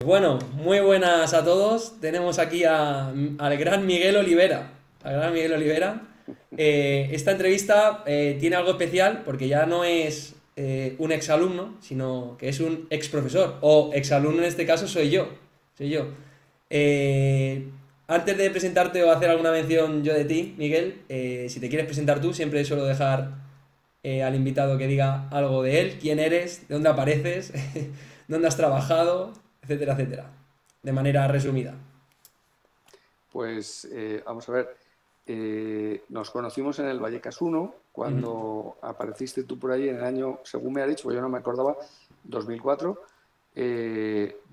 Bueno, muy buenas a todos. Tenemos aquí al gran Miguel Olivera. Al gran Miguel Olivera. Esta entrevista tiene algo especial porque ya no es un exalumno, sino que es un ex profesor. O exalumno en este caso soy yo. Soy yo. Eh, Antes de presentarte o hacer alguna mención yo de ti, Miguel, si te quieres presentar tú, siempre suelo dejar al invitado que diga algo de él, quién eres, de dónde apareces, dónde has trabajado, etcétera, etcétera. De manera resumida. Pues vamos a ver, nos conocimos en el Vallecas 1 Ujú, cuando apareciste tú por ahí en el año, según me ha dicho, porque yo no me acordaba, 2004.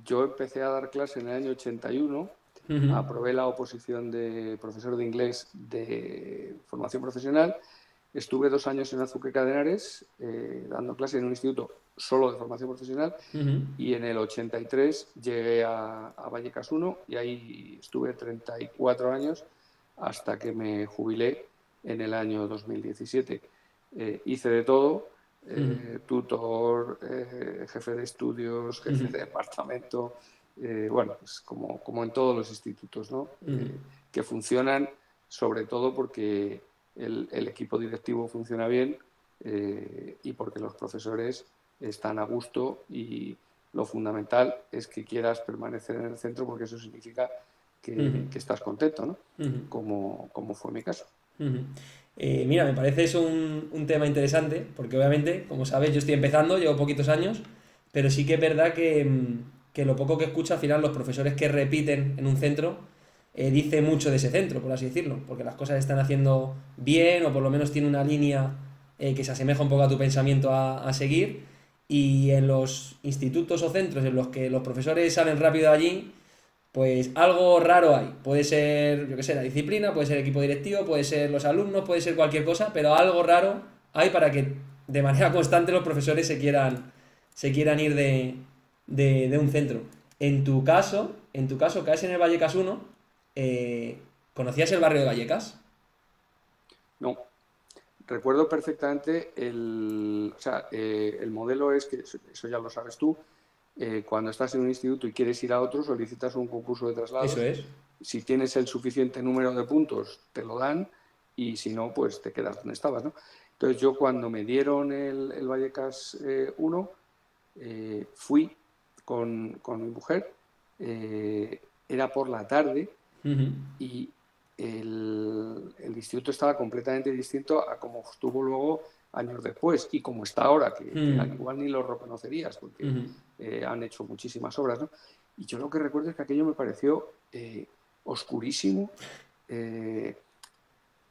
Yo empecé a dar clase en el año 81, ujú, aprobé la oposición de profesor de inglés de formación profesional. Estuve 2 años en Azuqueca de Henares dando clase en un instituto solo de formación profesional ujú. y en el 83 llegué a Vallecas 1 y ahí estuve 34 años hasta que me jubilé en el año 2017. Hice de todo, tutor, jefe de estudios, jefe de departamento, bueno, pues como en todos los institutos, ¿no? Que funcionan sobre todo porque el equipo directivo funciona bien y porque los profesores están a gusto y lo fundamental es que quieras permanecer en el centro porque eso significa que estás contento, ¿no? Como fue mi caso. Mira, me parece eso un tema interesante, porque obviamente, como sabes, yo estoy empezando, llevo poquitos años, pero sí que es verdad que lo poco que escucho al final los profesores que repiten en un centro dice mucho de ese centro, por así decirlo, porque las cosas están haciendo bien o por lo menos tiene una línea que se asemeja un poco a tu pensamiento a seguir y en los institutos o centros en los que los profesores salen rápido de allí, pues algo raro hay. Puede ser, yo qué sé, la disciplina, puede ser el equipo directivo, puede ser los alumnos, puede ser cualquier cosa, pero algo raro hay para que de manera constante los profesores se quieran ir de un centro. En tu caso, caes en el Vallecas 1, ¿conocías el barrio de Vallecas? No, recuerdo perfectamente o sea, el modelo es que, eso ya lo sabes tú, cuando estás en un instituto y quieres ir a otro, solicitas un concurso de Eso traslados. es. Si tienes el suficiente número de puntos, te lo dan y si no, pues te quedas donde estabas, ¿no? Entonces yo cuando me dieron el Vallecas 1, fui con mi mujer, era por la tarde Ujú. y el instituto estaba completamente distinto a como estuvo luego años después y como está ahora, que Ujú. igual ni lo reconocerías porque Ujú. han hecho muchísimas obras, ¿no? Y yo lo que recuerdo es que aquello me pareció oscurísimo. eh,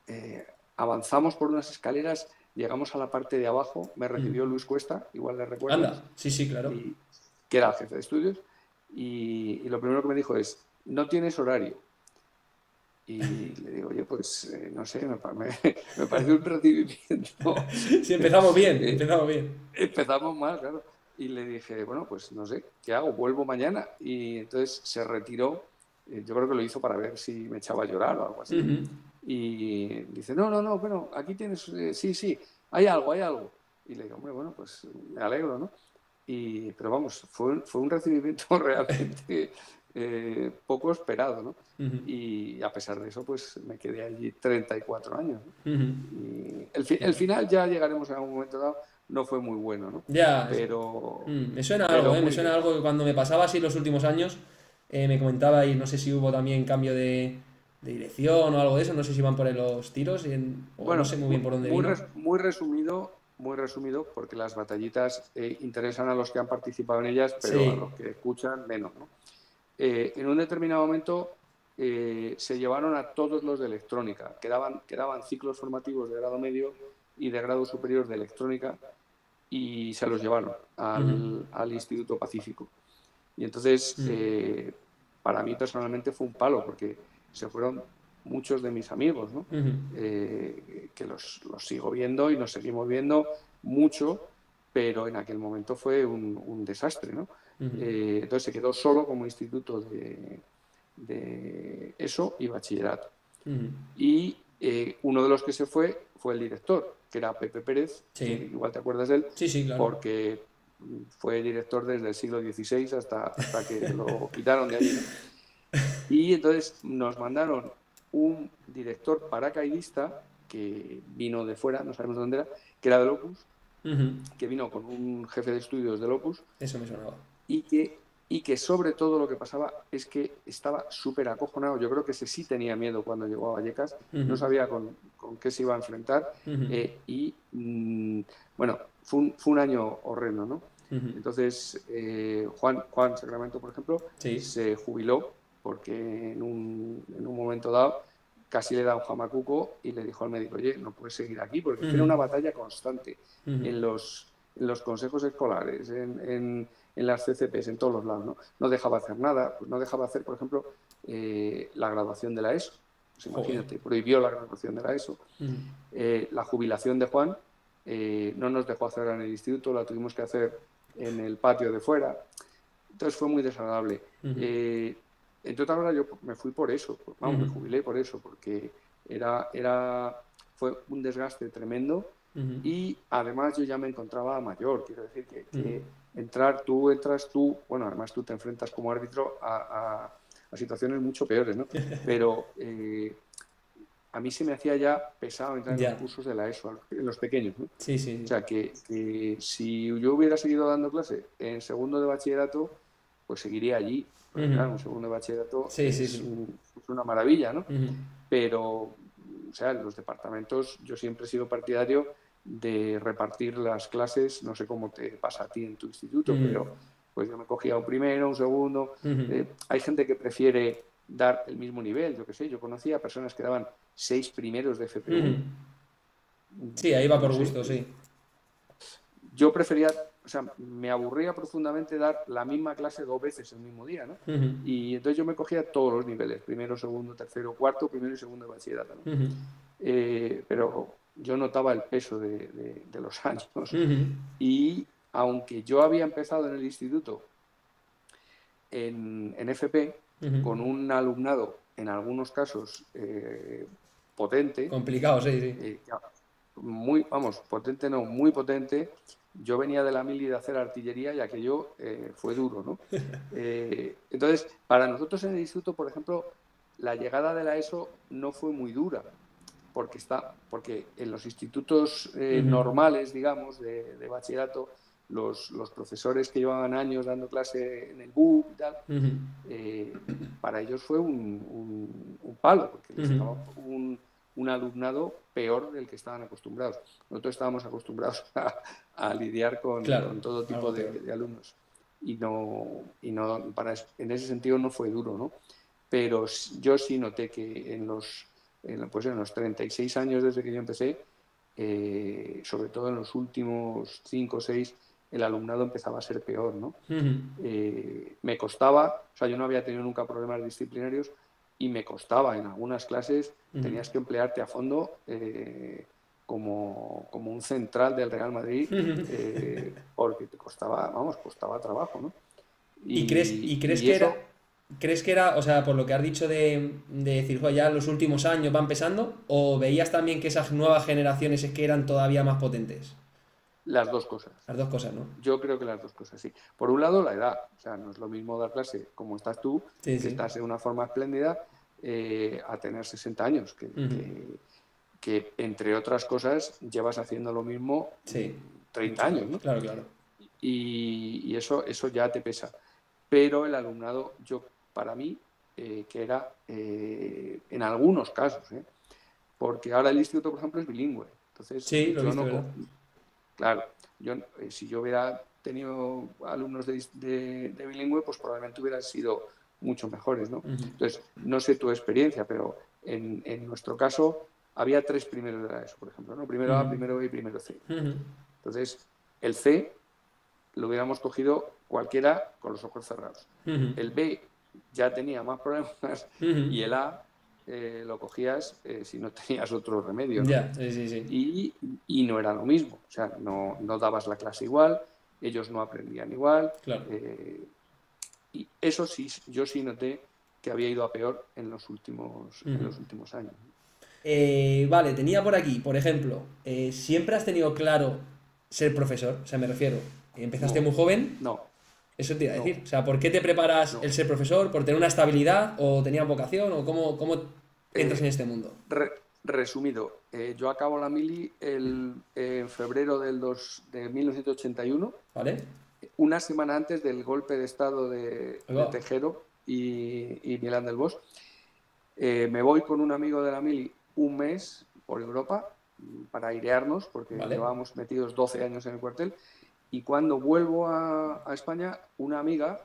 eh, Avanzamos por unas escaleras, llegamos a la parte de abajo, me Ujú. recibió Luis Cuesta, igual le recuerdas, Anda, sí, sí, claro. y, que era el jefe de estudios, y lo primero que me dijo es, no tienes horario. Y le digo, oye, pues no sé, me parece un recibimiento. Sí, empezamos bien, eh, empezamos bien. Empezamos mal, claro. Y le dije, bueno, pues no sé, ¿qué hago? Vuelvo mañana. Y entonces se retiró. Yo creo que lo hizo para ver si me echaba a llorar o algo así. Ujú. Y dice, no, no, no, bueno, aquí tienes, sí, sí, hay algo, hay algo. Y le digo, hombre, bueno, pues me alegro, ¿no? Pero vamos, fue un recibimiento realmente poco esperado, ¿no? Ujú. Y a pesar de eso, pues me quedé allí 34 años, ¿no? Ujú. Y Qué el guay. final ya llegaremos a un momento dado, no fue muy bueno, ¿no? Ya, Pero, me suena algo, pero ¿eh? Me muy suena bien. algo que cuando me pasaba así los últimos años, me comentaba y no sé si hubo también cambio de dirección o algo de eso, no sé si van por ahí los tiros o no Bueno, sé muy bien por dónde muy, vino. muy resumido, porque las batallitas interesan a los que han participado en ellas, pero a Sí. los que escuchan menos, ¿no? En un determinado momento se llevaron a todos los de electrónica, quedaban ciclos formativos de grado medio y de grado superior de electrónica y se los llevaron Ujú. al Instituto Pacífico. Y entonces, para mí personalmente fue un palo, porque se fueron muchos de mis amigos, ¿no? Ujú. Que los sigo viendo y nos seguimos viendo mucho, pero en aquel momento fue un desastre, ¿no? Ujú. Entonces se quedó solo como instituto de eso y bachillerato. Ujú. Y uno de los que se fue el director, que era Pepe Pérez, que Sí. igual te acuerdas de él, Sí, sí, claro. porque fue director desde el siglo XVI hasta que lo quitaron de allí, ¿no? Y entonces nos mandaron un director paracaidista que vino de fuera, no sabemos dónde era, que era del Opus, que vino con un jefe de estudios del Opus. Eso me sonaba. Y que sobre todo lo que pasaba es que estaba súper acojonado. Yo creo que ese sí tenía miedo cuando llegó a Vallecas, no sabía con qué se iba a enfrentar. Bueno, fue un año horrendo, ¿no? Entonces, Juan Sacramento, por ejemplo, se jubiló porque en un momento dado casi le da un jamacuco y le dijo al médico, oye, no puedes seguir aquí, porque era una batalla constante en los consejos escolares, en las CCPs, en todos los lados, ¿no? No dejaba hacer nada, pues no dejaba hacer, por ejemplo, la graduación de la ESO. Pues imagínate, prohibió la graduación de la ESO. La jubilación de Juan no nos dejó hacerla en el instituto, la tuvimos que hacer en el patio de fuera. Entonces fue muy desagradable. Entre otras cosas, yo me fui por eso, me jubilé por eso, porque fue un desgaste tremendo. Y además yo ya me encontraba mayor, quiero decir que entras tú, bueno, además tú te enfrentas como árbitro a situaciones mucho peores, ¿no? Pero a mí se me hacía ya pesado entrar en los cursos de la ESO, en los pequeños, ¿no? Sí. O sea, que si yo hubiera seguido dando clase en segundo de bachillerato, pues seguiría allí. Porque, claro, un segundo de bachillerato es una maravilla, ¿no? Pero, o sea, en los departamentos yo siempre he sido partidario de repartir las clases, no sé cómo te pasa a ti en tu instituto, pero pues yo me cogía un primero, un segundo. Hay gente que prefiere dar el mismo nivel, yo qué sé, yo conocía personas que daban 6 primeros de FP1. Sí, ahí va por gusto, sí. Yo prefería, o sea, me aburría profundamente dar la misma clase 2 veces el mismo día, ¿no? Y entonces yo me cogía todos los niveles, primero, segundo, tercero, cuarto, primero y segundo de bachillerato, ¿no? Pero yo notaba el peso de los años. Y aunque yo había empezado en el instituto en FP, con un alumnado, en algunos casos, potente. Complicado, sí. Muy, potente no, muy potente. Yo venía de la mili de hacer artillería y aquello fue duro, ¿no? Entonces, para nosotros en el instituto, por ejemplo, la llegada de la ESO no fue muy dura, porque en los institutos normales, digamos, de bachillerato, los profesores que llevaban años dando clase en el BUP y tal, para ellos fue un palo, porque les daba un alumnado peor del que estaban acostumbrados. Nosotros estábamos acostumbrados a lidiar con todo tipo de alumnos. Y en ese sentido no fue duro, ¿no? Pero yo sí noté que en los 36 años desde que yo empecé, sobre todo en los últimos 5 o 6, el alumnado empezaba a ser peor, ¿no? Me costaba, o sea, yo no había tenido nunca problemas disciplinarios y me costaba en algunas clases, tenías que emplearte a fondo como un central del Real Madrid, porque te costaba trabajo, ¿no? ¿Y crees que era, o sea, por lo que has dicho de decir, ya los últimos años van pesando, o veías también que esas nuevas generaciones es que eran todavía más potentes? Las dos cosas. Las dos cosas, ¿no? Yo creo que las dos cosas, sí. Por un lado, la edad. O sea, no es lo mismo dar clase como estás tú, que estás en una forma espléndida, a tener 60 años, que entre otras cosas llevas haciendo lo mismo 30 años, ¿no? Claro. Y eso ya te pesa. Pero el alumnado, para mí, que era en algunos casos, porque ahora el instituto, por ejemplo, es bilingüe. Entonces, sí, lo he visto, claro, si yo hubiera tenido alumnos de bilingüe, pues probablemente hubieran sido mucho mejores, ¿no? Entonces, no sé tu experiencia, pero en nuestro caso había 3 primeros de la ESO, por ejemplo, ¿no? Primero A, primero B y primero C. Entonces, el C lo hubiéramos cogido cualquiera con los ojos cerrados. El B ya tenía más problemas y el A lo cogías si no tenías otro remedio, ¿no? Sí. Y no era lo mismo, o sea, no dabas la clase igual, ellos no aprendían igual. Claro. Y eso sí, yo sí noté que había ido a peor en los últimos años. Vale, tenía por aquí, por ejemplo, ¿siempre has tenido claro ser profesor? O sea, me refiero, ¿Empezaste No, muy joven? no, Eso te iba a no, decir. O sea, ¿por qué te preparas no. el ser profesor? ¿Por tener una estabilidad? ¿O tenías vocación? ¿O cómo entras en Eh, este mundo? Resumido, yo acabo la mili en febrero de 1981, ¿Vale? una semana antes del golpe de estado Ahí de va. Tejero y Milán del Bosch. Me voy con un amigo de la mili un mes por Europa para airearnos, porque ¿Vale? llevábamos metidos 12 años en el cuartel. Y cuando vuelvo a España, una amiga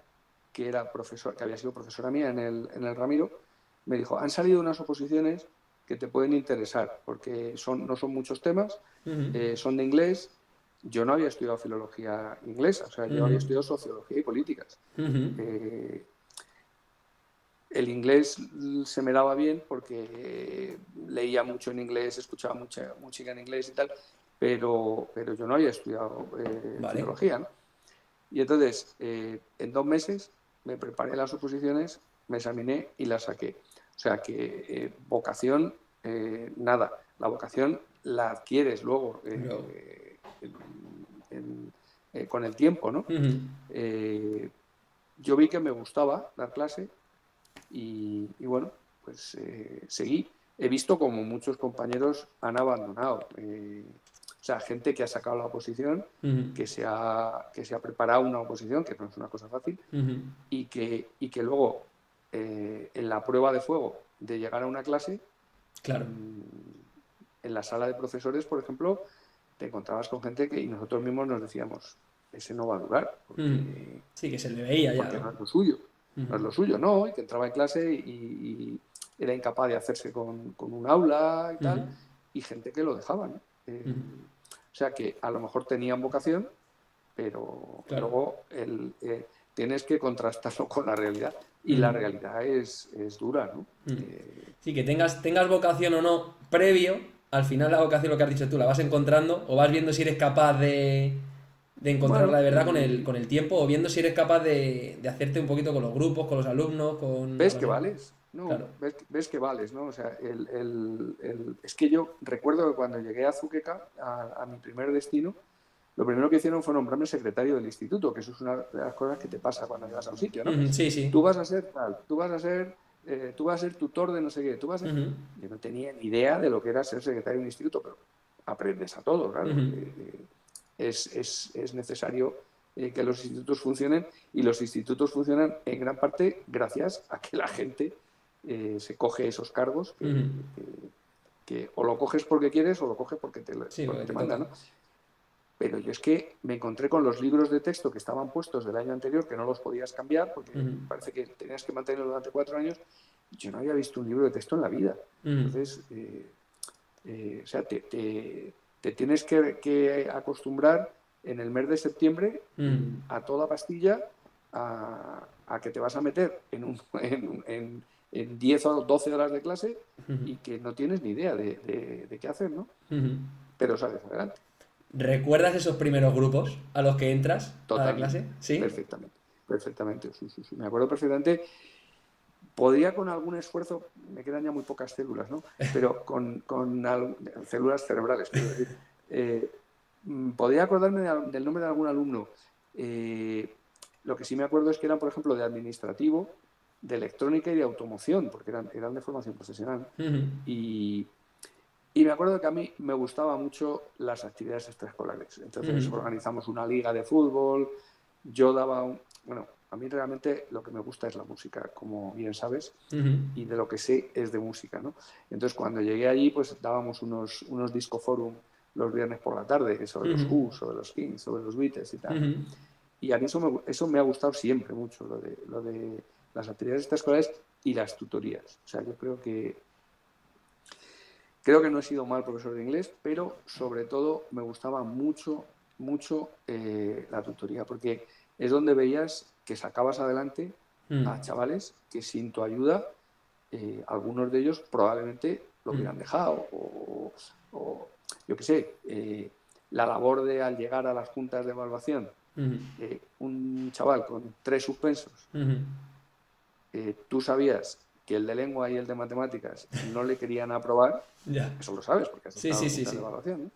que era profesor, que había sido profesora mía en el Ramiro, me dijo, han salido unas oposiciones que te pueden interesar, porque no son muchos temas, Ujú, son de inglés. Yo no había estudiado filología inglesa, o sea, yo ujú, había estudiado sociología y políticas. ujú, Eh, el inglés se me daba bien porque leía mucho en inglés, escuchaba mucha música en inglés y tal, pero yo no había estudiado ¿Vale? filología, ¿no? Y entonces, en 2 meses me preparé las oposiciones, me examiné y las saqué. O sea que vocación, nada. La vocación la adquieres luego Luego. con el tiempo, ¿no? Ujú, Eh, yo vi que me gustaba dar clase y bueno, pues seguí. He visto como muchos compañeros han abandonado. O sea, gente que ha sacado la oposición, ujú, que se ha preparado una oposición, que no es una cosa fácil, ujú. y que luego en la prueba de fuego de llegar a una clase, Claro. mmm, en la sala de profesores, por ejemplo, te encontrabas con gente que y nosotros mismos nos decíamos, ese no va a durar, Ujú. Sí, que se le veía ya, porque ¿no? no es lo suyo. No Ujú, es lo suyo, no, y que entraba en clase y era incapaz de hacerse con un aula y ujú, tal, y gente que lo dejaba, ¿no? ujú. O sea que a lo mejor tenían vocación, pero Claro. luego tienes que contrastarlo con la realidad, y la Ujú. realidad es dura, ¿no? Mm. Eh, Sí, que tengas vocación o no previo, al final la vocación, lo que has dicho tú, la vas encontrando o vas viendo si eres capaz de encontrarla bueno, de verdad con el tiempo o viendo si eres capaz de hacerte un poquito con los grupos, con los alumnos, con ves algo que así. vales, ¿no? Claro. Ves que vales, ¿no? O sea, es que yo recuerdo que cuando llegué a Zuqueca, a mi primer destino, lo primero que hicieron fue nombrarme secretario del instituto, que eso es una de las cosas que te pasa cuando llegas a un sitio, ¿no? Ujú, sí, sí. Tú vas a ser tal, tú vas a ser tutor de no sé qué, Ujú, Yo no tenía ni idea de lo que era ser secretario de un instituto, pero aprendes a todo, claro. ujú, Es necesario que los institutos funcionen, y los institutos funcionan en gran parte gracias a que la gente se coge esos cargos ujú. que o lo coges porque quieres o lo coges Sí, porque porque te te mandan, toca. ¿no? Pero yo es que me encontré con los libros de texto que estaban puestos del año anterior, que no los podías cambiar porque Ujú, parece que tenías que mantenerlos durante 4 años. Yo no había visto un libro de texto en la vida. ujú, Entonces, o sea, te tienes que acostumbrar en el mes de septiembre ujú, a toda pastilla a que te vas a meter en 10 o 12 horas de clase ujú, y que no tienes ni idea de qué hacer, ¿no? ujú. Pero sales adelante. ¿Recuerdas esos primeros grupos a los que entras a la Totalmente, clase? ¿Sí? perfectamente, perfectamente. Sí, sí, sí. Me acuerdo perfectamente. Podría con algún esfuerzo, me quedan ya muy pocas células, ¿no? Pero células cerebrales, quiero decir. eh, podría acordarme del nombre de algún alumno. Lo que sí me acuerdo es que eran, por ejemplo, de administrativo, de electrónica y de automoción, porque eran de formación profesional, ¿no? Ujú, Y, y me acuerdo que a mí me gustaban mucho las actividades extraescolares. ujú, Entonces organizamos una liga de fútbol, yo daba bueno, a mí realmente lo que me gusta es la música, como bien sabes, ujú, y de lo que sé es de música, ¿no? Entonces cuando llegué allí, pues dábamos unos disco forum los viernes por la tarde sobre los ujú, Who, sobre los Kings, sobre los Beatles y tal, ¿no? ujú. Y a mí eso me ha gustado siempre mucho, lo de las actividades extraescolares y las tutorías. O sea, yo creo que no he sido mal profesor de inglés, pero sobre todo me gustaba mucho, mucho la tutoría, porque es donde veías que sacabas adelante Mm, a chavales que sin tu ayuda, algunos de ellos probablemente lo mm, hubieran dejado, o yo qué sé, la labor de al llegar a las juntas de evaluación, ujú, un chaval con 3 suspensos, ujú. tú sabías que el de lengua y el de matemáticas no le querían aprobar, Ya. eso lo sabes porque has Sí, estado sí, en sí, juntas de sí. evaluación, ¿no?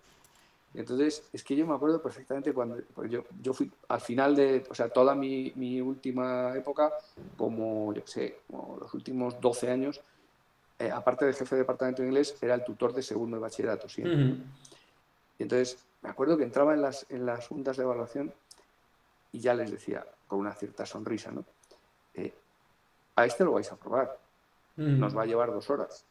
Entonces, es que yo me acuerdo perfectamente cuando pues yo fui al final de, o sea, toda mi última época, como, yo qué sé, como los últimos 12 años, aparte de jefe de departamento de inglés, era el tutor de segundo de bachillerato siempre, Ujú. ¿no? Y entonces, me acuerdo que entraba en las juntas de evaluación y ya les decía, con una cierta sonrisa, ¿no? Eh, a este lo vais a probar, Ujú. nos va a llevar 2 horas.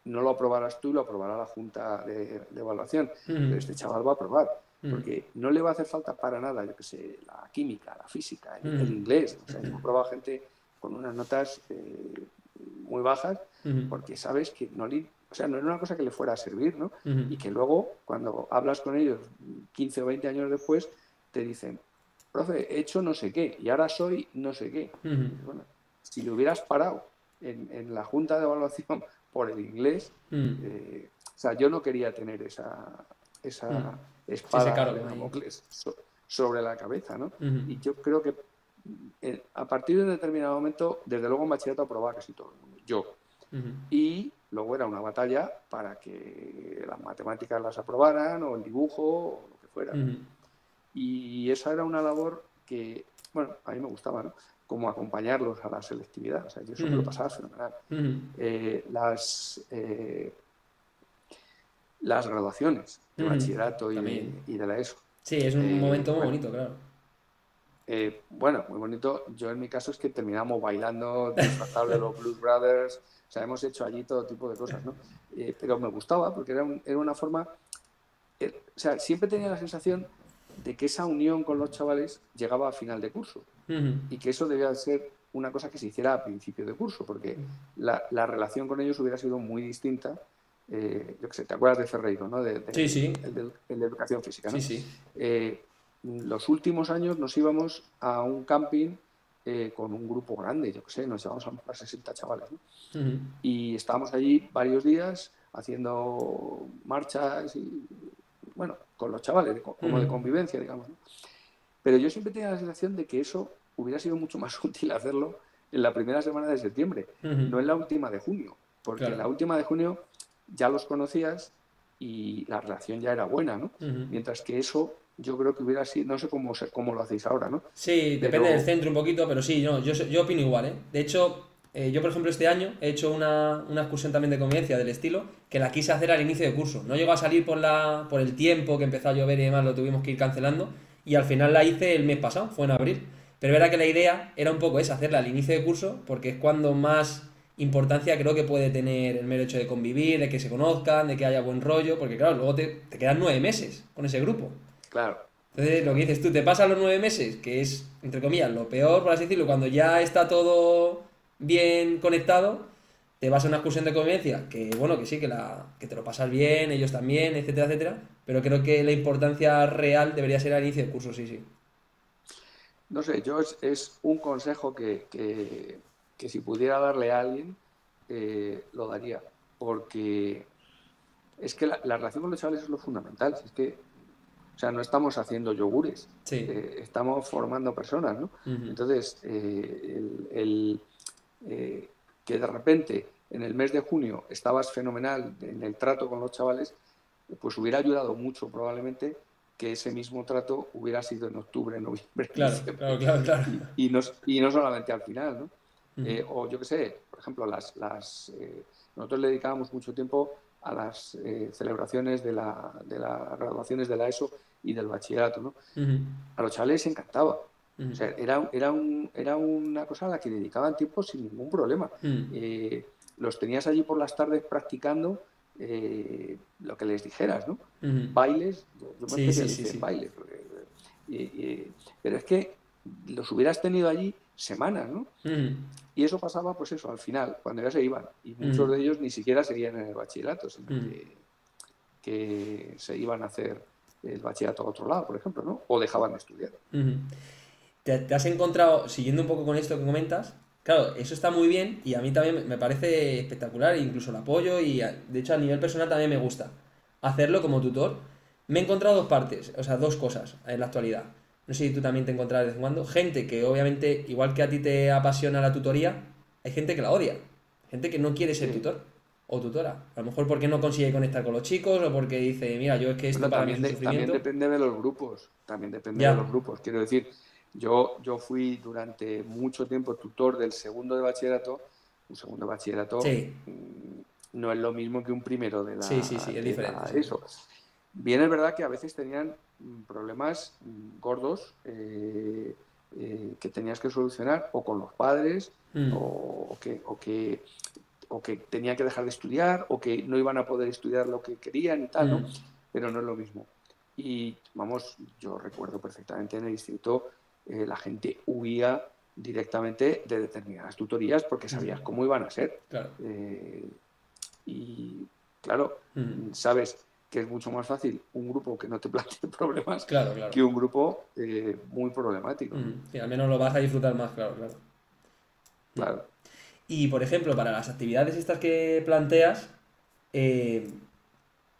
No lo aprobarás tú, lo aprobará la junta de evaluación, Ujú. pero este chaval va a aprobar, Ujú. porque no le va a hacer falta para nada, yo que sé, la química, la física, el Ujú. inglés. O sea, yo he Ujú. probado gente con unas notas muy bajas, Ujú. porque sabes que no, o sea, no era una cosa que le fuera a servir, ¿no? Ujú. Y que luego, cuando hablas con ellos 15 o 20 años después, te dicen, profe, he hecho no sé qué y ahora soy no sé qué. Ujú. Y dices, bueno, si le hubieras parado en la junta de evaluación por el inglés, Ujú. o sea, yo no quería tener Ujú. esa Sí, ese espada de cargo ahí. Damocles sobre la cabeza, ¿no? Ujú. Y yo creo que a partir de un determinado momento, desde luego en bachillerato aprobaba casi todo el mundo, yo. Ujú. Y luego era una batalla para que las matemáticas las aprobaran, o el dibujo, o lo que fuera, ¿no? Ujú. Y esa era una labor que, bueno, a mí me gustaba, ¿no? Como acompañarlos a la selectividad. O sea, yo eso me Ujú. lo pasaba fenomenal. Ujú. Eh, las, eh, las graduaciones de Ujú. bachillerato y También. de la ESO. Sí, es un momento muy Bueno, bonito, claro. bueno, muy bonito. Yo en mi caso es que terminamos bailando disfrazados de los Blues Brothers. O sea, hemos hecho allí todo tipo de cosas, ¿no? Pero me gustaba porque era una forma. O sea, siempre tenía la sensación de que esa unión con los chavales llegaba a final de curso Ujú. y que eso debía ser una cosa que se hiciera a principio de curso, porque la relación con ellos hubiera sido muy distinta. Yo qué sé, ¿te acuerdas de Ferreiro, ¿no? Sí, sí. El de educación física, Sí, ¿no? sí. Los últimos años nos íbamos a un camping con un grupo grande, yo qué sé, nos llevamos a 60 chavales, ¿no? Ujú. Y estábamos allí varios días haciendo marchas y, bueno, con los chavales, como de Ujú. convivencia, digamos, ¿no? Pero yo siempre tenía la sensación de que eso hubiera sido mucho más útil hacerlo en la primera semana de septiembre, Ujú. no en la última de junio, porque en Claro. la última de junio ya los conocías y la relación ya era buena, ¿no? Ujú. Mientras que eso yo creo que hubiera sido, no sé cómo lo hacéis ahora, ¿no? Sí, depende del Pero, centro un poquito, pero sí, no, yo opino igual, ¿eh? De hecho, yo por ejemplo este año he hecho una excursión también de convivencia del estilo que la quise hacer al inicio de curso. No llegó a salir por el tiempo que empezó a llover y demás, lo tuvimos que ir cancelando y al final la hice el mes pasado, fue en abril. Pero es verdad que la idea era un poco esa, hacerla al inicio de curso porque es cuando más importancia creo que puede tener el mero hecho de convivir, de que se conozcan, de que haya buen rollo, porque claro, luego te quedan 9 meses con ese grupo. claro, Entonces, lo que claro. dices tú, te pasan los 9 meses, que es, entre comillas, lo peor, por así decirlo, cuando ya está todo bien conectado, te vas a una excursión de convivencia, que bueno, que sí, que te lo pasas bien, ellos también, etcétera, etcétera, pero creo que la importancia real debería ser al inicio del curso, sí, sí. No sé, yo es un consejo que si pudiera darle a alguien, lo daría, porque es que la relación con los chavales es lo fundamental. Si es que, o sea, no estamos haciendo yogures, Sí. estamos formando personas, ¿no? Ujú. Entonces, que de repente en el mes de junio estabas fenomenal en el trato con los chavales, pues hubiera ayudado mucho probablemente que ese mismo trato hubiera sido en octubre, noviembre, Claro, diciembre, claro, claro, claro. y no solamente al final, ¿no? Ujú. O yo qué sé, por ejemplo, nosotros le dedicábamos mucho tiempo a las celebraciones de las graduaciones de la ESO y del bachillerato, ¿no? Ujú. A los chavales les encantaba. Ujú. O sea, era una cosa a la que dedicaban tiempo sin ningún problema. Ujú. Los tenías allí por las tardes practicando lo que les dijeras, ¿no? Ujú. Bailes, yo me Sí, sí, sí, especialicé en sí. bailes, pero es que los hubieras tenido allí semanas, ¿no? Ujú. Y eso pasaba, pues eso, al final, cuando ya se iban. Y Ujú. muchos de ellos ni siquiera seguían en el bachillerato, sino Ujú. que se iban a hacer el bachillerato a otro lado, por ejemplo, ¿no? O dejaban de estudiar. Ujú. Te has encontrado, siguiendo un poco con esto que comentas, claro, eso está muy bien y a mí también me parece espectacular, e incluso lo apoyo y de hecho a nivel personal también me gusta hacerlo como tutor. Me he encontrado dos partes, o sea, dos cosas en la actualidad. No sé si tú también te encontrarás de vez en cuando. Gente que obviamente, igual que a ti te apasiona la tutoría, hay gente que la odia. Gente que no quiere ser Sí, tutor. o tutora. A lo mejor porque no consigue conectar con los chicos o porque dice, mira, yo es que esto Bueno, para mí es también, un también sufrimiento. depende de los grupos, también depende de los Ya, grupos. Quiero decir, yo fui durante mucho tiempo tutor del segundo de bachillerato. Un segundo de bachillerato sí, no es lo mismo que un primero sí, sí, sí, es de diferente, la sí. ESO. Bien, es verdad que a veces tenían problemas gordos que tenías que solucionar o con los padres Mm, o que tenían que dejar de estudiar o que no iban a poder estudiar lo que querían y tal, ¿no? mm, Pero no es lo mismo. Y vamos, yo recuerdo perfectamente en el instituto la gente huía directamente de determinadas tutorías porque sabías mm, cómo iban a ser. claro. Eh, y claro, Mm, sabes que es mucho más fácil un grupo que no te plantee problemas claro, claro. que un grupo muy problemático, ¿no? Sí, al menos lo vas a disfrutar más, claro, claro. Claro. Y por ejemplo, para las actividades estas que planteas, eh,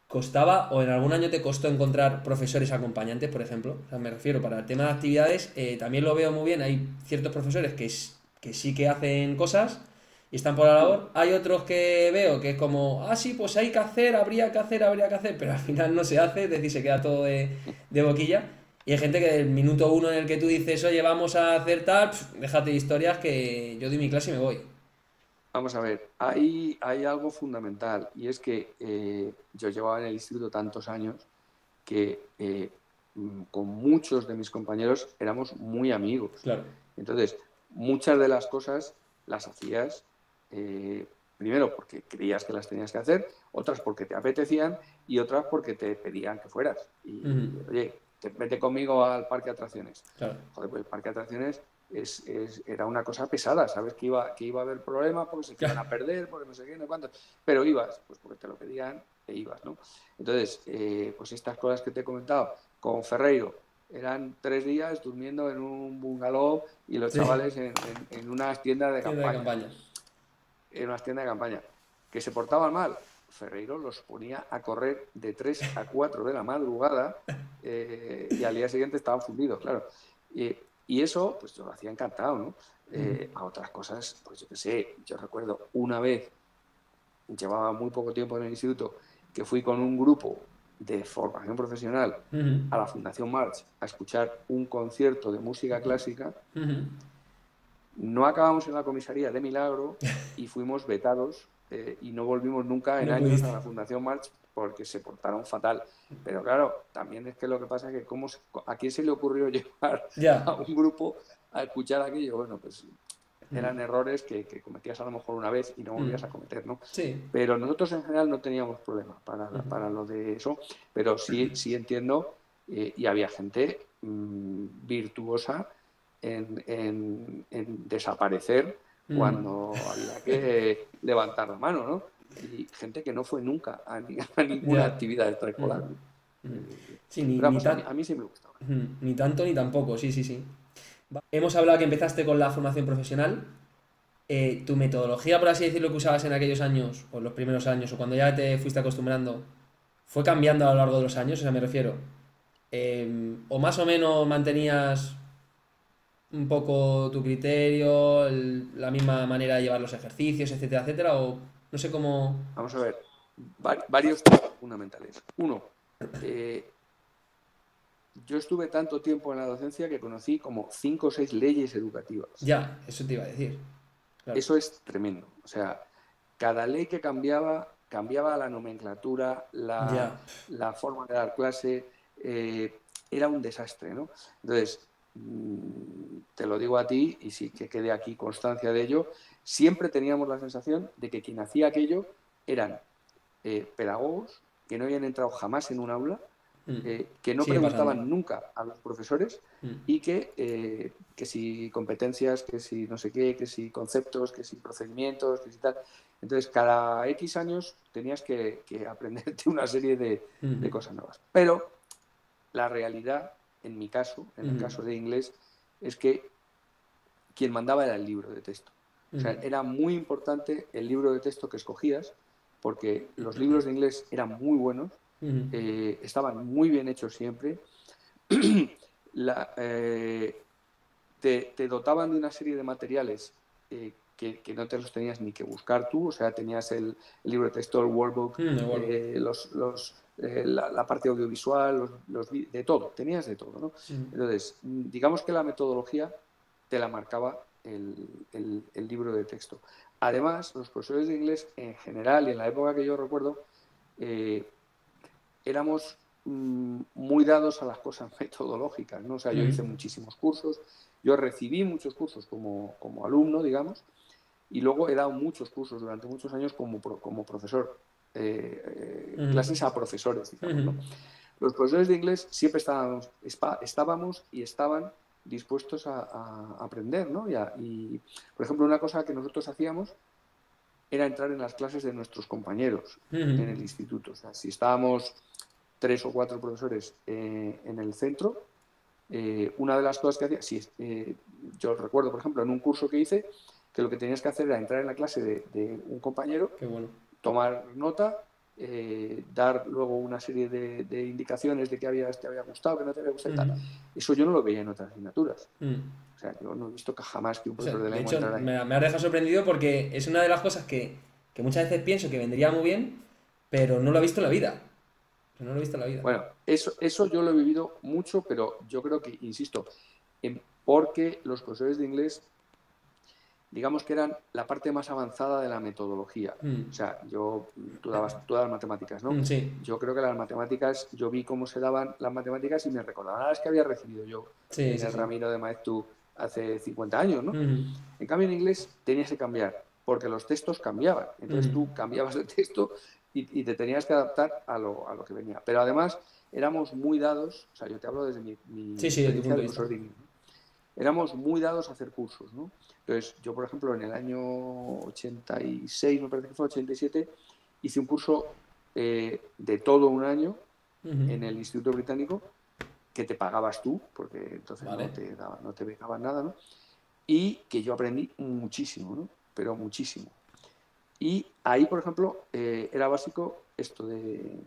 ¿costaba o en algún año te costó encontrar profesores acompañantes, por ejemplo? O sea, me refiero, para el tema de actividades, también lo veo muy bien. Hay ciertos profesores que sí que hacen cosas y están por la labor. Hay otros que veo que es como, ah, sí, pues hay que hacer, habría que hacer, pero al final no se hace, es decir, se queda todo de boquilla. Y hay gente que del minuto uno en el que tú dices, oye, vamos a hacer tal, déjate de historias que yo doy mi clase y me voy. Vamos a ver, hay algo fundamental y es que yo llevaba en el instituto tantos años que con muchos de mis compañeros éramos muy amigos. Claro. Entonces, muchas de las cosas las hacías, primero porque creías que las tenías que hacer, otras porque te apetecían y otras porque te pedían que fueras. Ujú, Y, oye, vete conmigo al parque de atracciones. claro. Joder, pues el parque de atracciones era una cosa pesada, ¿sabes? Que iba a haber problemas porque se te iban a perder, porque no sé qué, no sé cuánto. Pero ibas, pues porque te lo pedían e ibas, ¿no? Entonces, pues estas cosas que te he comentado, con Ferreiro, eran 3 días durmiendo en un bungalow y los Sí, chavales en unas tiendas de tienda de campaña, campaña. en unas tiendas de campaña, que se portaban mal. Ferreiro los ponía a correr de 3 a 4 de la madrugada y al día siguiente estaban fundidos, claro. Y eso, pues yo lo hacía encantado, ¿no? Ujú, A otras cosas, pues yo qué sé, yo recuerdo una vez, llevaba muy poco tiempo en el instituto, que fui con un grupo de formación profesional ujú, a la Fundación March a escuchar un concierto de música clásica. ujú. No acabamos en la comisaría de milagro y fuimos vetados y no volvimos nunca Y en no años pudiste. a la Fundación March porque se portaron fatal. Pero claro, también es que lo que pasa es que ¿a quién se le ocurrió llevar a Ya. un grupo a escuchar aquello? Bueno, pues eran errores que cometías a lo mejor una vez y no Mm, volvías a cometer, ¿no? sí. Pero nosotros en general no teníamos problemas para lo de eso, pero sí entiendo y había gente virtuosa en desaparecer Mm, cuando había que levantar la mano, ¿no? Y gente que no fue nunca a ninguna ya. actividad Mm, extraescolar, ¿no? mm. Eh, Sí, ni, pero ni, vamos, tan, a mí sí me gustaba. ni tanto ni tampoco, sí, sí, sí. Hemos hablado que empezaste con la formación profesional. ¿Tu metodología, por así decirlo, que usabas en aquellos años, o en los primeros años, o cuando ya te fuiste acostumbrando, fue cambiando a lo largo de los años? O sea, me refiero. ¿O más o menos mantenías un poco tu criterio, la misma manera de llevar los ejercicios, etcétera, etcétera? O no sé cómo. Vamos a ver, varios temas fundamentales. Uno, eh, yo estuve tanto tiempo en la docencia que conocí como 5 o 6 leyes educativas. Ya, eso te iba a decir. Claro. Eso es tremendo. O sea, cada ley que cambiaba la nomenclatura, Ya. la forma de dar clase, era un desastre, ¿no? Entonces, te lo digo a ti y sí que quede aquí constancia de ello, siempre teníamos la sensación de que quien hacía aquello eran pedagogos que no habían entrado jamás en un aula, Mm. que no Sigue pasando. preguntaban nunca a los profesores Mm. y que si competencias, que si no sé qué, que si conceptos, que si procedimientos, que si tal. Entonces, cada X años tenías que aprenderte una serie de Mm. cosas nuevas. Pero la realidad, en mi caso, en el Mm. caso de inglés, es que quien mandaba era el libro de texto. O sea, Mm. era muy importante el libro de texto que escogías, porque los libros de inglés eran muy buenos, Mm. estaban muy bien hechos siempre, la, te dotaban de una serie de materiales que no te los tenías ni que buscar tú, o sea, tenías el libro de texto, el workbook, la parte audiovisual, de todo, tenías de todo, ¿no? Entonces, digamos que la metodología te la marcaba el libro de texto. Además, los profesores de inglés en general, y en la época que yo recuerdo, éramos muy dados a las cosas metodológicas, ¿no? O sea, yo hice muchísimos cursos, yo recibí muchos cursos como alumno, digamos, y luego he dado muchos cursos durante muchos años como profesor, clases a profesores, digamos, ¿no? Los profesores de inglés siempre estábamos y estaban dispuestos a aprender, ¿no? Y, por ejemplo, una cosa que nosotros hacíamos era entrar en las clases de nuestros compañeros en el instituto. O sea, si estábamos 3 o 4 profesores en el centro, una de las cosas que hacía, yo recuerdo, por ejemplo, en un curso que hice, que lo que tenías que hacer era entrar en la clase de un compañero, tomar nota, dar luego una serie de indicaciones de que te había gustado, que no te había gustado y tal. Eso yo no lo veía en otras asignaturas. O sea, yo no he visto jamás que un profesor de lengua entrara ahí. Me has dejado sorprendido porque es una de las cosas que muchas veces pienso que vendría muy bien, pero no lo he visto en la vida. No lo he visto en la vida. Bueno, eso yo lo he vivido mucho, pero yo creo que, insisto, porque los profesores de inglés, digamos que eran la parte más avanzada de la metodología. O sea, tú dabas matemáticas, ¿no? Sí. Yo creo que las matemáticas, yo vi cómo se daban las matemáticas y me recordaba las que había recibido yo en el Ramiro de Maeztu hace 50 años, ¿no? En cambio, en inglés tenías que cambiar, porque los textos cambiaban. Entonces tú cambiabas de texto y te tenías que adaptar a lo que venía. Pero además éramos muy dados, o sea, yo te hablo desde mi experiencia de profesor de inglés, éramos muy dados a hacer cursos, ¿no? Entonces, yo, por ejemplo, en el año 86, me parece que fue 87, hice un curso de todo un año en el Instituto Británico que te pagabas tú, porque entonces no te becaban nada, ¿no? Y que yo aprendí muchísimo, ¿no? Pero muchísimo. Y ahí, por ejemplo, era básico esto de...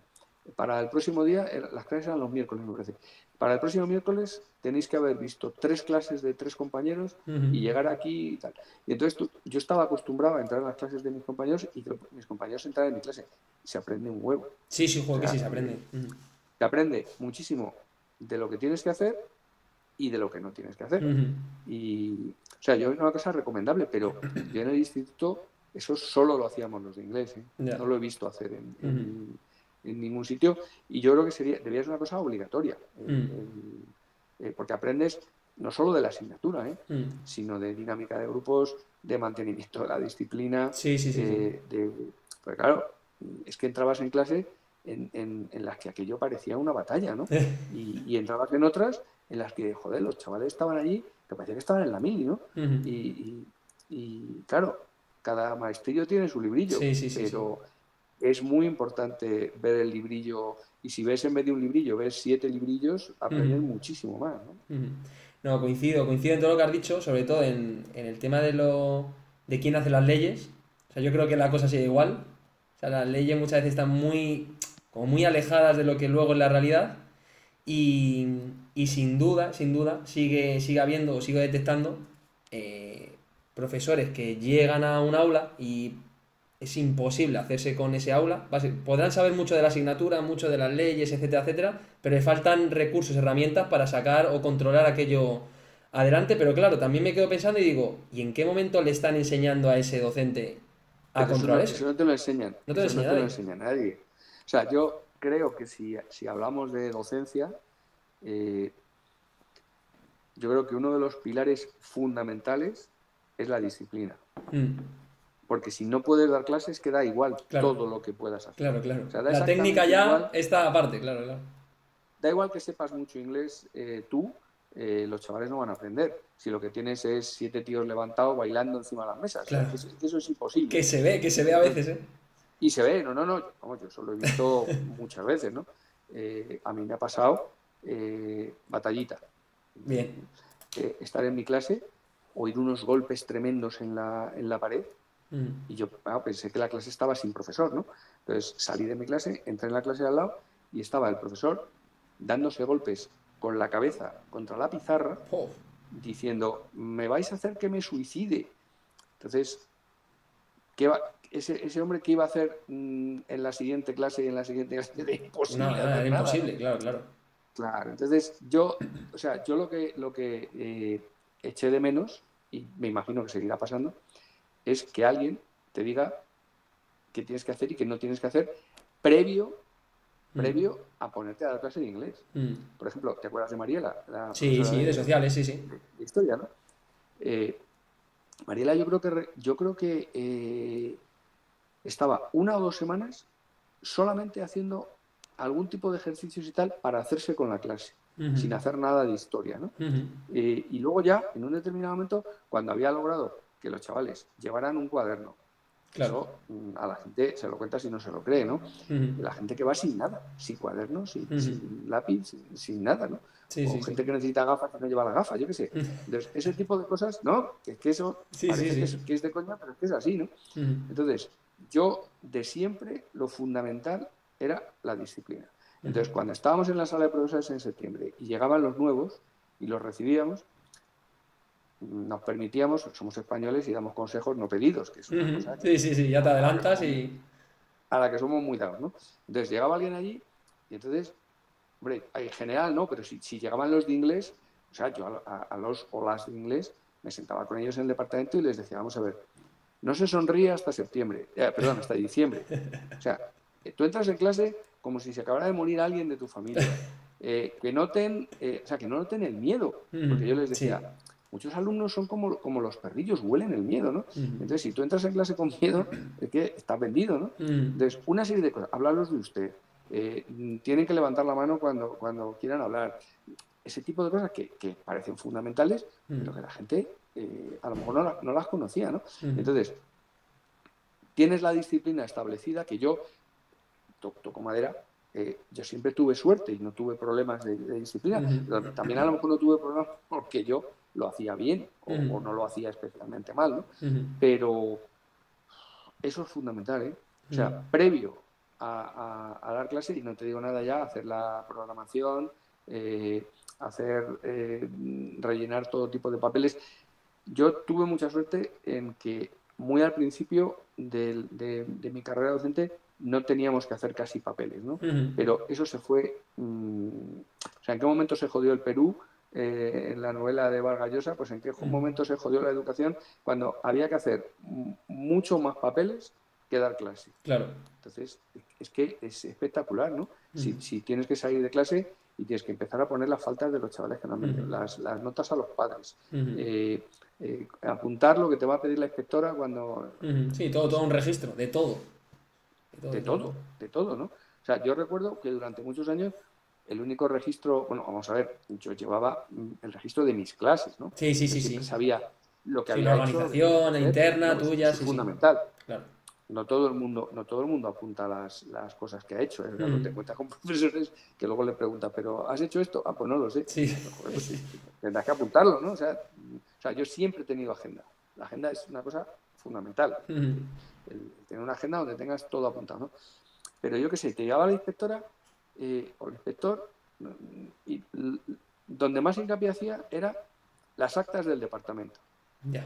Para el próximo día, las clases eran los miércoles, me parece. Para el próximo miércoles tenéis que haber visto 3 clases de 3 compañeros y llegar aquí y tal. Y entonces yo estaba acostumbrado a entrar en las clases de mis compañeros y que mis compañeros entraran en mi clase. Se aprende un huevo. Sí, juego que sí se aprende. Se aprende muchísimo de lo que tienes que hacer y de lo que no tienes que hacer. Y, o sea, yo es una cosa recomendable, pero yo en el instituto eso solo lo hacíamos los de inglés, ¿eh? No lo he visto hacer en ningún sitio, y yo creo que debería ser una cosa obligatoria, porque aprendes no solo de la asignatura, sino de dinámica de grupos, de mantenimiento de la disciplina, porque claro, es que entrabas en clase en las que aquello parecía una batalla, ¿no? Y entrabas en otras en las que, joder, los chavales estaban allí, que parecía que estaban en la mili, ¿no? Y claro, cada maestrillo tiene su librillo, pero es muy importante ver el librillo, y si ves en vez de un librillo, ves 7 librillos, aprendes muchísimo más, ¿no? No, coincido en todo lo que has dicho, sobre todo en el tema de quién hace las leyes. O sea, yo creo que la cosa sigue igual. O sea, las leyes muchas veces están como muy alejadas de lo que luego es la realidad. Y sin duda, sigue habiendo o sigue detectando profesores que llegan a un aula y es imposible hacerse con ese aula. Podrán saber mucho de la asignatura, mucho de las leyes, etcétera, etcétera, pero le faltan recursos, herramientas para sacar o controlar aquello adelante. Pero claro, también me quedo pensando y digo, ¿y en qué momento le están enseñando a ese docente a controlar eso? Eso no te lo enseñan. No te lo enseña nadie. O sea, yo creo que si hablamos de docencia, yo creo que uno de los pilares fundamentales es la disciplina. Porque si no puedes dar clases, queda igual todo lo que puedas hacer. Claro. O sea, la técnica ya está aparte, claro. Da igual que sepas mucho inglés tú, los chavales no van a aprender. Si lo que tienes es 7 tíos levantados bailando encima de las mesas. Claro. O sea, que eso es imposible. Que se ve a veces, ¿eh? Y se ve, no. Vamos, yo eso lo he visto muchas veces, ¿no? A mí me ha pasado batallita. Bien. Estar en mi clase, oír unos golpes tremendos en la pared. Y yo pensé que la clase estaba sin profesor, ¿no? Entonces salí de mi clase, entré en la clase de al lado y estaba el profesor dándose golpes con la cabeza contra la pizarra, diciendo, me vais a hacer que me suicide. Entonces, ese hombre qué iba a hacer en la siguiente clase y en la siguiente clase? Era imposible Nada, hacer era nada, imposible, ¿no? claro. Claro, entonces yo lo que eché de menos, y me imagino que seguirá pasando, es que alguien te diga qué tienes que hacer y qué no tienes que hacer previo, Mm. previo a ponerte a dar clase de inglés. Mm. Por ejemplo, ¿te acuerdas de Mariela, la Sí, profesora sí, de de, sociales, sí. de historia, ¿no? Eh, Mariela, yo creo que estaba 1 o 2 semanas solamente haciendo algún tipo de ejercicios y tal para hacerse con la clase, Ujú. sin hacer nada de historia, ¿no? Ujú. Y luego ya, en un determinado momento, cuando había logrado que los chavales llevaran un cuaderno, que Claro. eso a la gente se lo cuenta si no se lo cree, ¿no? Ujú. La gente que va sin nada, sin cuaderno, sin, Ujú. sin lápiz, sin nada, ¿no? O Sí. gente que necesita gafas que no lleva las gafas, yo qué sé. Entonces, ese tipo de cosas, ¿no? Que eso parece Sí. que es de coña, pero es que es así, ¿no? Ujú. Entonces, yo de siempre lo fundamental era la disciplina. Ujú. Entonces, cuando estábamos en la sala de profesores en septiembre y llegaban los nuevos y los recibíamos, nos permitíamos, somos españoles y damos consejos no pedidos, que es una Ujú. cosa Sí, ya te a la que adelantas somos, y... a la que somos muy dados, ¿no? Entonces llegaba alguien allí y entonces, hombre, en general no, pero si llegaban los de inglés, o sea, yo a los o las de inglés me sentaba con ellos en el departamento y les decía, vamos a ver, no se sonríe hasta septiembre, perdón, hasta diciembre. O sea, tú entras en clase como si se acabara de morir alguien de tu familia. Que noten, o sea, que no noten el miedo, Ujú. porque yo les Sí. decía, muchos alumnos son como los perrillos, huelen el miedo, ¿no? Ujú. Entonces, si tú entras en clase con miedo, es que estás vendido, ¿no? Ujú. Entonces, una serie de cosas, hablarlos de usted, tienen que levantar la mano cuando quieran hablar, ese tipo de cosas que parecen fundamentales, Ujú. pero que la gente a lo mejor no las conocía, ¿no? Ujú. Entonces, tienes la disciplina establecida, que yo, toco madera, yo siempre tuve suerte y no tuve problemas de disciplina, Ujú. pero también a lo mejor no tuve problemas porque yo lo hacía bien Ujú. o no lo hacía especialmente mal, ¿no? Ujú. Pero eso es fundamental, ¿eh? O Ujú. sea, previo a dar clase, y no te digo nada ya, hacer la programación, rellenar todo tipo de papeles. Yo tuve mucha suerte en que muy al principio de mi carrera docente no teníamos que hacer casi papeles, ¿no? Ujú. Pero eso se fue... o sea, ¿en qué momento se jodió el Perú en la novela de Vargas Llosa? Pues en qué momento se jodió la educación cuando había que hacer mucho más papeles que dar clase. Claro. Entonces, es que es espectacular, ¿no? Ujú. Si tienes que salir de clase y tienes que empezar a poner las faltas de los chavales que no han Ujú. venido, las notas a los padres, Ujú. apuntar lo que te va a pedir la inspectora cuando... Ujú. Sí, todo un registro, de todo. De todo, ¿no? O sea, yo recuerdo que durante muchos años el único registro, bueno, vamos a ver, yo llevaba el registro de mis clases, ¿no? Yo siempre Sí. sabía lo que Sí, la había hecho, lo que tenía que organización hacer, interna ¿no? tuya, Eso es sí. fundamental. Claro. No todo el mundo apunta las cosas que ha hecho. Claro, te Ujú. encuentras con profesores que luego le preguntan, ¿pero has hecho esto? Ah, pues no lo sé. Sí, Pues, joder, pues sí. tendrás que apuntarlo, ¿no? O sea, yo siempre he tenido agenda. La agenda es una cosa fundamental. Ujú. El tener una agenda donde tengas todo apuntado, ¿no? Pero yo qué sé, te llegaba la inspectora o el inspector y donde más hincapié hacía era las actas del departamento. Ya.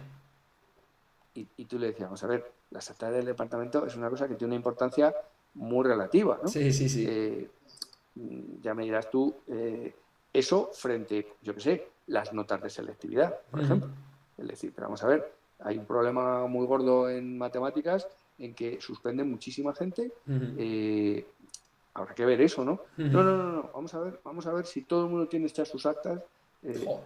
Y tú le decías, vamos a ver, las actas del departamento es una cosa que tiene una importancia muy relativa, ¿no? Sí. Eh, ya me dirás tú, eso frente, yo qué sé, las notas de selectividad, por Ujú. ejemplo. Es decir, pero vamos a ver, hay un problema muy gordo en matemáticas en que suspende muchísima gente. Ujú. Habrá que ver eso, ¿no? Ujú. No. Vamos a ver si todo el mundo tiene hechas sus actas. Joder.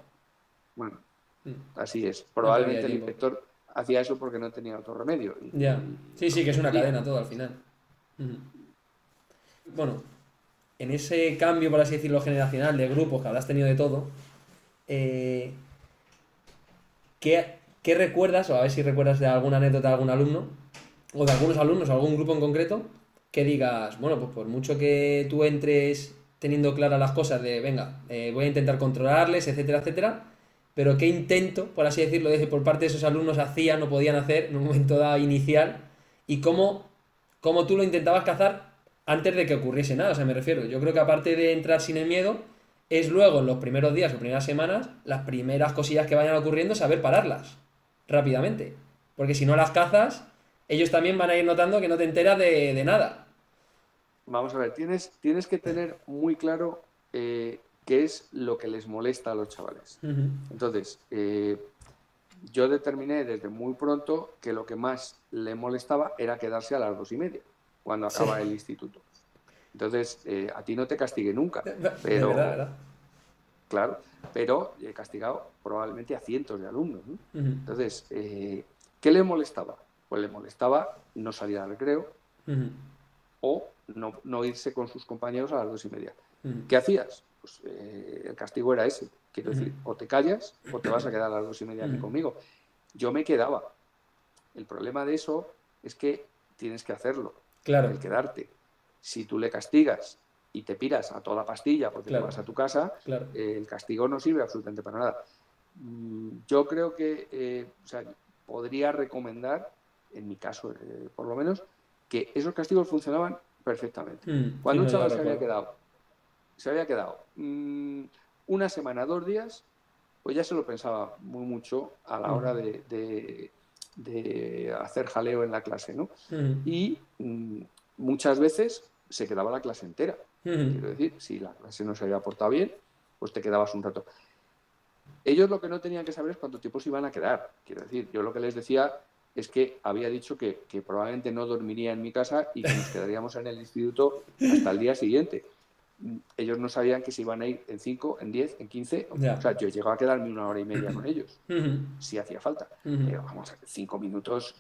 Bueno, Mm. así es. No te pilla Probablemente el tiempo. inspector hacía eso porque no tenía otro remedio Ya. y Sí, lo que es una suspendía, cadena ¿no? todo al final. Ujú. Bueno, en ese cambio, por así decirlo, generacional de grupos que habrás tenido de todo, eh, ¿qué recuerdas, o a ver si recuerdas de alguna anécdota de algún alumno, o de algunos alumnos, o algún grupo en concreto, que digas, bueno, pues por mucho que tú entres teniendo claras las cosas de, venga, voy a intentar controlarles, etcétera, pero qué intento, por así decirlo, por parte de esos alumnos hacían o podían hacer en un momento dado inicial, y cómo tú lo intentabas cazar antes de que ocurriese nada, o sea, me refiero, yo creo que aparte de entrar sin el miedo, es luego en los primeros días o primeras semanas, las primeras cosillas que vayan ocurriendo, saber pararlas rápidamente. Porque si no las cazas, ellos también van a ir notando que no te enteras de nada. Vamos a ver, tienes que tener muy claro qué es lo que les molesta a los chavales. Ujú. Entonces, yo determiné desde muy pronto que lo que más le molestaba era quedarse a las 2:30, cuando Sí, acaba el instituto. Entonces, a ti no te castigué nunca, de verdad, pero, ¿verdad? claro, pero he castigado probablemente a cientos de alumnos, ¿no? Ujú, Entonces, ¿qué le molestaba? Pues le molestaba no salir al recreo ujú, o no irse con sus compañeros a las 2:30. ujú, ¿Qué hacías? Pues el castigo era ese. Quiero ujú, decir, o te callas o te vas a quedar a las 2:30 aquí ujú. conmigo. Yo me quedaba. El problema de eso es que tienes que hacerlo, Claro, el quedarte. Si tú le castigas y te piras a toda pastilla porque te claro, vas a tu casa, claro. el castigo no sirve absolutamente para nada. Yo creo que o sea, podría recomendar, en mi caso por lo menos, que esos castigos funcionaban perfectamente. Sí, Cuando un no, yo lo chaval recuerdo. se había quedado una semana, 2 días, pues ya se lo pensaba muy mucho a la Ujú, hora de hacer jaleo en la clase, ¿no? ujú, Y muchas veces se quedaba la clase entera. ujú, Quiero decir, si la clase no se había portado bien, pues te quedabas un rato. Ellos lo que no tenían que saber es cuánto tiempo se iban a quedar. Quiero decir, yo lo que les decía es que había dicho que probablemente no dormiría en mi casa y que nos quedaríamos en el instituto hasta el día siguiente. Ellos no sabían que se iban a ir en 5, en 10, en 15. O ya. sea, yo llegaba a quedarme 1 hora y media con ellos, Ujú, si hacía falta. ujú, Pero vamos, 5 minutos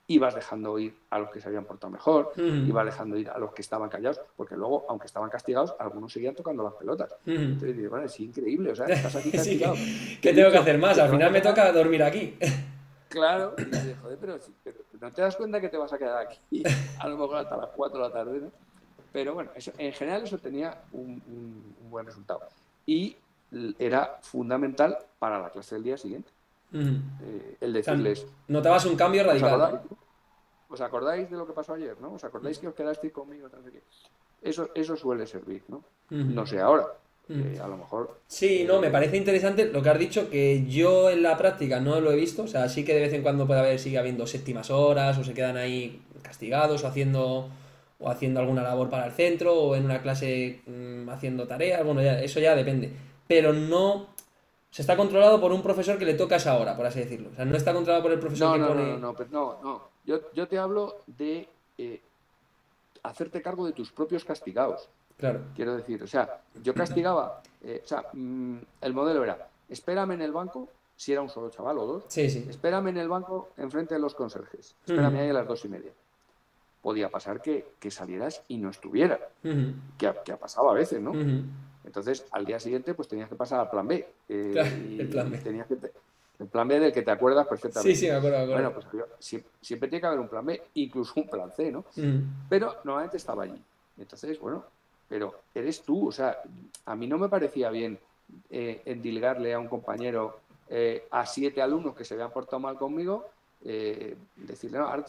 ibas dejando ir a los que se habían portado mejor, ujú, ibas dejando ir a los que estaban callados, porque luego, aunque estaban castigados, algunos seguían tocando las pelotas. ujú. Entonces dices, bueno, es increíble, o sea, estás aquí Sí, castigado. Te ¿qué he tengo que dicho hacer más? que Al te vas final a me quedar, toca dormir aquí. claro, y dices, joder, pero no te das cuenta que te vas a quedar aquí a lo mejor hasta las 4 de la tarde, ¿no? Pero bueno, eso, en general eso tenía un buen resultado. Y era fundamental para la clase del día siguiente. Ujú. El O sea, decirles, notabas un cambio ¿os radical, acordáis? ¿no? ¿Os acordáis de lo que pasó ayer? ¿No? ¿Os acordáis que os quedasteis conmigo? No sé qué. Eso suele servir, ¿no? Ujú, No sé ahora. ujú. A lo mejor. Sí, no, me parece interesante lo que has dicho, que yo en la práctica no lo he visto, o sea, sí que de vez en cuando puede haber, sigue habiendo séptimas horas, o se quedan ahí castigados, o haciendo alguna labor para el centro, o en una clase haciendo tareas, bueno, eso ya depende. Pero no, se está controlado por un profesor que le toca esa hora, por así decirlo. O sea, no está controlado por el profesor No, que no, no, no, pone... no, pero no, no. Yo te hablo de hacerte cargo de tus propios castigados. Claro. Quiero decir, o sea, yo castigaba, o sea, el modelo era, espérame en el banco, si era un solo chaval o dos, Sí, sí. espérame en el banco enfrente de los conserjes, Ujú, espérame ahí a las 2:30. Podía pasar que salieras y no estuviera, ujú, que ha pasado a veces, ¿no? ujú. Entonces, al día siguiente, pues tenías que pasar al plan B. Claro, el plan Y B. tenías que. El plan B del que te acuerdas Sí, sí, perfectamente. me acuerdo, me acuerdo. Bueno, pues siempre tiene que haber un plan B, incluso un plan C, ¿no? Ujú, Pero normalmente estaba allí. Entonces, bueno, pero eres tú, o sea, a mí no me parecía bien endilgarle a un compañero a 7 alumnos que se habían portado mal conmigo, decirle, no, ahora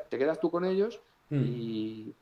te quedas tú con ellos ujú, y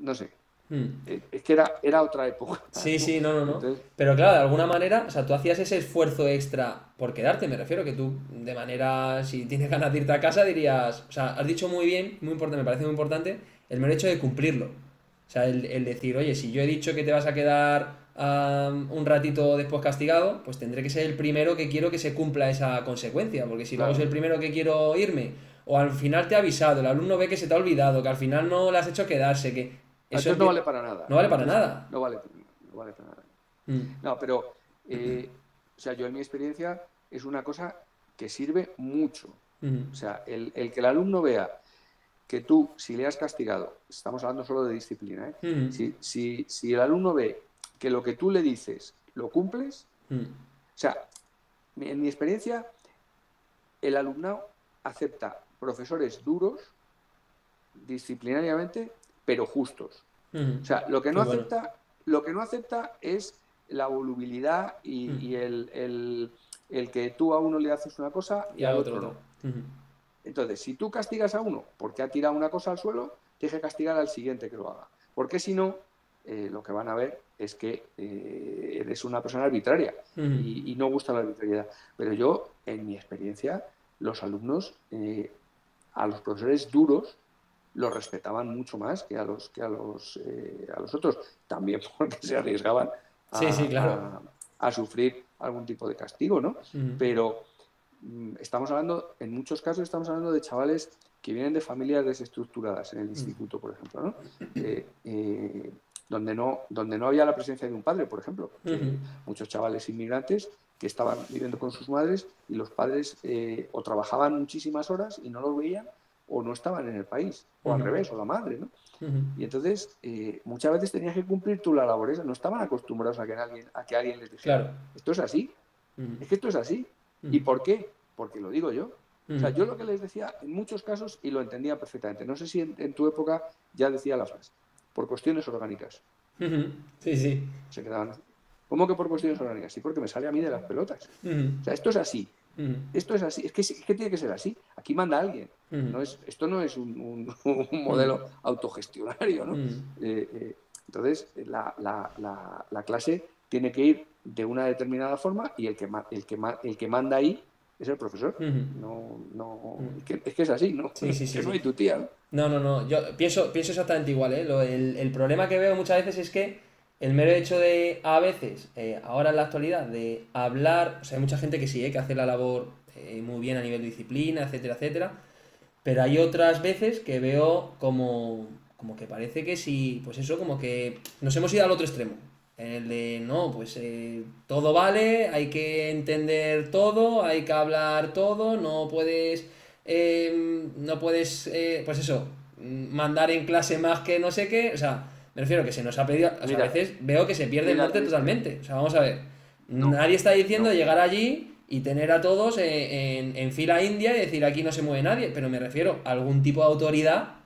no sé, ujú. es que era otra época, Sí, ¿no? sí, no, no, no. Entonces, Pero claro, de alguna manera, o sea, tú hacías ese esfuerzo extra por quedarte, me refiero, que tú de manera, si tienes ganas de irte a casa, dirías, o sea, has dicho muy bien, muy importante, me parece muy importante, el mero hecho de cumplirlo. O sea, el decir, oye, si yo he dicho que te vas a quedar un ratito después castigado, pues tendré que ser el primero que quiero que se cumpla esa consecuencia, porque si luego soy el claro, primero que quiero irme, o al final te ha avisado, el alumno ve que se te ha olvidado, que al final no le has hecho quedarse, que eso entonces no vale para nada. no vale para Entonces nada. no vale para nada. No vale para nada. Mm, No, pero, o sea, yo en mi experiencia es una cosa que sirve mucho. mm, O sea, el que el alumno vea que tú, si le has castigado, estamos hablando solo de disciplina, ¿eh? mm, Si el alumno ve que lo que tú le dices lo cumples, mm, o sea, en mi experiencia, el alumnado acepta profesores duros disciplinariamente, pero justos. mm. O sea, Qué bueno. lo que no acepta es la volubilidad Mm. y el que tú a uno le haces una cosa y Y a al otro, otro otro. no. Mm, Entonces, si tú castigas a uno porque ha tirado una cosa al suelo, tienes que castigar al siguiente que lo haga. Porque si no, lo que van a ver es que eres una persona arbitraria mm, y no gusta la arbitrariedad. Pero yo, en mi experiencia, los alumnos a los profesores duros los respetaban mucho más que a los otros, también porque se arriesgaban Sí, sí, claro. a sufrir algún tipo de castigo, ¿no? Pero estamos hablando, en muchos casos estamos hablando de chavales que vienen de familias desestructuradas en el instituto, por ejemplo, ¿no? Donde no había la presencia de un padre, por ejemplo. Muchos chavales inmigrantes que estaban viviendo con sus madres y los padres o trabajaban muchísimas horas y no los veían, o no estaban en el país, o al revés, o la madre, ¿no? Y entonces muchas veces tenías que cumplir tú la labor esa, no estaban acostumbrados a que alguien les dijera, Claro. esto es así, es que esto es así. ¿Y por qué? Porque lo digo yo. O sea, yo lo que les decía en muchos casos, y lo entendía perfectamente, no sé si en tu época ya decía la frase, por cuestiones orgánicas. Sí, sí. Se quedaban así. ¿Cómo que por cuestiones orgánicas? Sí, porque me sale a mí de las pelotas. O sea, esto es así. Esto es así. Es que tiene que ser así. Aquí manda alguien. Esto no es un modelo autogestionario, ¿no? Entonces, la clase tiene que ir de una determinada forma y el que manda ahí es el profesor. Es que es así, ¿no? Sí, sí, Es sí, que no hay sí. tu tía, ¿no? No, no, no. Yo pienso exactamente igual, ¿eh? El problema que veo muchas veces es que el mero hecho de, a veces, ahora en la actualidad, de hablar, o sea, hay mucha gente que sí, que hace la labor muy bien a nivel de disciplina, etcétera, etcétera, pero hay otras veces que veo como que parece que sí, pues eso, como que nos hemos ido al otro extremo. El de, no, pues todo vale, hay que entender todo, hay que hablar todo, pues eso, mandar en clase más que no sé qué, o sea, me refiero que se nos ha pedido, o sea, a Mira, veces veo que se pierde el mira, norte Luis, totalmente, o sea, vamos a ver, no, nadie está diciendo no. llegar allí y tener a todos en fila india y decir aquí no se mueve nadie, pero me refiero a algún tipo de autoridad.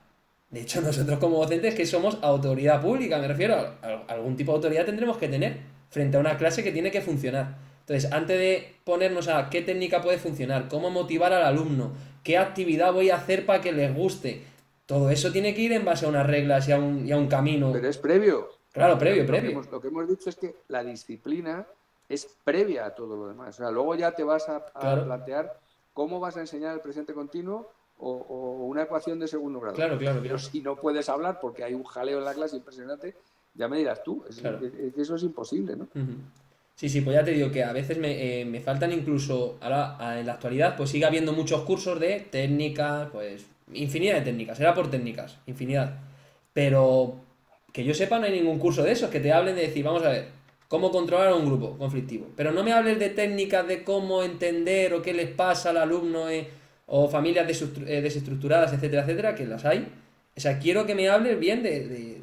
De hecho, nosotros como docentes que somos autoridad pública, me refiero a algún tipo de autoridad tendremos que tener frente a una clase que tiene que funcionar. Entonces, antes de ponernos a qué técnica puede funcionar, cómo motivar al alumno, qué actividad voy a hacer para que les guste, todo eso tiene que ir en base a unas reglas y a un camino. Pero es previo. Claro, Pero previo, lo previo. lo que hemos dicho es que la disciplina es previa a todo lo demás. O sea, luego ya te vas a Claro, plantear cómo vas a enseñar el presente continuo o una ecuación de segundo grado. claro, claro, Pero claro. si no puedes hablar porque hay un jaleo en la clase impresionante, ya me dirás tú. Claro. Que eso es imposible, ¿no? Sí, sí, pues ya te digo que a veces me faltan incluso, ahora en la actualidad, pues sigue habiendo muchos cursos de técnicas, pues infinidad de técnicas, era por técnicas, infinidad. Pero que yo sepa, no hay ningún curso de esos que te hablen de decir, vamos a ver, cómo controlar a un grupo conflictivo. Pero no me hables de técnicas de cómo entender o qué les pasa al alumno o familias desestructuradas, etcétera, etcétera, que las hay. O sea, quiero que me hables bien de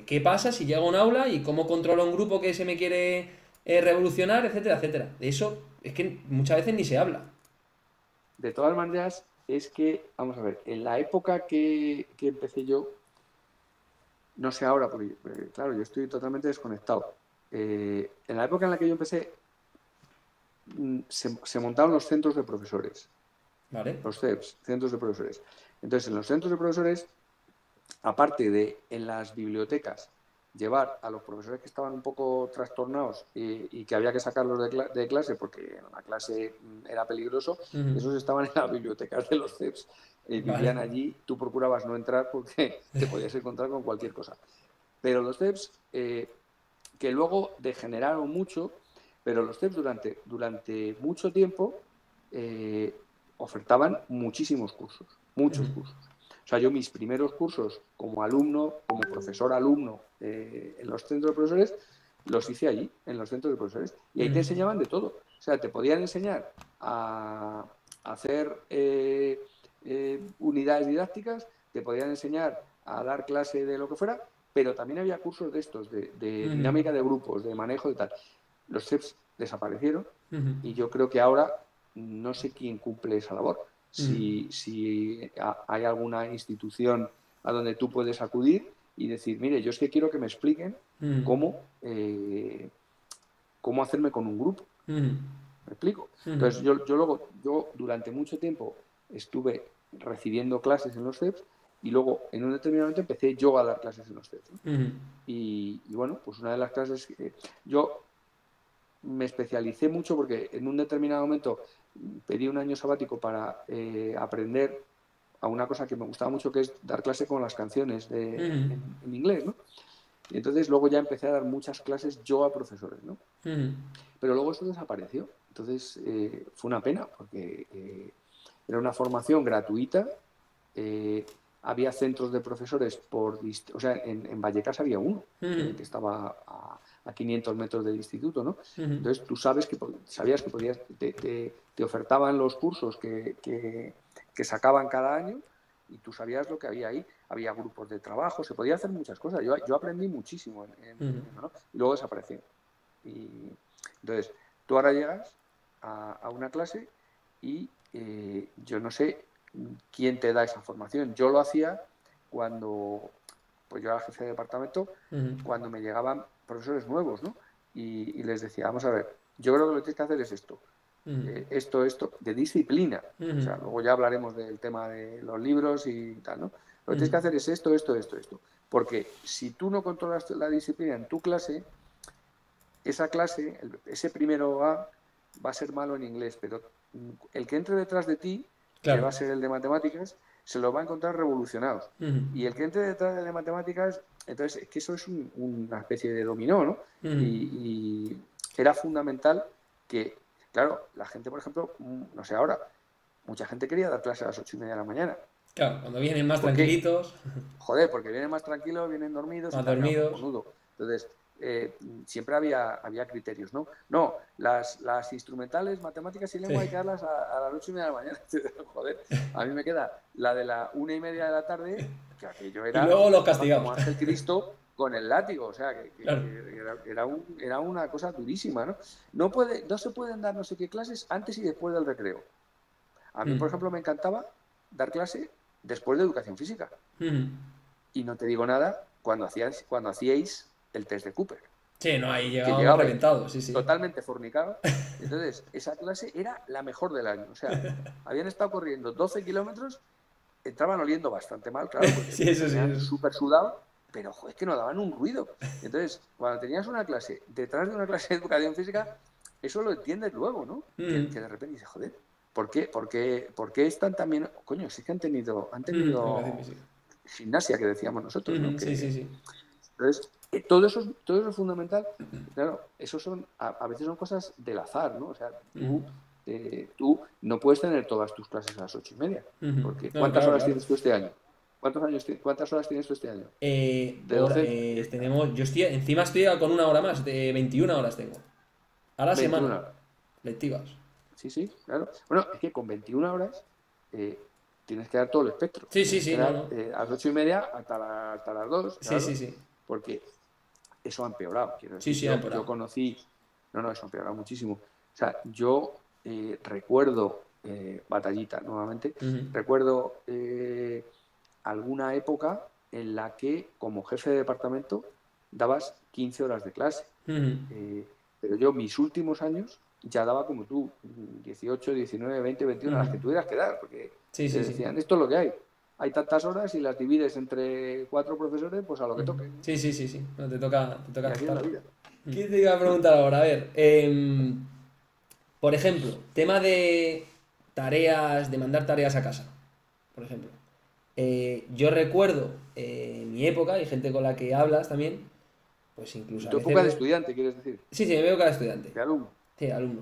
qué pasa si llego a un aula y cómo controlo a un grupo que se me quiere revolucionar, etcétera, etcétera. De eso es que muchas veces ni se habla. De todas maneras, es que, vamos a ver, en la época que empecé yo, no sé ahora, porque claro, yo estoy totalmente desconectado. En la época en la que yo empecé, se montaron los centros de profesores, ¿Vale? los CEPs, centros de profesores. Entonces, en los centros de profesores, aparte de en las bibliotecas, llevar a los profesores que estaban un poco trastornados y que había que sacarlos de clase porque la clase era peligroso, Ujú. esos estaban en las bibliotecas de los CEPs. Vale. Vivían allí, tú procurabas no entrar porque te podías encontrar con cualquier cosa. Pero los CEPs, que luego degeneraron mucho, pero los CEPs durante mucho tiempo ofertaban muchísimos cursos, muchos Ujú. cursos. O sea, yo mis primeros cursos como alumno, como profesor alumno en los centros de profesores, los hice allí, en los centros de profesores. Y ahí te Ujú. enseñaban de todo. O sea, te podían enseñar a hacer unidades didácticas, te podían enseñar a dar clase de lo que fuera, pero también había cursos de estos, de Ujú. dinámica de grupos, de manejo de tal. Los CEPs desaparecieron Ujú. y yo creo que ahora no sé quién cumple esa labor. Ujú. Si hay alguna institución a donde tú puedes acudir y decir, mire, yo es que quiero que me expliquen Ujú. cómo, cómo hacerme con un grupo. Ujú. ¿Me explico? Ujú. Entonces, yo durante mucho tiempo estuve recibiendo clases en los CEPs y luego en un determinado momento empecé yo a dar clases en los CEPs, ¿no? Ujú. Y bueno, pues una de las clases, yo me especialicé mucho porque en un determinado momento pedí un año sabático para aprender a una cosa que me gustaba mucho, que es dar clase con las canciones en inglés, ¿no? Y entonces luego ya empecé a dar muchas clases yo a profesores, ¿no? Pero luego eso desapareció. Entonces fue una pena, porque era una formación gratuita. Había centros de profesores o sea, en Vallecas había uno, que estaba a 500 metros del instituto, ¿no? Entonces tú sabías que podías, te ofertaban los cursos que sacaban cada año, y tú sabías lo que había ahí. Había grupos de trabajo, se podía hacer muchas cosas. Yo aprendí muchísimo ¿no? Y luego desapareció. Y entonces, tú ahora llegas a una clase y yo no sé quién te da esa formación. Yo lo hacía cuando, pues yo era jefe de departamento, cuando me llegaban profesores nuevos, ¿no? Y les decía, vamos a ver, yo creo que lo que tienes que hacer es esto. Esto, de disciplina. O sea, luego ya hablaremos del tema de los libros y tal, ¿no? Lo que tienes que hacer es esto. Porque si tú no controlas la disciplina en tu clase, esa clase, ese primero A, va a ser malo en inglés, pero el que entre detrás de ti, que va a ser el de matemáticas, se lo va a encontrar revolucionados. Y el que entre detrás del de matemáticas, entonces, es que eso es una especie de dominó, ¿no? Y era fundamental que, claro, la gente, por ejemplo, no sé ahora, mucha gente quería dar clases a las 8:30 de la mañana. Claro, cuando vienen más tranquilitos. Joder, porque vienen más tranquilos, vienen dormidos. Más dormidos. Entonces, siempre había criterios, ¿no? No, las instrumentales, matemáticas y lengua hay que darlas a las 8:30 de la mañana. Joder, a mí me queda la de la 1:30 de la tarde, que aquello era... Y luego los castigamos. Como Ángel Cristo con el látigo, o sea, claro. era una cosa durísima, ¿no? No se pueden dar no sé qué clases antes y después del recreo. A mí, por ejemplo, me encantaba dar clase después de educación física. Y no te digo nada cuando hacíais el test de Cooper. Sí, no, ahí llegaba reventado, totalmente fornicado. Entonces, esa clase era la mejor del año. O sea, habían estado corriendo 12 kilómetros, entraban oliendo bastante mal, claro, porque venían súper sudados, pero joder, es que no daban un ruido. Entonces, cuando tenías una clase detrás de una clase de educación física, eso lo entiendes luego, ¿no? Que de repente dices, joder, ¿por qué están también? Coño, sí que han tenido gimnasia, que decíamos nosotros, ¿no? Sí. Entonces, todo eso es fundamental. Claro, a veces son cosas del azar, ¿no? O sea, tú no puedes tener todas tus clases a las 8:30. Porque ¿cuántas horas tienes tú este año? ¿Cuántas horas tienes tú este año? Encima estoy con una hora más, de 21 horas tengo. A la semana. Lectivas. Sí, claro. Bueno, es que con 21 horas tienes que dar todo el espectro. Sí. A las 8:30 hasta las 2. Claro, sí. Porque eso ha empeorado. Yo conocí... No, eso ha empeorado muchísimo. O sea, yo recuerdo, batallita nuevamente, recuerdo alguna época en la que como jefe de departamento dabas 15 horas de clase. Pero yo mis últimos años ya daba como tú, 18, 19, 20, 21, las que tuvieras que dar, porque te decían, esto es lo que hay. Hay tantas horas y las divides entre 4 profesores, pues a lo que toque. Sí. No, te toca así es la vida. ¿Qué te iba a preguntar ahora? A ver, por ejemplo, tema de tareas, de mandar tareas a casa, por ejemplo. Yo recuerdo mi época, y gente con la que hablas también, pues incluso... ¿Tu época de estudiante, quieres decir? Sí, mi época de estudiante. ¿De alumno? Sí, alumno.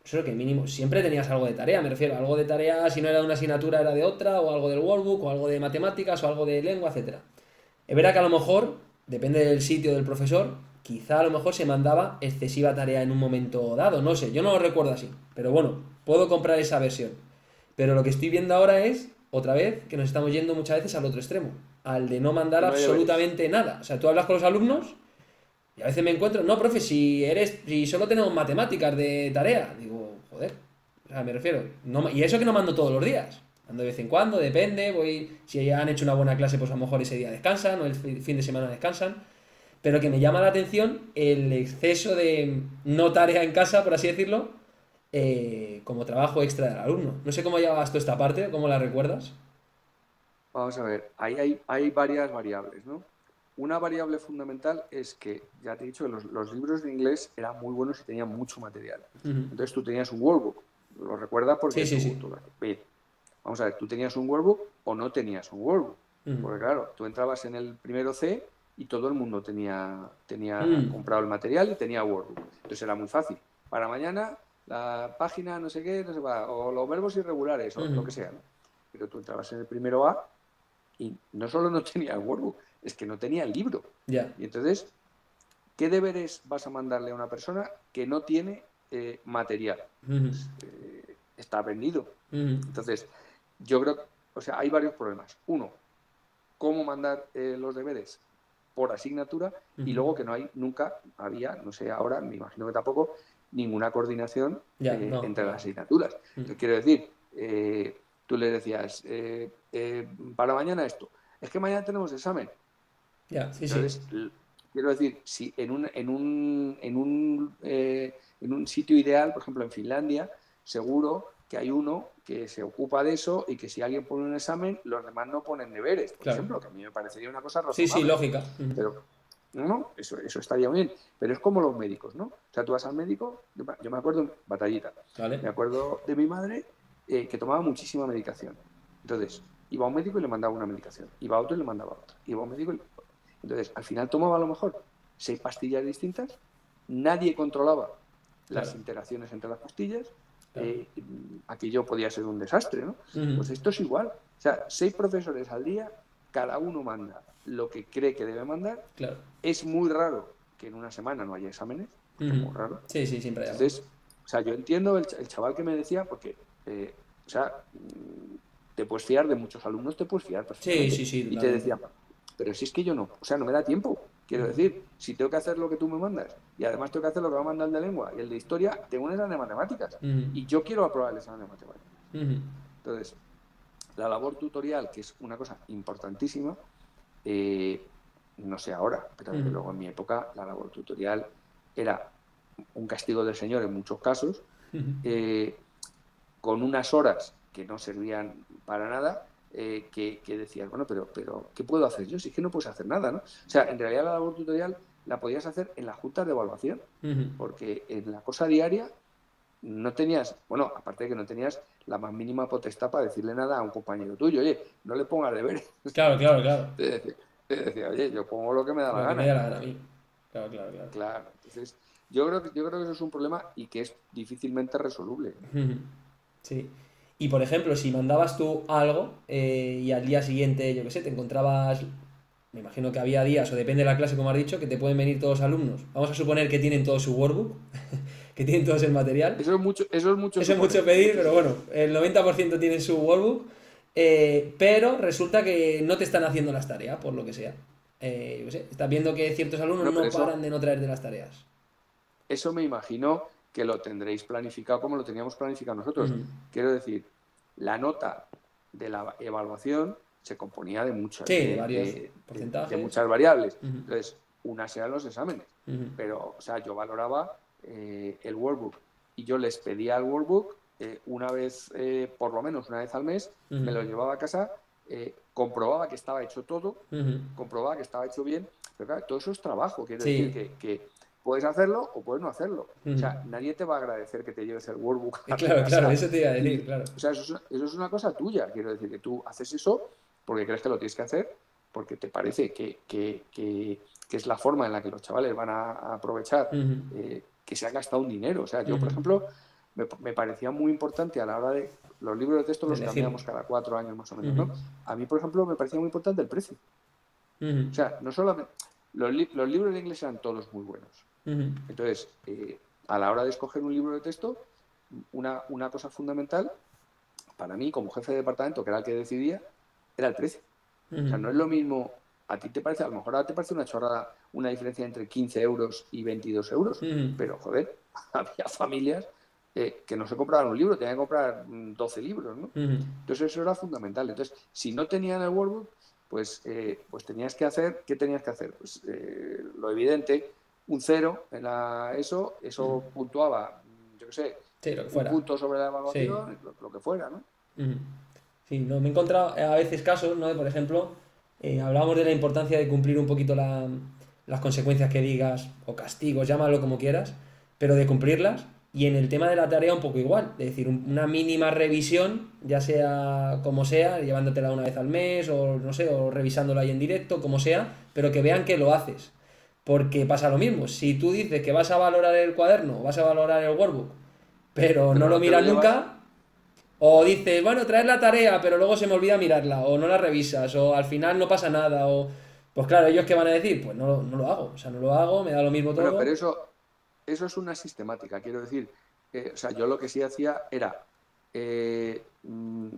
Eso es que mínimo, siempre tenías algo de tarea, me refiero, algo de tarea, si no era de una asignatura era de otra, o algo del workbook, o algo de matemáticas, o algo de lengua, etc. Es verdad que a lo mejor, depende del sitio del profesor, quizá a lo mejor se mandaba excesiva tarea en un momento dado, no sé, yo no lo recuerdo así, pero bueno, puedo comprar esa versión. Pero lo que estoy viendo ahora es, otra vez, que nos estamos yendo muchas veces al otro extremo, al de no mandar absolutamente nada. O sea, tú hablas con los alumnos y a veces me encuentro, no, profe, si solo tenemos matemáticas de tarea, digo, joder, o sea, me refiero, y eso que no mando todos los días, mando de vez en cuando, depende, si han hecho una buena clase, pues a lo mejor ese día descansan, o el fin de semana descansan, pero que me llama la atención el exceso de no tarea en casa, por así decirlo, como trabajo extra del alumno. No sé cómo llevabas tú esta parte, ¿cómo la recuerdas? Vamos a ver, ahí hay varias variables, ¿no? Una variable fundamental es que, ya te he dicho, que los libros de inglés eran muy buenos y tenían mucho material. Entonces tú tenías un workbook lo recuerdas porque Sí. Bien, vamos a ver, ¿tú tenías un workbook o no tenías un workbook? Ujú. Porque claro, tú entrabas en el primero C y todo el mundo tenía Mm. comprado el material y tenía workbook. Entonces era muy fácil. Para mañana, la página no sé qué, no sé va, o los verbos irregulares, o lo Ujú. que sea, ¿no? Pero tú entrabas en el primero A y no solo no tenía el workbook, es que no tenía el libro. Ya. Y entonces, ¿qué deberes vas a mandarle a una persona que no tiene material? Ujú. Pues, está vendido. Ujú. Entonces, yo creo, o sea, hay varios problemas. Uno, cómo mandar los deberes por asignatura y Ujú. luego que no hay, nunca había, no sé ahora, me imagino que tampoco, ninguna coordinación Ya, no, entre las claro. asignaturas. Ujú. Entonces, quiero decir, tú le decías, para mañana esto, es que mañana tenemos examen. Ya, sí. Entonces, quiero decir, si en un sitio ideal, por ejemplo en Finlandia, seguro que hay uno que se ocupa de eso y que si alguien pone un examen, los demás no ponen deberes, por Claro. ejemplo, que a mí me parecería una cosa Sí, razonable. lógica. Ujú. Pero no, eso estaría bien. Pero es como los médicos, ¿no? O sea, tú vas al médico, yo me acuerdo, batallita, Vale. me acuerdo de mi madre que tomaba muchísima medicación. Entonces, iba a un médico y le mandaba una medicación, iba a otro y le mandaba otra, iba a un médico y entonces, al final tomaba a lo mejor 6 pastillas distintas, nadie controlaba las Claro, interacciones entre las pastillas, claro. aquello podía ser un desastre, ¿no? Ujú. Pues esto es igual. O sea, 6 profesores al día, cada uno manda lo que cree que debe mandar. Claro. Es muy raro que en una semana no haya exámenes, porque es Ujú. muy raro. Sí, siempre hay algo. Entonces, o sea, yo entiendo el chaval que me decía, porque, o sea, te puedes fiar de muchos alumnos, te puedes fiar perfectamente. Sí, Y te totalmente. decía, pero si es que yo no, o sea, no me da tiempo. Quiero Ujú. decir, si tengo que hacer lo que tú me mandas y además tengo que hacer lo que va a mandar el de lengua y el de historia, tengo un examen de matemáticas Ujú. y yo quiero aprobar el examen de matemáticas. Ujú. Entonces, la labor tutorial, que es una cosa importantísima, eh, no sé ahora, pero desde Ujú. luego en mi época la labor tutorial era un castigo del Señor en muchos casos, Ujú. eh, con unas horas que no servían para nada, que decías, bueno, pero ¿qué puedo hacer yo? Si es que no puedes hacer nada, ¿no? O sea, en realidad la labor tutorial la podías hacer en la junta de evaluación, Ujú. porque en la cosa diaria no tenías, bueno, aparte de que no tenías la más mínima potestad para decirle nada a un compañero tuyo, oye, no le pongas deberes. Claro. Te decía, oye, yo pongo lo que me da la Lo que me gana. dé la gana a mí. Claro. Claro, entonces yo creo que eso es un problema y que es difícilmente resoluble. Ujú. Sí. Y por ejemplo, si mandabas tú algo y al día siguiente, yo qué sé, te encontrabas, me imagino que había días, o depende de la clase, como has dicho, que te pueden venir todos los alumnos. Vamos a suponer que tienen todo su workbook, que tienen todos el material. Eso es mucho Eso es suponer, mucho pedir, mucho pero bueno, suponer. el 90% tienen su workbook, pero resulta que no te están haciendo las tareas, por lo que sea. Yo qué sé, estás viendo que ciertos alumnos No, pero no paran de no traerte las tareas. eso me imagino que lo tendréis planificado como lo teníamos planificado nosotros. Ujú. Quiero decir, la nota de la evaluación se componía Sí, de varios de porcentajes. muchas variables. Ujú. Entonces, unas eran los exámenes, Ujú. pero, o sea, yo valoraba el workbook y yo les pedía el workbook una vez, por lo menos una vez al mes, Ujú. me lo llevaba a casa, comprobaba que estaba hecho todo, Ujú. comprobaba que estaba hecho bien, pero claro, todo eso es trabajo, quiero decir Sí. que puedes hacerlo o puedes no hacerlo. O Ujú. sea, nadie te va a agradecer que te lleves el workbook a tu Claro, casa. eso te iba a decir, Y, claro. o sea, eso es una cosa tuya. Quiero decir que tú haces eso porque crees que lo tienes que hacer, porque te parece que es la forma en la que los chavales van a aprovechar Ujú. que se ha gastado un dinero. O sea, yo, Ujú. por ejemplo, me parecía muy importante a la hora de... Los libros de texto De los elegirlo. cambiamos cada 4 años más o menos, Ujú. ¿no? A mí, por ejemplo, me parecía muy importante el precio. Ujú. O sea, no solamente... Los libros de inglés eran todos muy buenos. Ujú. Entonces, a la hora de escoger un libro de texto, una cosa fundamental para mí, como jefe de departamento, que era el que decidía, era el precio. O Ujú. sea, no es lo mismo, a ti te parece, a lo mejor a ti te parece una chorrada, una diferencia entre 15 euros y 22 euros, Ujú. pero joder, había familias que no se compraban un libro, tenían que comprar 12 libros, ¿no? Ujú. Entonces eso era fundamental. Entonces, si no tenían el workbook, pues tenías que hacer, ¿qué tenías que hacer? Pues lo evidente, un cero en Ujú. eso puntuaba, yo qué sé, Sí, lo que un fuera. punto sobre la Sí. evaluación, lo que fuera, ¿no? Ujú. Sí, no, me he encontrado a veces casos, ¿no? De, por ejemplo, hablábamos de la importancia de cumplir un poquito las consecuencias que digas, o castigos, llámalo como quieras, pero de cumplirlas. Y en el tema de la tarea un poco igual, es decir, una mínima revisión, ya sea como sea, llevándotela una vez al mes o no sé, o revisándola ahí en directo, como sea, pero que vean que lo haces. Porque pasa lo mismo, si tú dices que vas a valorar el cuaderno, vas a valorar el workbook, pero no pero lo no te lo miras llevas. nunca, o dices, bueno, traes la tarea, pero luego se me olvida mirarla, o no la revisas, o al final no pasa nada, o... Pues claro, ¿ellos qué van a decir? Pues no lo hago, o sea, no lo hago, me da lo mismo Bueno, todo. pero eso es una sistemática, quiero decir. O sea, yo lo que sí hacía era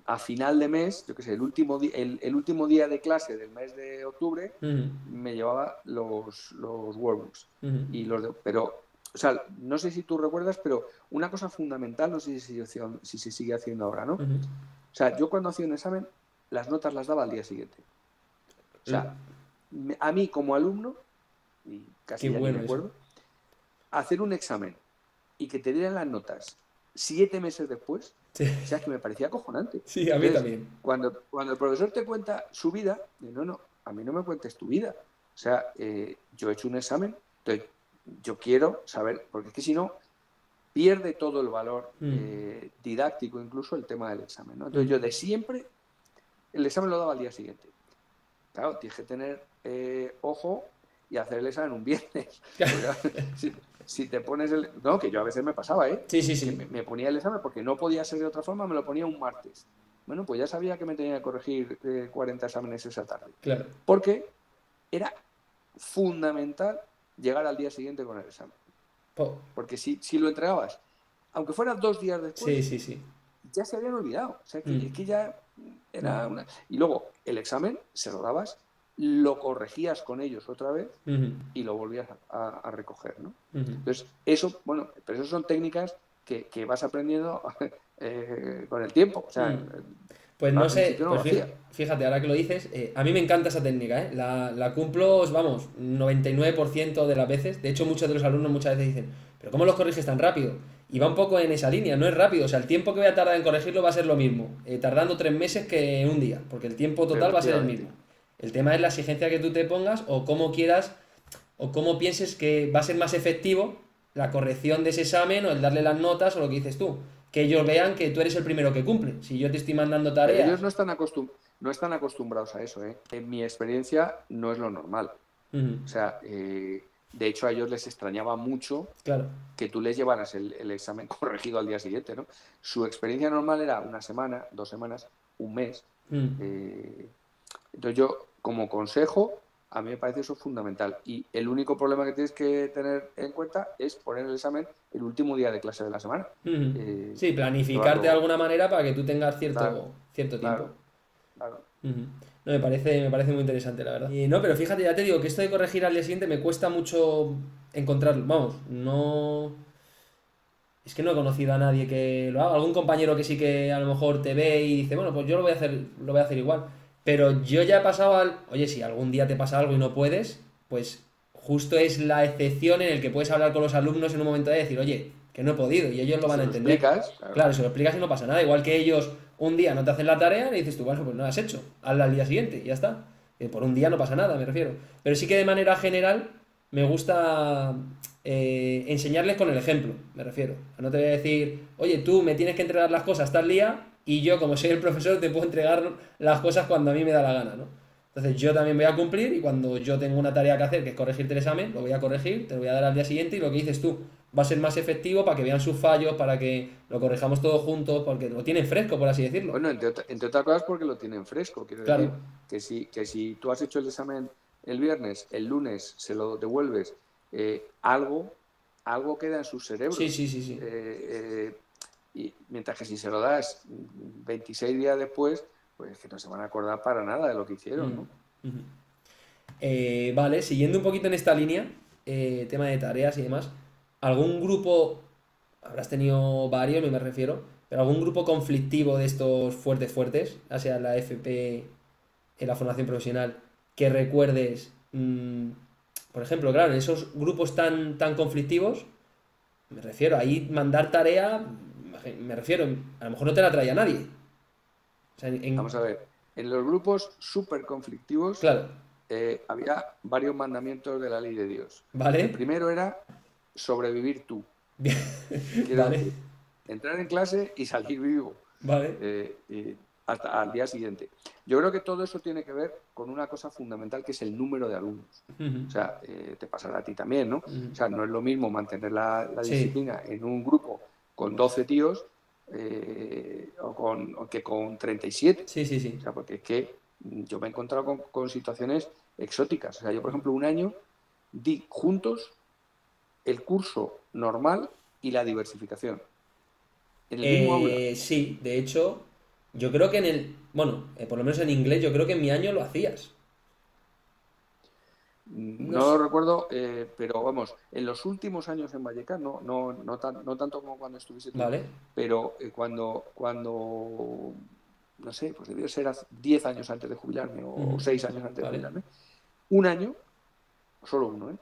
a final de mes, yo qué sé, el último día de clase del mes de octubre, Ujú, me llevaba los workbooks. ujú, Pero, o sea, no sé si tú recuerdas, pero una cosa fundamental, no sé si se sigue haciendo ahora, ¿no? ujú. O sea, yo cuando hacía un examen, las notas las daba al día siguiente. O L- sea, a mí como alumno, y Qué casi ya ni me bueno eso. acuerdo, hacer un examen y que te dieran las notas 7 meses después, Sí, o sea, es que me parecía acojonante. sí, a mí Entonces, también. cuando el profesor te cuenta su vida, no, a mí no me cuentes tu vida. O sea, yo he hecho un examen, entonces yo quiero saber, porque es que si no, pierde todo el valor Mm, didáctico, incluso el tema del examen, ¿no? Entonces mm. yo de siempre, el examen lo daba al día siguiente. Claro, tienes que tener ojo y hacer el examen un viernes. Porque si te pones el... No, que yo a veces me pasaba, ¿eh? Sí, sí, Que sí, me ponía el examen porque no podía ser de otra forma, me lo ponía un martes. Bueno, pues ya sabía que me tenía que corregir 40 exámenes esa tarde. claro. Porque era fundamental llegar al día siguiente con el examen. Po- Porque si lo entregabas, aunque fuera 2 días Sí, después, sí, sí. ya se habían olvidado. O sea, Mm, es que ya mm, era una... Y luego, el examen se lo dabas, lo corregías con ellos otra vez ujú, y lo volvías a recoger, ¿no? ujú. Entonces, eso, bueno, pero eso son técnicas que vas aprendiendo con el tiempo. O sea, Mm. Pues yo al no sé, principio no lo pues hacía. fíjate, ahora que lo dices, a mí me encanta esa técnica, ¿eh? La cumplo, vamos, 99% de las veces. De hecho, muchos de los alumnos muchas veces dicen, pero ¿cómo los corriges tan rápido? Y va un poco en esa línea, no es rápido, o sea, el tiempo que voy a tardar en corregirlo va a ser lo mismo, tardando 3 meses que en un día, porque el tiempo total va a ser el mismo. Efectivamente. El tema es la exigencia que tú te pongas o cómo quieras o cómo pienses que va a ser más efectivo la corrección de ese examen o el darle las notas o lo que dices tú. Que ellos vean que tú eres el primero que cumple. Si yo te estoy mandando Pero ellos tareas. no están acostumbrados a eso, ¿eh? En mi experiencia no es lo normal. Ujú, O sea, de hecho a ellos les extrañaba mucho claro. que tú les llevaras el examen corregido al día siguiente, ¿no? Su experiencia normal era una semana, 2 semanas, un mes. Mm, Eh, entonces yo, como consejo, a mí me parece eso fundamental. Y el único problema que tienes que tener en cuenta es poner el examen el último día de clase de la semana. ujú. Eh, Sí, planificarte de llevarlo, alguna manera para que tú tengas claro, cierto tiempo. claro, claro. Ujú. No, me parece muy interesante, la verdad. Y no, pero fíjate, ya te digo que esto de corregir al día siguiente me cuesta mucho encontrarlo. Vamos, no. Es que no he conocido a nadie que lo haga. Algún compañero que sí que a lo mejor te ve y dice, bueno, pues yo lo voy a hacer igual. Pero yo ya he pasado al. Oye, si algún día te pasa algo y no puedes, pues justo es la excepción en el que puedes hablar con los alumnos en un momento de decir, oye, que no he podido, y ellos lo Y van se a lo entender. explicas, claro. Claro, se lo explicas y no pasa nada. Igual que ellos un día no te hacen la tarea, y dices tú, bueno, pues no la has hecho, hazla al día siguiente y ya está. Por un día no pasa nada, me refiero. Pero sí que de manera general me gusta enseñarles con el ejemplo, me refiero. No te voy a decir, oye, tú me tienes que entregar las cosas tal día y yo, como soy el profesor, te puedo entregar las cosas cuando a mí me da la gana, ¿no? Entonces yo también voy a cumplir y cuando yo tengo una tarea que hacer, que es corregirte el examen, lo voy a corregir, te lo voy a dar al día siguiente y lo que dices tú va a ser más efectivo para que vean sus fallos, para que lo corrijamos todos juntos, porque lo tienen fresco, por así decirlo. Bueno, entre otras cosas porque lo tienen fresco. Quiero Claro. decir que si tú has hecho el examen el viernes, el lunes se lo devuelves, algo queda en sus Sí, cerebros. sí, sí, sí. Y mientras que si se lo das 26 días después, pues que no se van a acordar para nada de lo que hicieron, ¿no? Mm, ujú. Vale, siguiendo un poquito en esta línea, tema de tareas y demás, ¿algún grupo, habrás tenido varios, no me refiero, pero algún grupo conflictivo de estos fuertes fuertes, ya sea en la FP, en la formación profesional, que recuerdes, por ejemplo, claro, en esos grupos tan conflictivos, me refiero, ahí mandar tarea, me refiero, a lo mejor no te la traía nadie. O sea, Vamos a ver, en los grupos súper conflictivos claro, había varios mandamientos de la ley de Dios. El ¿vale? primero era sobrevivir tú. Bien. Quiero Vale, decir, entrar en clase y salir vivo vale. y hasta al día siguiente. Yo creo que todo eso tiene que ver con una cosa fundamental que es el número de alumnos. Ujú, O sea, te pasará a ti también, ¿no? ujú. O sea, no es lo mismo mantener la Sí, disciplina en un grupo con 12 tíos o que con 37. sí, sí, O sí. sea, porque es que yo me he encontrado con situaciones exóticas. O sea, yo, por ejemplo, un año di juntos el curso normal y la diversificación en el mismo aula. Sí, de hecho, yo creo que bueno, por lo menos en inglés, yo creo que en mi año lo hacías. No No lo sé. recuerdo, pero vamos, en los últimos años en Vallecas, no tanto como cuando estuviste tú, Vale. pero no sé, pues debió ser hace 10 años antes de jubilarme o Ujú, 6 años antes de vale. jubilarme, un año, solo uno, Ujú.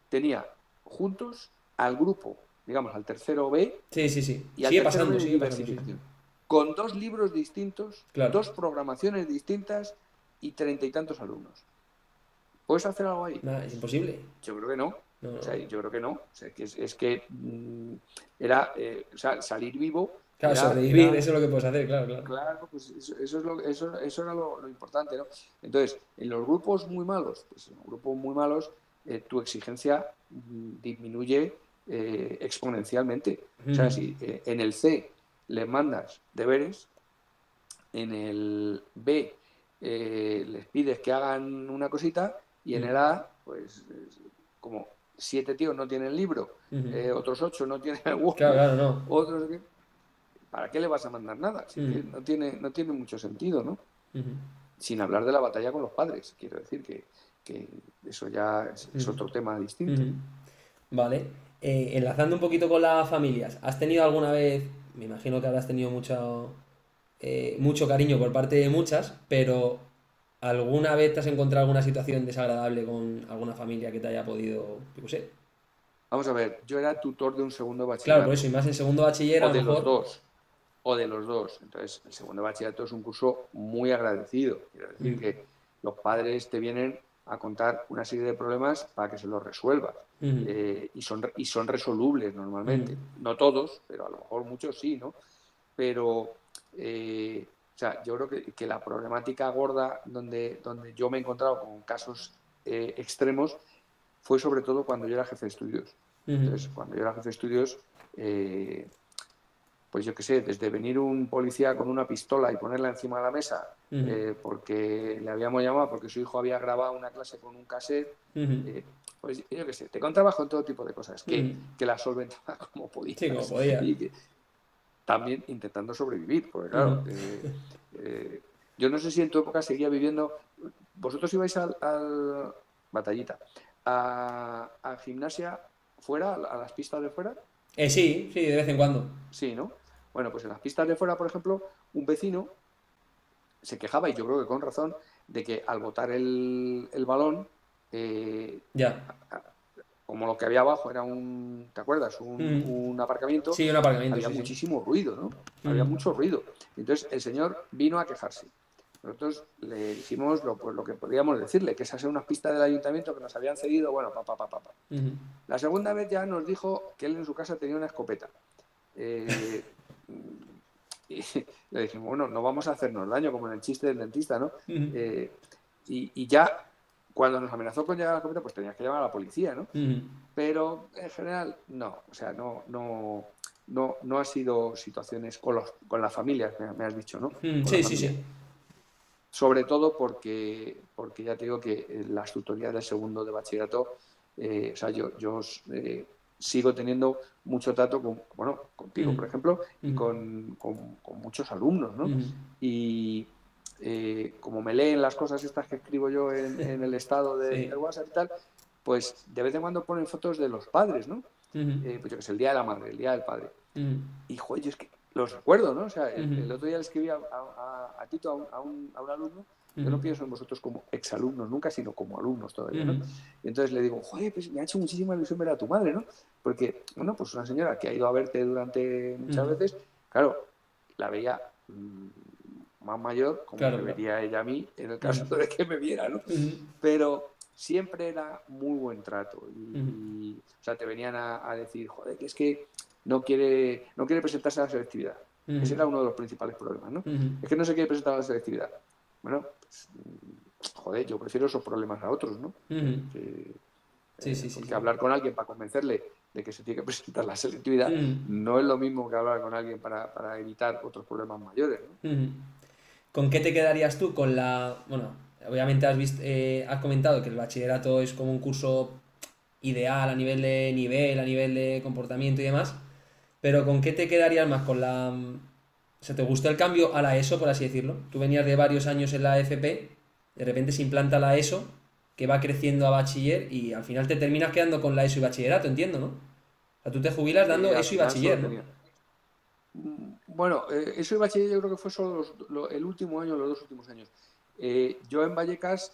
tenía juntos al grupo, digamos, al tercero B Sí, sí, sí. y al tercero B de Sigue pasando, sí. diversificación, con 2 libros distintos, Claro. 2 programaciones distintas y 30 y tantos alumnos. ¿Puedes hacer algo ahí? Nada, es imposible. Yo creo que no. No, O sea, no. yo creo que no. O sea, es que era, o sea, salir vivo Claro, sobrevivir, era eso es lo que puedes hacer, claro, claro. claro, pues eso era lo importante, ¿no? Entonces, en los grupos muy malos, pues en los grupos muy malos, tu exigencia disminuye exponencialmente. O sea, Ujú, si en el C les mandas deberes, en el B les pides que hagan una cosita y en ujú, el A, pues como 7 tíos no tienen libro, ujú. otros 8 no tienen el Claro, Word, claro, no. otros... ¿Para qué le vas a mandar nada? Si es Ujú, que no tiene mucho sentido, ¿no? ujú, Sin hablar de la batalla con los padres. Quiero decir que eso ya es ujú, otro tema distinto. ujú. Vale. Enlazando un poquito con las familias, ¿has tenido alguna vez, me imagino que habrás tenido mucho cariño por parte de muchas, pero ¿alguna vez te has encontrado alguna situación desagradable con alguna familia que te haya podido, yo qué sé? Vamos a ver, yo era tutor de un segundo Claro, por eso, y bachillerato, más en segundo bachiller, o a lo de los mejor. dos, o de los dos. Entonces, el segundo bachillerato es un curso muy agradecido. Quiero decir Mm, que los padres te vienen a contar una serie de problemas para que se los resuelvas. mm, Y son resolubles mm, normalmente. No todos, pero a lo mejor muchos sí, ¿no? Pero, o sea, yo creo que la problemática gorda donde yo me he encontrado con casos extremos fue sobre todo cuando yo era jefe de estudios. mm, Entonces, cuando yo era jefe de estudios, eh, pues yo qué sé, desde venir un policía con una pistola y ponerla encima de la mesa mm, porque le habíamos llamado porque su hijo había grabado una clase con un cassette, mm, pues yo qué sé, te contaba con todo tipo de cosas mm. que las solventaba como Sí, como podías podía. y que también intentando sobrevivir, porque Mm. claro, yo no sé si en tu época seguía viviendo, vosotros ibais al batallita, a gimnasia fuera, a las pistas de fuera. Sí, sí, de vez en cuando. Sí, ¿no? Bueno, pues en las pistas de fuera, por ejemplo, un vecino se quejaba, y yo creo que con razón, de que al botar el balón, eh, Ya. como lo que había abajo era ¿te acuerdas? Un, Mm. un aparcamiento, Sí, un aparcamiento, había sí, sí. muchísimo ruido, ¿no? Había Mm. mucho ruido. Entonces el señor vino a quejarse. Nosotros le dijimos pues, lo que podíamos decirle, que esas eran unas pistas del ayuntamiento que nos habían cedido, bueno, pa. Mm. La segunda vez ya nos dijo que él en su casa tenía una escopeta. Eh, y le dijimos, bueno, no vamos a hacernos daño, como en el chiste del dentista, ¿no? Mm. Eh, y ya cuando nos amenazó con llegar a la escopeta, pues tenías que llamar a la policía, ¿no? Mm. Pero en general, no, o sea, no ha sido situaciones con las familias, me has dicho, ¿no? Mm. Con la Sí, sí, familia. sí. Sobre todo porque ya te digo que las tutorías del segundo de bachillerato, o sea, yo sigo teniendo mucho trato bueno, contigo, Mm. por ejemplo, y Mm. con muchos alumnos, ¿no? Mm. Y como me leen las cosas estas que escribo yo en el estado del Sí. WhatsApp y tal, pues de vez en cuando ponen fotos de los padres, ¿no? Mm. Pues yo que sé, el día de la madre, el día del padre. Mm. Y, joder, yo es que los recuerdo, ¿no? O sea, Mm. el otro día le escribí a Tito, a un alumno. Yo no Mm. pienso en vosotros como exalumnos nunca, sino como alumnos todavía, ¿no? Mm. Y entonces le digo, joder, pues me ha hecho muchísima ilusión ver a tu madre, ¿no? Porque, bueno, pues una señora que ha ido a verte durante muchas Mm. veces, claro, la veía más mayor, como Claro, me claro. vería ella a mí, en el caso Mm. de que me viera, ¿no? Mm. Pero siempre era muy buen trato. O sea, te venían a decir, joder, que es que no quiere presentarse a la selectividad. Ese era uno de los principales problemas, ¿no? Es que no se quiere presentar a la selectividad. Bueno, pues, joder, yo prefiero esos problemas a otros, ¿no? Porque hablar con alguien para convencerle de que se tiene que presentar la selectividad no es lo mismo que hablar con alguien para evitar otros problemas mayores, ¿no? ¿Con qué te quedarías tú? Con la... Bueno, obviamente has comentado que el bachillerato es como un curso ideal a nivel de comportamiento y demás, pero ¿con qué te quedarías más? ¿Con la... O sea, ¿te gustó el cambio a la ESO, por así decirlo? Tú venías de varios años en la FP, de repente se implanta la ESO, que va creciendo a bachiller y al final te terminas quedando con la ESO y bachillerato, entiendo, ¿no? O sea, tú te jubilas dando Al ESO y final solo bachiller, ¿no? tenía. Bueno, eso de bachiller yo creo que fue solo el último año, los 2 últimos años. Yo en Vallecas,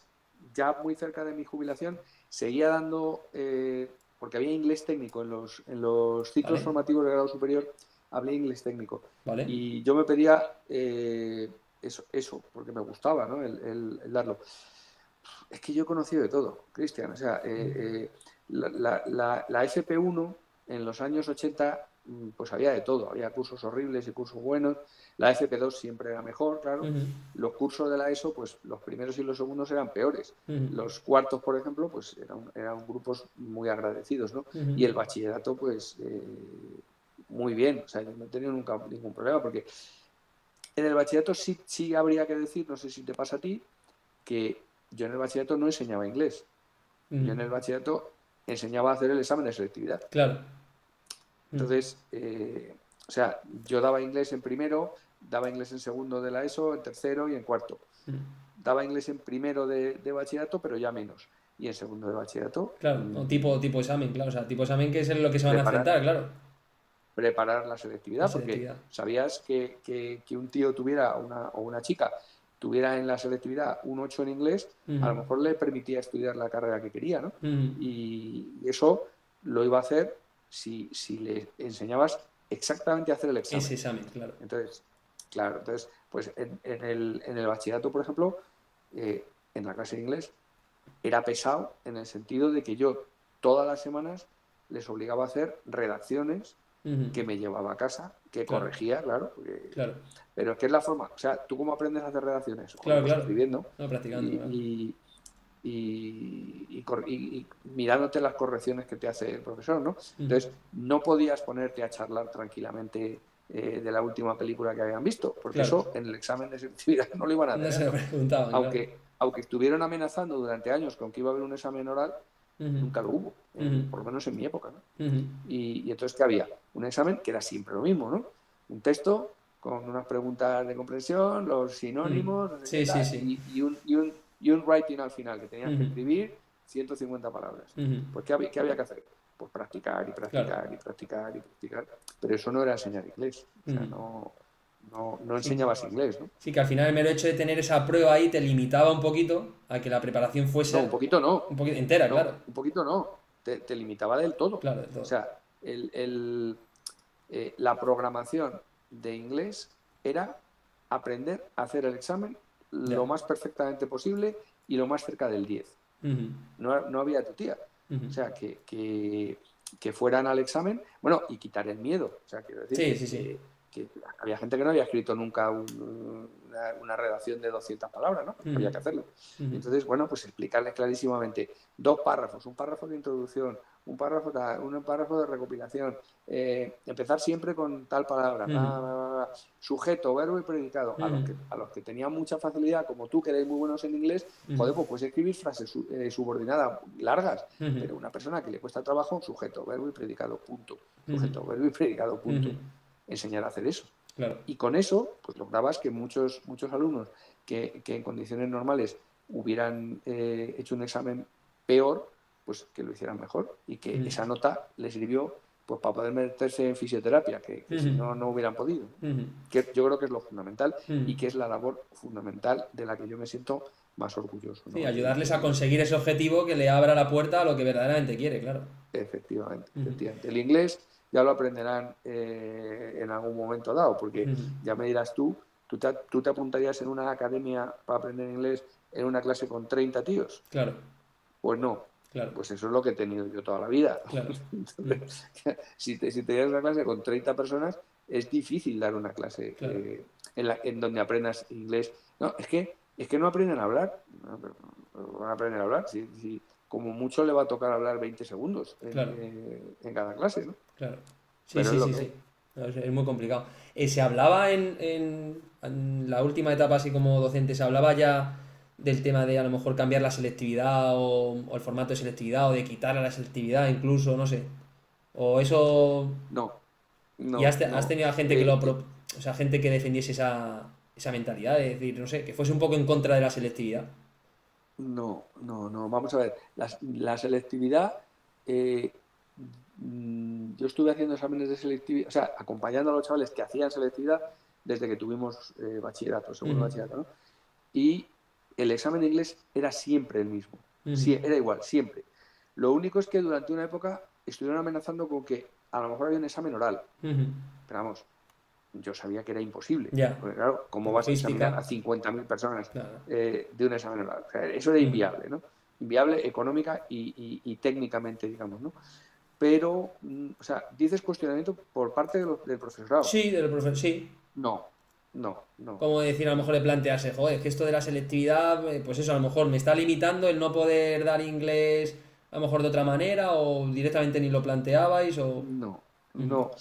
ya muy cerca de mi jubilación, seguía dando, porque había inglés técnico en los ciclos ¿Vale? formativos de grado superior, había inglés técnico. ¿Vale? Y yo me pedía eso, porque me gustaba, ¿no? El darlo. Es que yo he conocido de todo, Cristian. O sea, la FP1 en los años 80, pues había de todo. Había cursos horribles y cursos buenos. La FP2 siempre era mejor, claro. Los cursos de la ESO, pues los primeros y los segundos eran peores. Los cuartos, por ejemplo, pues eran grupos muy agradecidos, ¿no? Y el bachillerato, pues muy bien. O sea, yo no he tenido nunca ningún problema, porque en el bachillerato sí habría que decir, no sé si te pasa a ti, que yo en el bachillerato no enseñaba inglés. Yo en el bachillerato enseñaba a hacer el examen de selectividad. Claro. Entonces, o sea, yo daba inglés en primero, daba inglés en segundo de la ESO, en tercero y en cuarto. Daba inglés en primero de bachillerato, pero ya menos. Y en segundo de bachillerato, Claro, no, tipo examen, claro. O sea, tipo examen que es en lo que se van a enfrentar, claro. preparar la La selectividad, porque selectividad. sabías que un tío tuviera o una chica tuviera en la selectividad un 8 en inglés, a lo mejor le permitía estudiar la carrera que quería, ¿no? Y eso lo iba a hacer si le enseñabas exactamente a hacer el examen. Ese examen, claro. Entonces, claro, pues en el bachillerato, por ejemplo, en la clase de inglés, era pesado en el sentido de que yo todas las semanas les obligaba a hacer redacciones que me llevaba a casa, que Claro. corregía, claro, Claro. pero es que es la forma, o sea, ¿tú cómo aprendes a hacer redacciones? Claro, Joder, pues claro. escribiendo No, practicando, claro. y mirándote las correcciones que te hace el profesor, ¿no? Entonces, no podías ponerte a charlar tranquilamente de la última película que habían visto, porque Claro. eso en el examen de selectividad no lo iban a No tener, se lo ¿no? preguntaban, claro. Aunque estuvieron amenazando durante años con que iba a haber un examen oral, nunca lo hubo, por lo menos en mi época, ¿no? Y entonces, ¿qué había? Un examen que era siempre lo mismo, ¿no? Un texto con unas preguntas de comprensión, los sinónimos, no sé qué Sí, sí, tal, sí. y un writing al final, que tenías que escribir 150 palabras. Pues, ¿qué había que hacer? Pues practicar y Claro. practicar y practicar y practicar. Pero eso no era enseñar inglés. O sea, no Sí. enseñabas inglés, ¿no? Sí, que al final el mero hecho de tener esa prueba ahí te limitaba un poquito a que la preparación No, un fuese poquito no. un poquito entera, No, claro. un poquito no. Te limitaba del todo. Claro, de O todo. sea, la programación de inglés era aprender a hacer el examen Ya. lo más perfectamente posible y lo más cerca del 10. No había tutía. O sea, que fueran al examen, bueno, y quitar el miedo. O sea, quiero decir Sí, sí, sí. que había gente que no había escrito nunca una redacción de 200 palabras, ¿no? Había que hacerlo. Y entonces, bueno, pues explicarles clarísimamente 2 párrafos, un párrafo de introducción, un párrafo de recopilación, empezar siempre con tal palabra, sujeto, verbo y predicado. A los que tenían mucha facilidad, como tú, que eres muy buenos en inglés, joder, pues puedes escribir frases subordinadas largas, pero una persona que le cuesta trabajo, sujeto, verbo y predicado, punto. Sujeto, verbo y predicado, punto. Enseñar a hacer eso. Claro. Y con eso, pues lograbas que muchos alumnos que en condiciones normales hubieran hecho un examen peor, pues que lo hicieran mejor y que esa nota les sirvió pues para poder meterse en fisioterapia, que si no hubieran podido. Que yo creo que es lo fundamental y que es la labor fundamental de la que yo me siento más orgulloso, ¿no? Sí, ayudarles a conseguir ese objetivo que le abra la puerta a lo que verdaderamente quiere, claro. Efectivamente. El inglés ya lo aprenderán en algún momento dado, porque ya me dirás tú te apuntarías en una academia para aprender inglés en una clase con 30 tíos. Claro. Pues no, Claro, pues eso es lo que he tenido yo toda la vida. claro. Entonces, si te llevas una clase con 30 personas, es difícil dar una clase Claro, en donde aprendas inglés. No, es que no aprenden a hablar. No van a aprender a hablar. Como mucho le va a tocar hablar 20 segundos claro, en cada clase, ¿no? claro. Sí, Pero es sí, lo sí, que sí. hay. No, es muy complicado. ¿Se hablaba en la última etapa, así como docente, se hablaba ya del tema de a lo mejor cambiar la selectividad o el formato de selectividad o de quitar a la selectividad incluso, no sé? O eso... No, ¿Y no, has no. tenido a gente que o sea, gente que defendiese esa mentalidad de decir, no sé, que fuese un poco en contra de la selectividad? No, no, no. Vamos a ver. La selectividad, eh, yo estuve haciendo exámenes de selectividad, o sea, acompañando a los chavales que hacían selectividad desde que tuvimos bachillerato, segundo Ujú, bachillerato, ¿no? Y el examen de inglés era siempre el mismo. ujú, Sí, era igual, siempre. Lo único es que durante una época estuvieron amenazando con que a lo mejor había un examen oral. ujú. Pero vamos, yo sabía que era imposible. Ya, Porque claro, ¿cómo por vas a examinar logística, a 50.000 personas claro. de un examen oral? O sea, eso era Ujú. inviable, ¿no? Inviable económica y técnicamente, digamos, ¿no? Pero, o sea, dices cuestionamiento por parte del profesorado. Sí, del profesor, sí. No, no, no. Como decir, a lo mejor de plantearse, joder, es que esto de la selectividad, pues eso, a lo mejor me está limitando el no poder dar inglés a lo mejor de otra manera, o directamente ni lo planteabais, o... No, Ujú. no.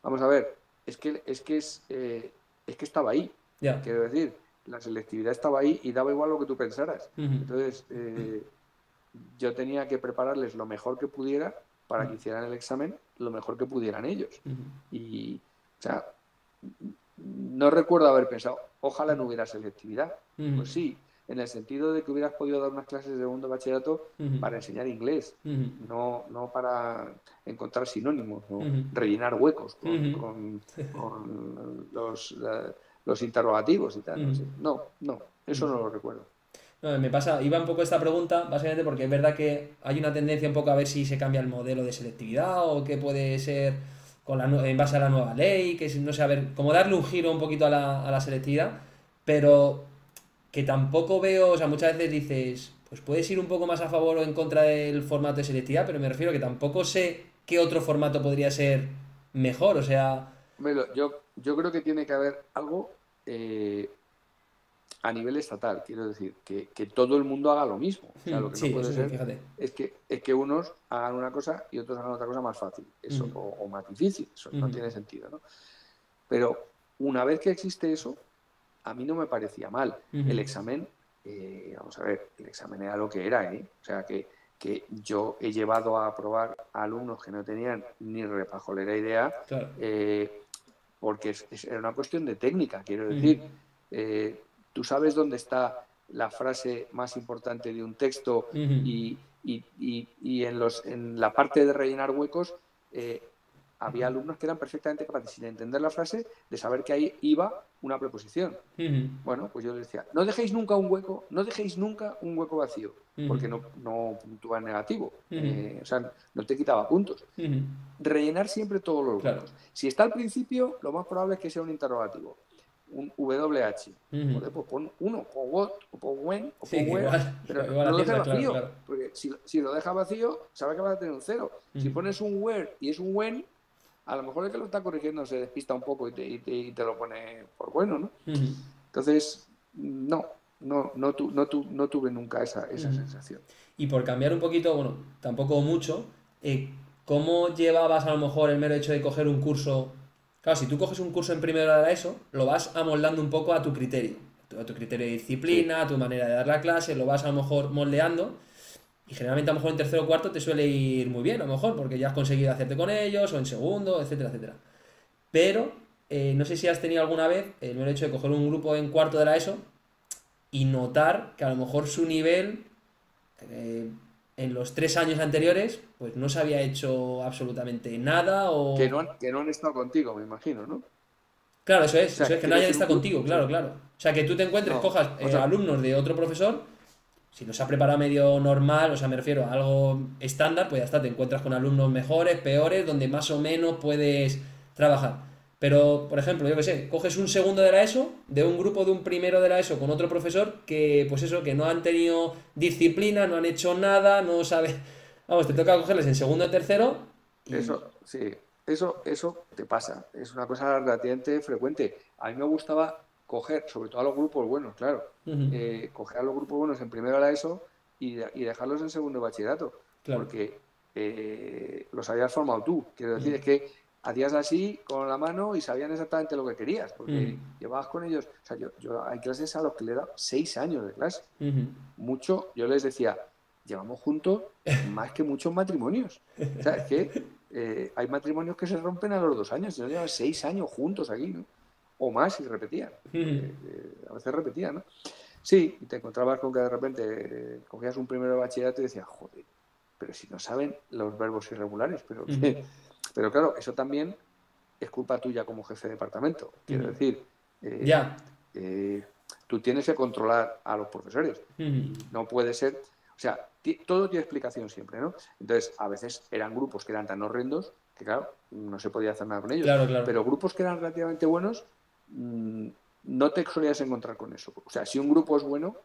Vamos a ver, es que estaba ahí. Ya. Quiero decir, la selectividad estaba ahí y daba igual lo que tú pensaras. Ujú. Entonces, yo tenía que prepararles lo mejor que pudiera para Ujú. que hicieran el examen lo mejor que pudieran ellos. Ujú. Y, o sea, no recuerdo haber pensado, ojalá no hubiera selectividad. Ujú. Pues sí, en el sentido de que hubieras podido dar unas clases de segundo bachillerato Ujú. para enseñar inglés, Ujú. no para encontrar sinónimos o Ujú. rellenar huecos con, Ujú. los interrogativos y tal. No, Ujú. sé. No, eso no lo recuerdo. No, me pasa, iba un poco esta pregunta, básicamente porque es verdad que hay una tendencia un poco a ver si se cambia el modelo de selectividad o qué puede ser en base a la nueva ley, que no sé, a ver, como darle un giro un poquito a la selectividad, pero que tampoco veo, o sea, muchas veces dices, pues puedes ir un poco más a favor o en contra del formato de selectividad, pero me refiero a que tampoco sé qué otro formato podría ser mejor, o sea, Hombre, yo creo que tiene que haber algo a nivel estatal, quiero decir, que todo el mundo haga lo mismo. O sea, lo que no sí, puede eso sí, ser fíjate. es que unos hagan una cosa y otros hagan otra cosa más fácil, eso, Ujú, o más difícil, eso no ujú, tiene sentido, ¿no? Pero una vez que existe eso, a mí no me parecía mal. ujú, El examen, vamos a ver, el examen era lo que era, ¿eh? O sea, que yo he llevado a aprobar a alumnos que no tenían ni repajolera idea, claro. porque era una cuestión de técnica, quiero Ujú, decir. Tú sabes dónde está la frase más importante de un texto ujú, y en la parte de rellenar huecos había alumnos que eran perfectamente capaces, sin entender la frase, de saber que ahí iba una preposición. ujú, Bueno, pues yo les decía, no dejéis nunca un hueco, no dejéis nunca un hueco vacío, ujú, porque no puntúa en negativo, ujú, o sea, no te quitaba puntos. ujú, Rellenar siempre todos los claro. huecos. Si está al principio, lo más probable es que sea un interrogativo, un WH. Ujú. Joder, pues pon uno, pon what, o pon when, o Sí, pon que where, igual, pero no, igual no lo dejes aciertas, claro, vacío, claro. porque si lo dejas vacío, sabes que vas a tener un cero. Si Ujú, pones un where y es un when, a lo mejor el que lo está corrigiendo se despista un poco y te lo pone por bueno, ¿no? ujú, Entonces, no tuve nunca esa ujú. sensación. Y por cambiar un poquito, bueno, tampoco mucho, ¿cómo llevabas a lo mejor el mero hecho de coger un curso? Claro, si tú coges un curso en primero de la ESO, lo vas amoldando un poco a tu criterio, a tu criterio de Sí. disciplina, a tu manera de dar la clase, lo vas a lo mejor moldeando. Y generalmente a lo mejor en tercero o cuarto te suele ir muy bien, a lo mejor, porque ya has conseguido hacerte con ellos, o en segundo, etcétera, etcétera. Pero no sé si has tenido alguna vez el mero hecho de coger un grupo en cuarto de la ESO y notar que a lo mejor su nivel eh, en los 3 años anteriores pues no se había hecho absolutamente nada Que o... no han estado contigo, me imagino, ¿no? Claro, O eso sea, es que no quiero hayan decir, estado contigo, claro, sí. claro. O sea, que tú te encuentres, No, cojas o sea, alumnos de otro profesor, si los ha preparado medio normal, o sea, me refiero a algo estándar, pues ya está, te encuentras con alumnos mejores, peores, donde más o menos puedes trabajar. Pero, por ejemplo, yo qué sé, coges un segundo de la ESO, de un grupo de un primero de la ESO con otro profesor que, pues eso, que no han tenido disciplina, no han hecho nada, no sabe. Vamos, te toca cogerles en segundo o tercero y. Eso, sí, eso te pasa. Es una cosa relativamente frecuente. A mí me gustaba coger, sobre todo a los grupos buenos, claro, Ujú, coger a los grupos buenos en primero de la ESO y dejarlos en segundo de bachillerato, claro. porque los habías formado tú. Quiero decir, Ujú, es que hacías así con la mano y sabían exactamente lo que querías, ujú, porque llevabas con ellos. O sea, yo hay clases a los que le he dado 6 años de clase. ujú. Mucho, yo les decía, llevamos juntos más que muchos matrimonios. O sea, es que hay matrimonios que se rompen a los 2 años, y no llevan 6 años juntos aquí, ¿no? O más y repetían, Ujú, porque a veces repetían, ¿no? Sí, y te encontrabas con que de repente cogías un primero de bachillerato y decías, joder, pero si no saben los verbos irregulares, pero, ujú. pero claro, eso también es culpa tuya como jefe de departamento. Quiero Ujú. decir, eh, Ya. eh, tú tienes que controlar a los profesores Ujú. y no puede ser, o sea, todo tiene explicación siempre, ¿no? Entonces, a veces eran grupos que eran tan horrendos que, claro, no se podía hacer nada con ellos, Claro, claro. pero grupos que eran relativamente buenos, no te solías encontrar con eso. O sea, si un grupo es bueno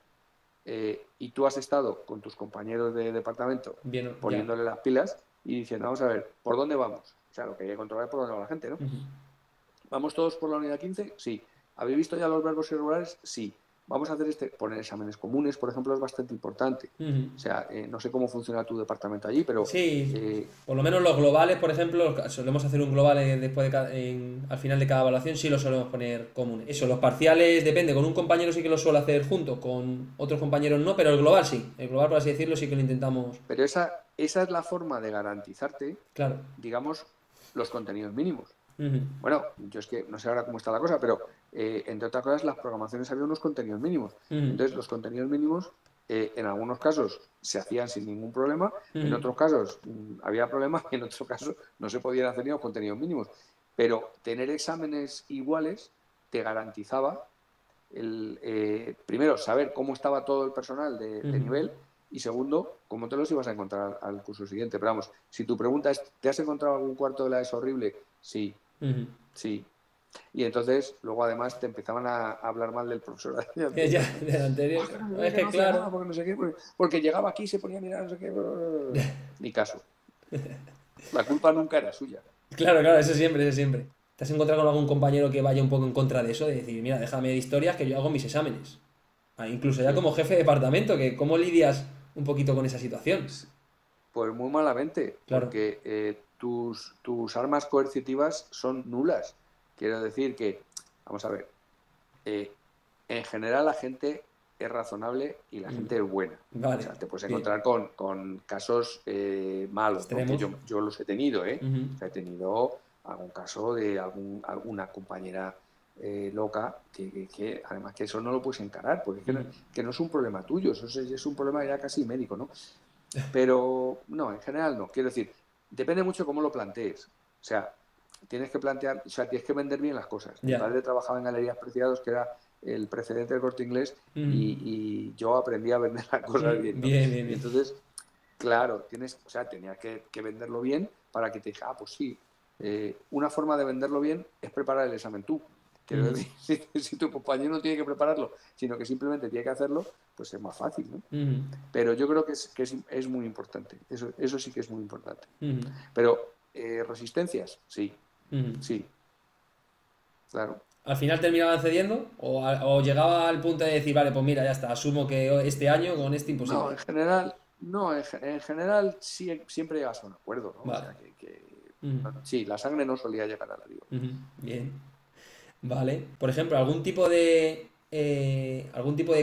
y tú has estado con tus compañeros de departamento Bien, ya. poniéndole las pilas y diciendo, vamos a ver, ¿por dónde vamos? O sea, lo que hay que controlar es por dónde va la gente, ¿no? Ujú. ¿Vamos todos por la unidad 15? Sí. ¿Habéis visto ya los verbos irregulares? Sí. Vamos a hacer poner exámenes comunes, por ejemplo, es bastante importante. Ujú. O sea, no sé cómo funciona tu departamento allí, pero Sí, eh, por lo menos los globales, por ejemplo, solemos hacer un global después de al final de cada evaluación, sí lo solemos poner común. Eso, los parciales depende, con un compañero sí que lo suelo hacer junto, con otros compañeros no, pero el global sí, el global por así decirlo sí que lo intentamos. pero esa es la forma de garantizarte, Claro. digamos, los contenidos mínimos. Ujú. Bueno, yo es que no sé ahora cómo está la cosa, pero entre otras cosas, las programaciones había unos contenidos mínimos. Ujú. Entonces, los contenidos mínimos, en algunos casos, se hacían sin ningún problema, en Ujú. otros casos había problemas y en otros casos no se podían hacer ni los contenidos mínimos. Pero tener exámenes iguales te garantizaba primero, saber cómo estaba todo el personal de Ujú. nivel y segundo, cómo te los ibas a encontrar al curso siguiente. Pero vamos, si tu pregunta es, ¿te has encontrado algún cuarto de la ESO horrible? Sí, Ujú. sí. Y entonces luego además te empezaban a hablar mal del profesor del Ya, anterior, ¿no? del anterior. Oh, que no sé qué, Es que no que hacía nada, claro. porque no sé qué, porque llegaba aquí y se ponía a mirar, no sé qué. Ni caso. La culpa nunca era suya. Claro, claro, eso siempre, eso siempre. ¿Te has encontrado con algún compañero que vaya un poco en contra de eso? De decir, mira, déjame de historias que yo hago mis exámenes. Ah, incluso ya Sí. como jefe de departamento, que ¿cómo lidias un poquito con esa situación? Pues muy malamente, Claro. porque tus armas coercitivas son nulas. Quiero decir que, vamos a ver, eh, en general la gente es razonable y la Mm. gente es buena. O Vale, sea, te puedes bien. encontrar con casos malos, ¿no? Que Extremos. yo los he tenido, ¿eh? Ujú. O sea, he tenido algún caso de alguna compañera loca que además que eso no lo puedes encarar, porque es Ujú. que no es un problema tuyo, eso es un problema ya casi médico, ¿no? Pero no, en general no. Quiero decir, depende mucho cómo lo plantees. O sea, tienes que plantear, o sea, tienes que vender bien las cosas. Mi Ya. padre trabajaba en Galerías Preciados, que era el precedente del Corte Inglés, Ujú. y yo aprendí a vender las cosas bien, ¿no? Bien, bien, Y bien. entonces, claro, o sea, tenía que venderlo bien para que te diga, pues sí. Una forma de venderlo bien es preparar el examen tú. Quiero Ujú. decir, si tu compañero no tiene que prepararlo, sino que simplemente tiene que hacerlo, pues es más fácil, ¿no? Ujú. Pero yo creo que es muy importante. Eso sí que es muy importante. Ujú. Pero resistencias, sí, Ujú. sí, claro. ¿Al final terminaban cediendo? ¿O llegaba al punto de decir, vale, pues mira, ya está, asumo que este año con este No, imposible? en general, no, en general sí, siempre llegas a un acuerdo, ¿no? O Vale. sea que Ujú. sí, la sangre no solía llegar a la liga. Ujú. Bien. Vale. Por ejemplo, algún tipo de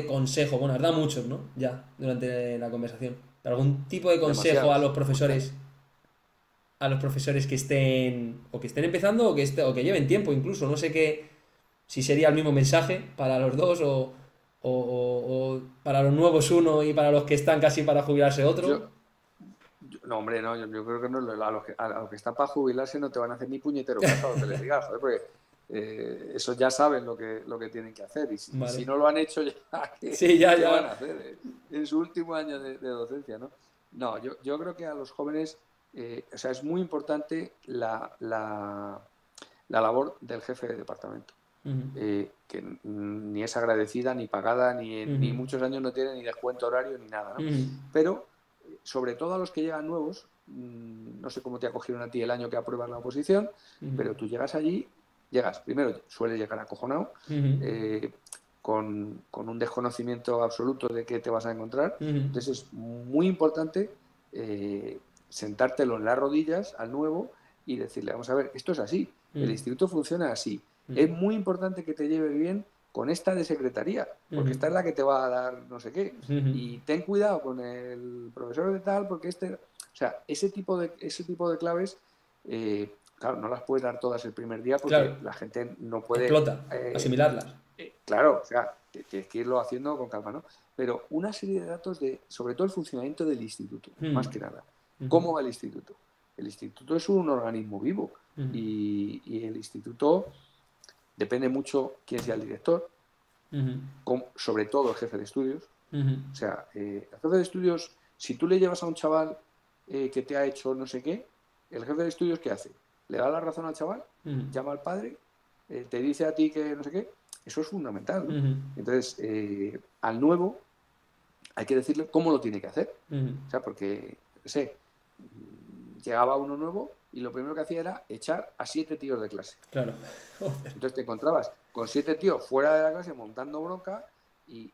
consejo, bueno, has dado muchos, ¿no? Ya, durante la conversación. Pero algún tipo de consejo a Demasiados, los muchos. profesores, que estén empezando o que lleven tiempo incluso. No sé si sería el mismo mensaje para los dos o para los nuevos uno y para los que están casi para jubilarse otro. Yo, no, hombre, no, yo creo que no, a los que están para jubilarse no te van a hacer ni puñetero caso a lo que les digas, joder, porque eso ya saben lo que tienen que hacer y si Vale. no lo han hecho ya, ¿qué, Sí, ya, qué van ya. a hacer en su último año de docencia, ¿no? No, yo creo que a los jóvenes, o sea, es muy importante la labor del jefe de departamento, que ni es agradecida, ni pagada, ni muchos años no tiene ni descuento horario, ni nada, ¿no? Pero, sobre todo a los que llegan nuevos, no sé cómo te acogieron a ti el año que apruebas la oposición, pero tú llegas allí, primero sueles llegar acojonado, con un desconocimiento absoluto de qué te vas a encontrar. Entonces es muy importante sentártelo en las rodillas al nuevo y decirle, vamos a ver, esto es así, el instituto funciona así. Es muy importante que te lleves bien con esta de secretaría, porque esta es la que te va a dar no sé qué. Y ten cuidado con el profesor de tal, porque o sea, ese tipo de claves, claro, no las puedes dar todas el primer día porque la gente no puede... Explota, asimilarlas. Claro, o sea, tienes que irlo haciendo con calma, ¿no? Pero una serie de datos sobre todo el funcionamiento del instituto, más que nada. ¿Cómo va el instituto? El instituto es un organismo vivo y el instituto depende mucho quién sea el director, sobre todo el jefe de estudios. O sea, el jefe de estudios, si tú le llevas a un chaval que te ha hecho no sé qué, el jefe de estudios, ¿qué hace? ¿Le da la razón al chaval? ¿Llama al padre? ¿Te dice a ti que no sé qué? Eso es fundamental, ¿no? Entonces, al nuevo hay que decirle cómo lo tiene que hacer. O sea, porque, no sé, llegaba uno nuevo y lo primero que hacía era echar a 7 tíos de clase. Claro. Entonces te encontrabas con 7 tíos fuera de la clase montando bronca y,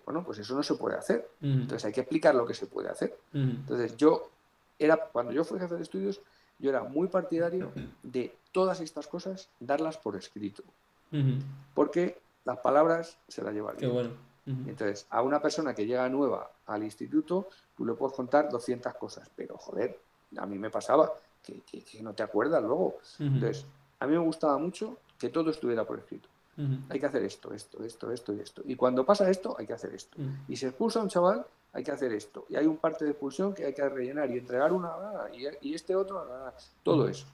bueno, pues eso no se puede hacer. Entonces hay que explicar lo que se puede hacer. Entonces cuando yo fui jefe de estudios, yo era muy partidario de todas estas cosas darlas por escrito. Porque las palabras se las lleva el viento. Qué bueno. Entonces, a una persona que llega nueva al instituto, tú le puedes contar 200 cosas, pero joder, a mí me pasaba que no te acuerdas luego. Entonces, a mí me gustaba mucho que todo estuviera por escrito. Hay que hacer esto, esto, esto, esto y esto. Y cuando pasa esto, hay que hacer esto. Y si expulsa a un chaval, hay que hacer esto. Y hay un parte de expulsión que hay que rellenar y entregar una, y este otro, todo eso.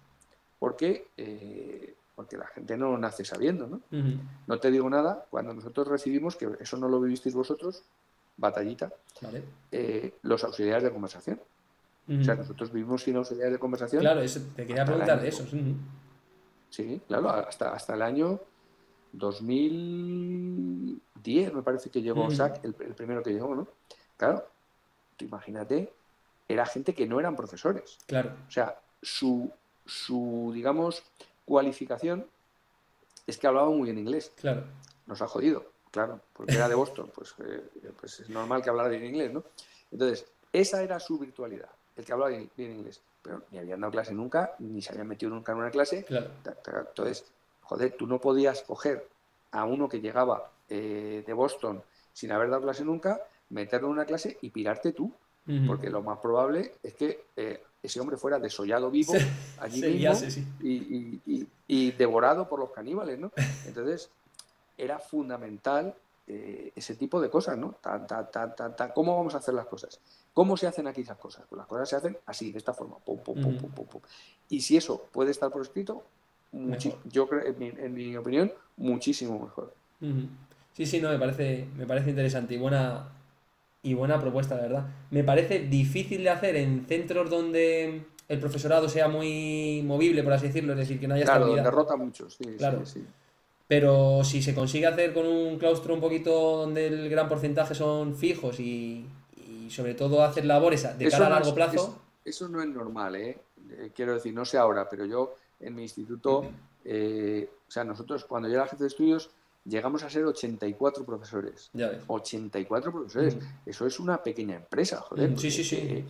¿Por qué? Porque la gente no nace sabiendo, ¿no? No te digo nada, cuando nosotros recibimos, que eso no lo vivisteis vosotros, batallita, los auxiliares de conversación. O sea, nosotros vivimos sin auxiliares de conversación. Claro, eso, te quería preguntar de eso. Sí, claro, hasta el año 2010 me parece que llegó SAC, el primero que llegó, ¿no? Claro, tú imagínate, era gente que no eran profesores. Claro. O sea, su digamos, cualificación es que hablaba muy bien inglés. Claro. Nos ha jodido, claro, porque era de Boston, pues es normal que hablara bien inglés, ¿no? Entonces, esa era su virtualidad, el que hablaba bien inglés. Pero ni habían dado clase nunca, ni se habían metido nunca en una clase. Claro. Entonces, joder, tú no podías coger a uno que llegaba de Boston sin haber dado clase nunca, meterlo en una clase y pirarte tú. Porque lo más probable es que ese hombre fuera desollado vivo allí mismo y devorado por los caníbales, ¿no? Entonces, era fundamental ese tipo de cosas, ¿no? ¿Cómo vamos a hacer las cosas? ¿Cómo se hacen aquí esas cosas? Pues las cosas se hacen así, de esta forma. Pum, pum, pum, pum, pum, pum. Y si eso puede estar por escrito, yo creo, en mi opinión, muchísimo mejor. Sí, no, me parece interesante y buena propuesta, la verdad. Me parece difícil de hacer en centros donde el profesorado sea muy movible, por así decirlo, es decir, que no haya Claro, estabilidad. donde rota mucho, sí, claro. Sí. Pero si se consigue hacer con un claustro un poquito donde el gran porcentaje son fijos y sobre todo hacer labores de cara a largo plazo... Eso no es normal, ¿eh? Quiero decir, no sé ahora, pero yo en mi instituto, o sea, nosotros cuando yo era jefe de estudios llegamos a ser 84 profesores. Ya ves. 84 profesores. Eso es una pequeña empresa, joder. Sí.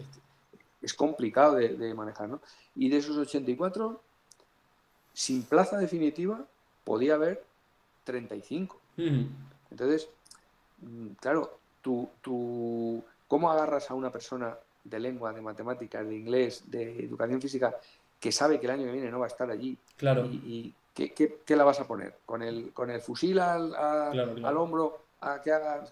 Es complicado de manejar, ¿no? Y de esos 84, sin plaza definitiva, podía haber 35. Entonces, claro, ¿cómo agarras a una persona de lengua, de matemáticas, de inglés, de educación física, que sabe que el año que viene no va a estar allí? Claro. ¿Y qué la vas a poner? ¿Con el fusil al hombro a que haga?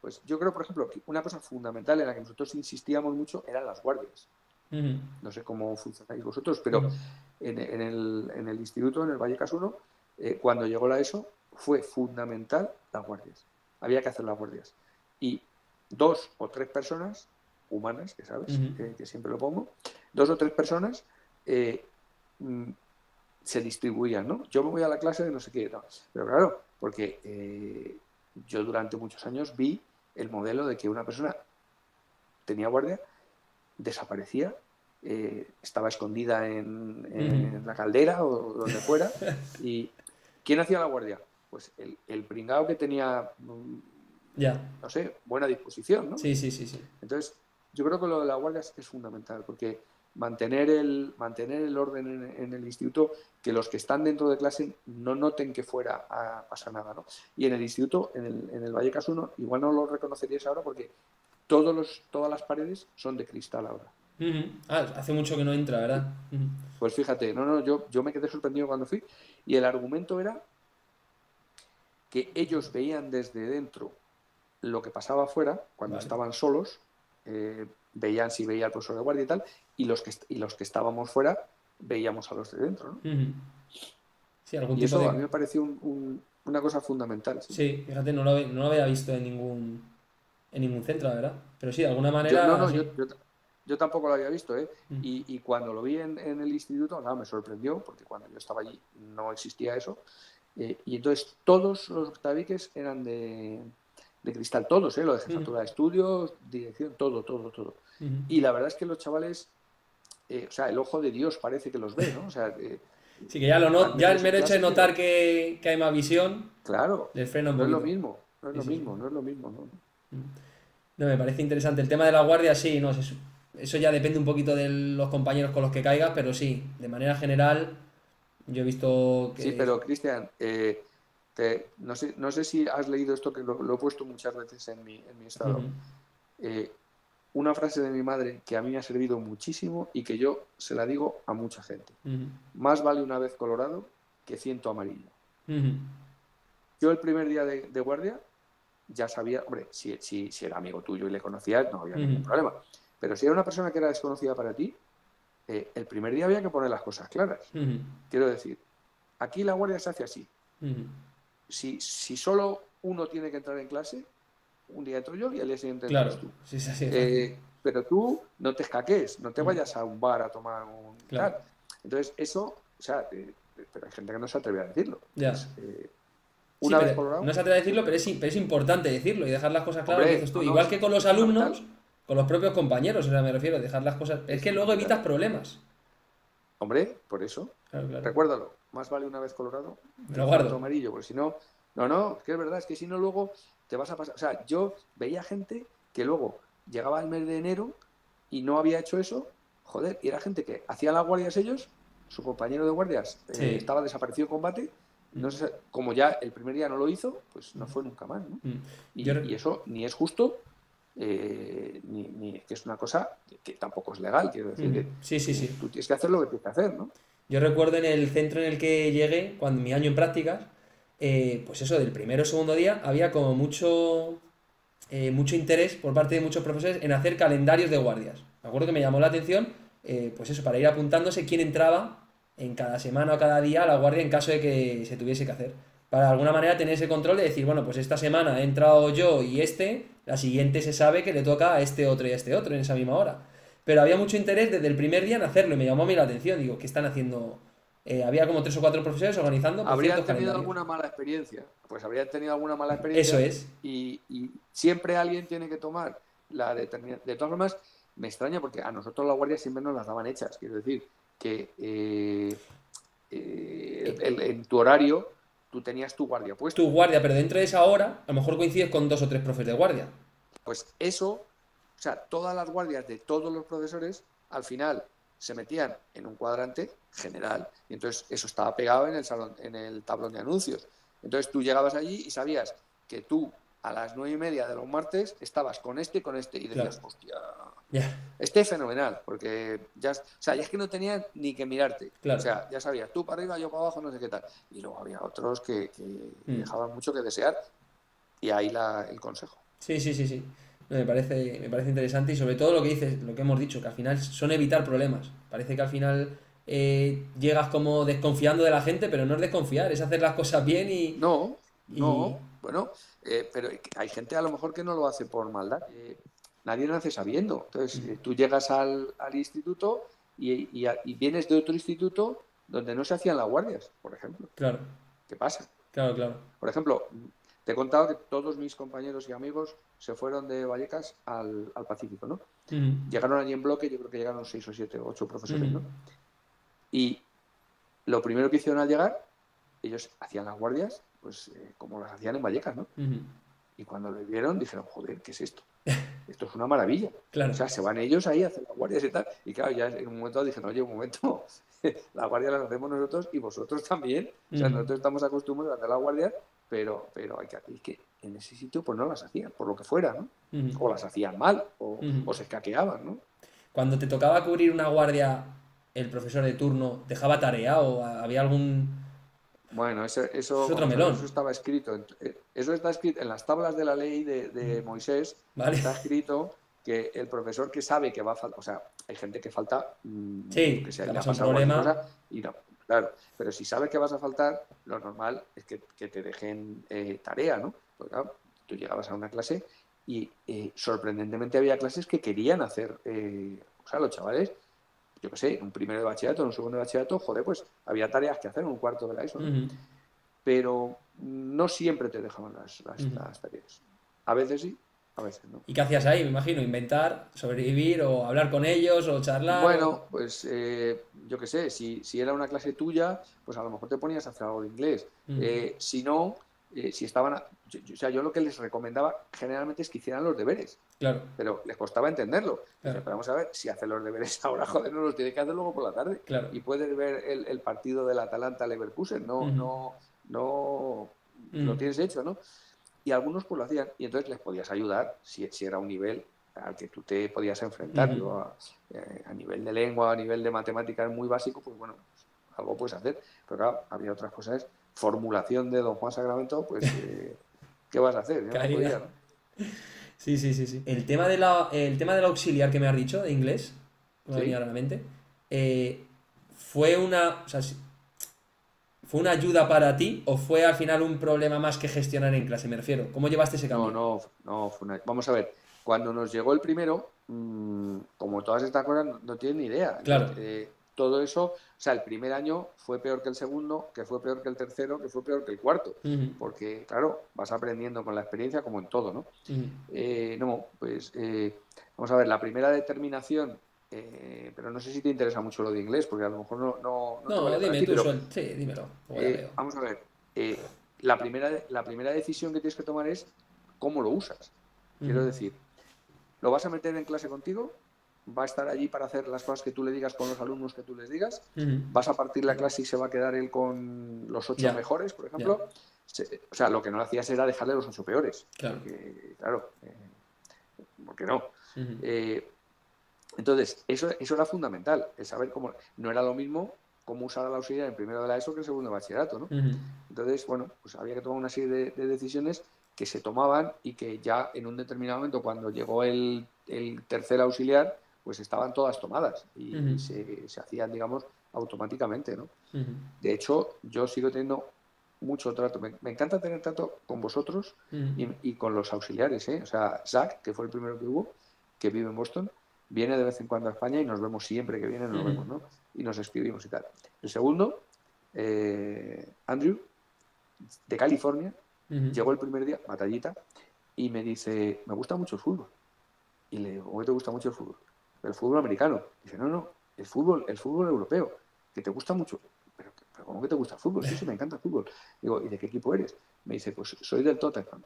Pues yo creo, por ejemplo, que una cosa fundamental en la que nosotros insistíamos mucho eran las guardias. No sé cómo funcionáis vosotros, pero en el instituto, en el Vallecas 1, cuando llegó la ESO, fue fundamental las guardias. Había que hacer las guardias. Y 2 o 3 personas, humanas, que sabes, que siempre lo pongo, 2 o 3 personas se distribuían, ¿no? Yo me voy a la clase de no sé qué, no. Pero claro, porque yo durante muchos años vi el modelo de que una persona tenía guardia, desaparecía, estaba escondida en la caldera o donde fuera. ¿Y quién hacía la guardia? Pues el pringao que tenía, no sé, buena disposición, ¿no? Sí, sí, sí, sí. Entonces, yo creo que lo de la guardia es fundamental, porque mantener el orden en el instituto, que los que están dentro de clase no noten que fuera pasa nada, ¿no? Y en el instituto, en el Vallecas 1, igual no lo reconoceríais ahora porque todas las paredes son de cristal ahora. Hace mucho que no entra, ¿verdad? Pues fíjate, yo me quedé sorprendido cuando fui, y el argumento era que ellos veían desde dentro lo que pasaba afuera cuando estaban solos, veían si veía al profesor de guardia y tal, y los que estábamos fuera veíamos a los de dentro, ¿no? Sí, algún y tipo eso de... a mí me pareció una cosa fundamental. Sí, fíjate, no lo había visto en ningún centro, la verdad. Pero sí, de alguna manera... Yo tampoco lo había visto, ¿eh? Y cuando lo vi en el instituto, nada, me sorprendió, porque cuando yo estaba allí no existía eso. Y entonces todos los tabiques eran de cristal, todos, lo de jefatura de estudios, dirección, todo. Y la verdad es que los chavales, o sea, el ojo de Dios parece que los ve, ¿no? O sea, sí, que ya el mero hecho de notar que hay más visión, claro, les frena un no es poquito. lo mismo, ¿no? No, me parece interesante. El tema de la guardia, sí, no sé. Eso ya depende un poquito de los compañeros con los que caigas, pero sí, de manera general, yo he visto que... Sí, pero Cristian, no sé si has leído esto, que lo he puesto muchas veces en mi estado. Una frase de mi madre que a mí me ha servido muchísimo y que yo se la digo a mucha gente. Más vale una vez colorado que 100 amarillo. Yo el primer día de guardia ya sabía, hombre, si era amigo tuyo y le conocías, no había ningún problema. Pero si era una persona que era desconocida para ti, el primer día había que poner las cosas claras. Quiero decir, aquí la guardia se hace así. Si solo uno tiene que entrar en clase, un día entro yo y al día siguiente entras tú. Sí, es así, pero tú no te escaques, no te vayas a un bar a tomar un tal. Entonces, eso, o sea, pero hay gente que no se atreve a decirlo. Entonces, una vez colorado, no se atreve a decirlo, pero es importante decirlo y dejar las cosas claras, hombre, dices tú. Igual que con los alumnos, con los propios compañeros, o sea, me refiero, dejar las cosas... Es que luego evitas problemas. Hombre, por eso. Claro. Recuérdalo, más vale una vez colorado me lo guardo. Amarillo, porque si no... No, es que es verdad, es que si no luego te vas a pasar... O sea, yo veía gente que luego llegaba el mes de enero y no había hecho eso, joder, y era gente que hacían las guardias ellos, su compañero de guardias estaba desaparecido en combate, no sé, como ya el primer día no lo hizo, pues no fue nunca más, ¿no? Y eso ni es justo, ni que es una cosa que tampoco es legal, quiero decir. Sí. Tú tienes que hacer lo que tienes que hacer, ¿no? Yo recuerdo en el centro en el que llegué, cuando mi año en prácticas, pues eso, del primero o segundo día, había como mucho interés por parte de muchos profesores en hacer calendarios de guardias. Me acuerdo que me llamó la atención, pues eso, para ir apuntándose quién entraba en cada semana o cada día a la guardia en caso de que se tuviese que hacer. Para de alguna manera tener ese control de decir, bueno, pues esta semana he entrado yo y la siguiente se sabe que le toca a este otro y a este otro en esa misma hora. Pero había mucho interés desde el primer día en hacerlo y me llamó a mí la atención. Digo, ¿qué están haciendo? Había como 3 o 4 profesores organizando. ¿Habrían tenido alguna mala experiencia? Pues habrían tenido alguna mala experiencia. Eso es. Y siempre alguien tiene que tomar la determinación. De todas formas, me extraña porque a nosotros las guardias siempre nos las daban hechas. Quiero decir que en tu horario tú tenías tu guardia puesta. Tu guardia, pero dentro de esa hora a lo mejor coincides con 2 o 3 profes de guardia. Pues eso, o sea, todas las guardias de todos los profesores al final se metían en un cuadrante general y entonces eso estaba pegado en el salón, en el tablón de anuncios. Entonces tú llegabas allí y sabías que tú a las 9:30 de los martes estabas con este y decías, hostia, este es fenomenal, porque ya es que no tenían ni que mirarte. O sea, ya sabías, tú para arriba, yo para abajo, no sé qué tal. Y luego había otros que dejaban mucho que desear y ahí el consejo. Sí. Me parece interesante y sobre todo lo que dices, lo que hemos dicho, que al final son evitar problemas. Parece que al final llegas como desconfiando de la gente, pero no es desconfiar, es hacer las cosas bien y... No, bueno, pero hay gente a lo mejor que no lo hace por maldad. Nadie nace sabiendo. Entonces, tú llegas al instituto y vienes de otro instituto donde no se hacían las guardias, por ejemplo. Claro, ¿Qué pasa? claro, claro. Por ejemplo, te he contado que todos mis compañeros y amigos se fueron de Vallecas al Pacífico, ¿no? Ujú, Llegaron allí en bloque, yo creo que llegaron 6 o 7 o 8 profesores, ujú, ¿no? Y lo primero que hicieron al llegar, ellos hacían las guardias, pues como las hacían en Vallecas, ¿no? ujú. Y cuando lo vieron, dijeron, joder, ¿qué es esto? Esto es una maravilla. O Claro. sea, se van ellos ahí a hacer las guardias y tal. Y claro, ya en un momento dijeron, oye, un momento, las guardias las hacemos nosotros y vosotros también. O sea, Ujú, nosotros estamos acostumbrados a hacer las guardias, pero es que en ese sitio pues no las hacían, por lo que fuera, ¿no? ujú, O las hacían mal, ujú. o se escaqueaban, ¿no? Cuando te tocaba cubrir una guardia, el profesor de turno dejaba tarea o había algún... Bueno, Es eso, otro vamos a ver, melón, eso estaba escrito. Eso está escrito en las tablas de la ley de Moisés, ¿vale? está escrito que el profesor que sabe que va a faltar, o sea, hay gente que falta, yo que Sí, sé, te ha le ha pasado un pasado cualquier problema. cosa y no, claro, pero si sabes que vas a faltar, lo normal es que te dejen tarea, ¿no? Porque claro, tú llegabas a una clase y sorprendentemente había clases que querían hacer, o sea, los chavales yo qué sé, en un primero de bachillerato, en un segundo de bachillerato, joder, pues había tareas que hacer en un cuarto de la ESO, ¿no? Ujú, Pero no siempre te dejaban ujú. las tareas. A veces sí, a veces no. ¿Y qué hacías ahí? Me imagino, inventar, sobrevivir o hablar con ellos o charlar o... Bueno, pues yo qué sé, si era una clase tuya, pues a lo mejor te ponías a hacer algo de inglés. Ujú, Si no, si estaban... o sea, yo lo que les recomendaba generalmente es que hicieran los deberes, claro, pero les costaba entenderlo. Dice, claro, pero vamos a ver, si hace los deberes ahora, joder, no los tiene que hacer luego por la tarde. claro. Y puedes ver el partido del Atalanta-Leverkusen, Ujú, no lo ujú, tienes hecho, ¿no? Y algunos pues lo hacían, y entonces les podías ayudar si era un nivel al que tú te podías enfrentar. ujú. Yo a nivel de lengua, a nivel de matemáticas muy básico, pues bueno, pues, algo puedes hacer. Pero claro, había otras cosas, formulación de Don Juan Sacramento, pues ¿qué vas a hacer? Yo no Caída. podía, ¿no? Sí, sí, sí, sí. El tema del auxiliar que me has dicho, de inglés, que me ha venido Sí. ahora a la mente, fue una, o sea, ¿fue una ayuda para ti o fue al final un problema más que gestionar en clase? Me refiero. ¿Cómo llevaste ese No, cambio? no, no, vamos a ver, cuando nos llegó el primero, como todas estas cosas, no tienen ni idea. Entonces, Claro. todo eso, o sea, el primer año fue peor que el segundo, que fue peor que el tercero, que fue peor que el cuarto, Ujú, porque, claro, vas aprendiendo con la experiencia como en todo, ¿no? ujú. No, pues, vamos a ver, la primera determinación, pero no sé si te interesa mucho lo de inglés, porque a lo mejor no te No, vale para dime ti, tú, pero sí, dímelo. Luego ya veo. vamos a ver, la primera decisión que tienes que tomar es cómo lo usas. Ujú, Quiero decir, ¿lo vas a meter en clase contigo? ¿Va a estar allí para hacer las cosas que tú le digas con los alumnos que tú les digas? ujú. ¿Vas a partir la clase y se va a quedar él con los 8 Ya, mejores, por ya, ejemplo? O sea, lo que no hacías era dejarle los 8 peores, claro. porque, claro, ¿por qué no? Ujú, Eh, entonces, eso era fundamental, el saber cómo. No era lo mismo cómo usar al auxiliar en primero de la ESO que en segundo de bachillerato, ¿no? ujú, Entonces, bueno, pues había que tomar una serie de decisiones que se tomaban y que ya en un determinado momento, cuando llegó el tercer auxiliar, pues estaban todas tomadas ujú, y se hacían, digamos, automáticamente, ¿no? ujú, De hecho, yo sigo teniendo mucho trato. Me encanta tener trato con vosotros ujú, y con los auxiliares, ¿eh? O sea, Zach, que fue el primero que hubo, que vive en Boston, viene de vez en cuando a España y nos vemos siempre que viene, nos ujú, vemos, ¿no? Y nos escribimos y tal. El segundo, Andrew, de California, ujú. llegó el primer día, batallita, y me dice, me gusta mucho el fútbol. Y le digo, ¿cómo te gusta mucho el fútbol? El fútbol americano. Dice, no, el fútbol europeo, que te gusta mucho. Pero ¿cómo que te gusta el fútbol? Sí, me encanta el fútbol. Digo, ¿y de qué equipo eres? Me dice, pues soy del Tottenham.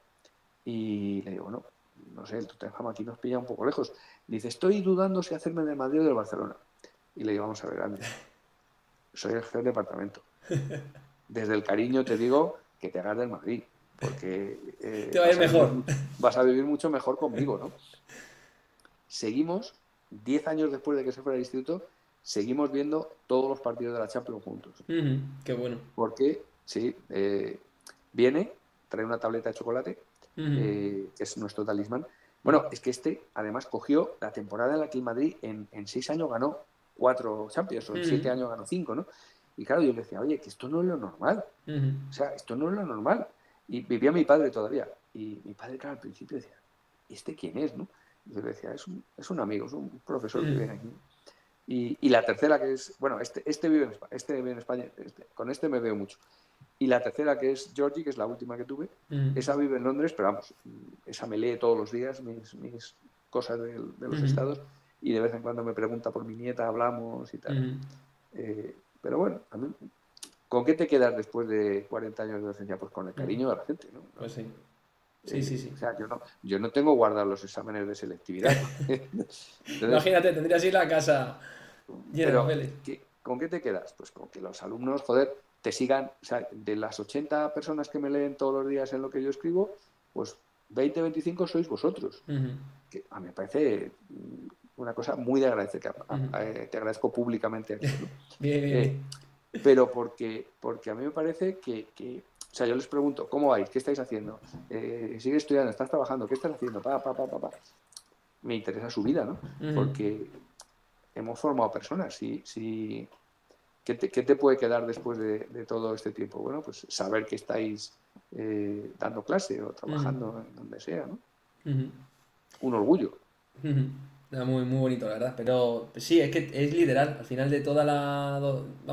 Y le digo, no sé, el Tottenham aquí nos pilla un poco lejos. Dice, estoy dudando si hacerme del Madrid o del Barcelona. Y le digo, vamos a ver, Andrew, soy el jefe del departamento. Desde el cariño te digo que te hagas del Madrid, porque Te va a ir mejor. vas a vivir mucho mejor conmigo, ¿no? Seguimos, 10 años después de que se fuera al instituto, seguimos viendo todos los partidos de la Champions juntos. Ujú, qué bueno. Porque, sí, viene, trae una tableta de chocolate, Ujú, que es nuestro talismán. Bueno, es que además cogió la temporada en la que el Madrid en 6 años ganó 4 Champions, o en ujú, 7 años ganó 5, ¿no? Y claro, yo le decía, oye, que esto no es lo normal. ujú, O sea, esto no es lo normal. Y vivía mi padre todavía. Y mi padre, claro, al principio decía, ¿este quién es, no? Y yo le decía, es un amigo, es un profesor que ujú. viene aquí. Y la tercera que es, bueno, este vive en España, con este me veo mucho. Y la tercera que es Georgie, que es la última que tuve, esa vive en Londres, pero vamos, esa me lee todos los días mis cosas de los estados y de vez en cuando me pregunta por mi nieta, hablamos y tal. Pero bueno, a mí, ¿con qué te quedas después de 40 años de docencia? Pues con el cariño de la gente, ¿no? Pues sí. Sí. O sea, yo no tengo guardados los exámenes de selectividad. Entonces, Imagínate, tendrías ir la casa llena de pero, papeles. ¿con qué te quedas? Pues con que los alumnos, joder, te sigan. O sea, de las 80 personas que me leen todos los días en lo que yo escribo, pues 20, 25 sois vosotros. Que a mí me parece una cosa muy de agradecer. Te agradezco públicamente aquí, ¿no? Bien. Pero porque a mí me parece que o sea, yo les pregunto, ¿cómo vais? ¿Qué estáis haciendo? ¿Sigues estudiando? ¿Estás trabajando? ¿Qué estás haciendo? Me interesa su vida, ¿no? Porque hemos formado personas. ¿Qué te puede quedar después de todo este tiempo? Bueno, pues saber que estáis dando clase o trabajando en donde sea, ¿no? Un orgullo. Muy, muy bonito, la verdad. Pero pues sí, es que es literal. Al final de toda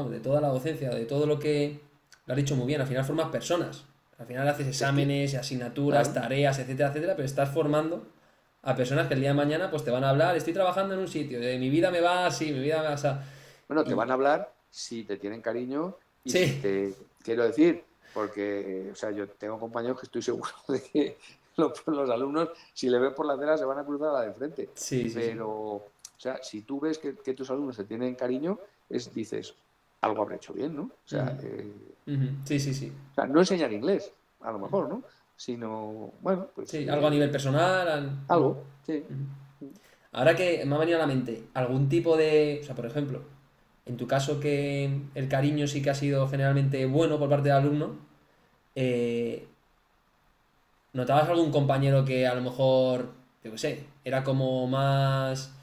de toda la docencia, de todo lo que lo has dicho muy bien, al final formas personas. Al final haces exámenes, asignaturas, Claro. tareas, etcétera, etcétera, pero estás formando a personas que el día de mañana pues te van a hablar, estoy trabajando en un sitio, de mi vida me va así, mi vida me va así. Bueno, te Y van a hablar si te tienen cariño y si sí, te quiero decir, porque, o sea, yo tengo compañeros que estoy seguro de que los alumnos, si le ven por la acera, se van a cruzar a la de frente. sí. Pero, o sea, si tú ves que tus alumnos te tienen cariño, dices, algo habré hecho bien, ¿no? Sí. O sea, no enseñar inglés, a lo mejor, ¿no? Sino, bueno, pues Sí, algo a nivel personal. algo, sí. Ahora que me ha venido a la mente algún tipo de, o sea, por ejemplo, en tu caso que el cariño sí que ha sido generalmente bueno por parte del alumno, eh, ¿notabas algún compañero que a lo mejor, yo qué sé, era como más,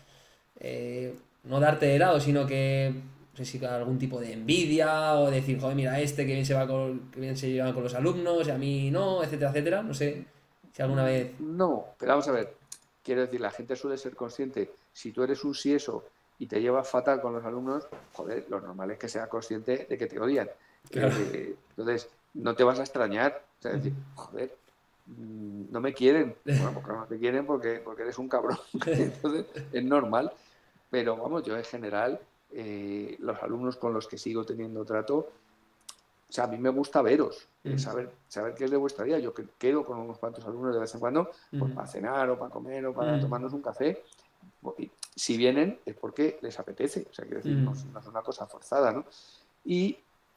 no darte de lado, sino que, no sé si algún tipo de envidia o decir, joder, mira este que bien se va que bien se lleva con los alumnos y a mí no, etcétera, etcétera? No sé si alguna vez... No, pero vamos a ver. Quiero decir, la gente suele ser consciente. Si tú eres un sieso y te llevas fatal con los alumnos, joder, lo normal es que seas consciente de que te odian. Claro. Entonces, no te vas a extrañar. O sea, decir, joder, no me quieren. Bueno, porque no te quieren porque eres un cabrón. Entonces, es normal. Pero vamos, yo en general, los alumnos con los que sigo teniendo trato, o sea, a mí me gusta veros, saber qué es de vuestra vida. Yo quedo con unos cuantos alumnos de vez en cuando, pues para cenar o para comer o para tomarnos un café. Y si vienen es porque les apetece, o sea, quiero decir, no es una cosa forzada, ¿no?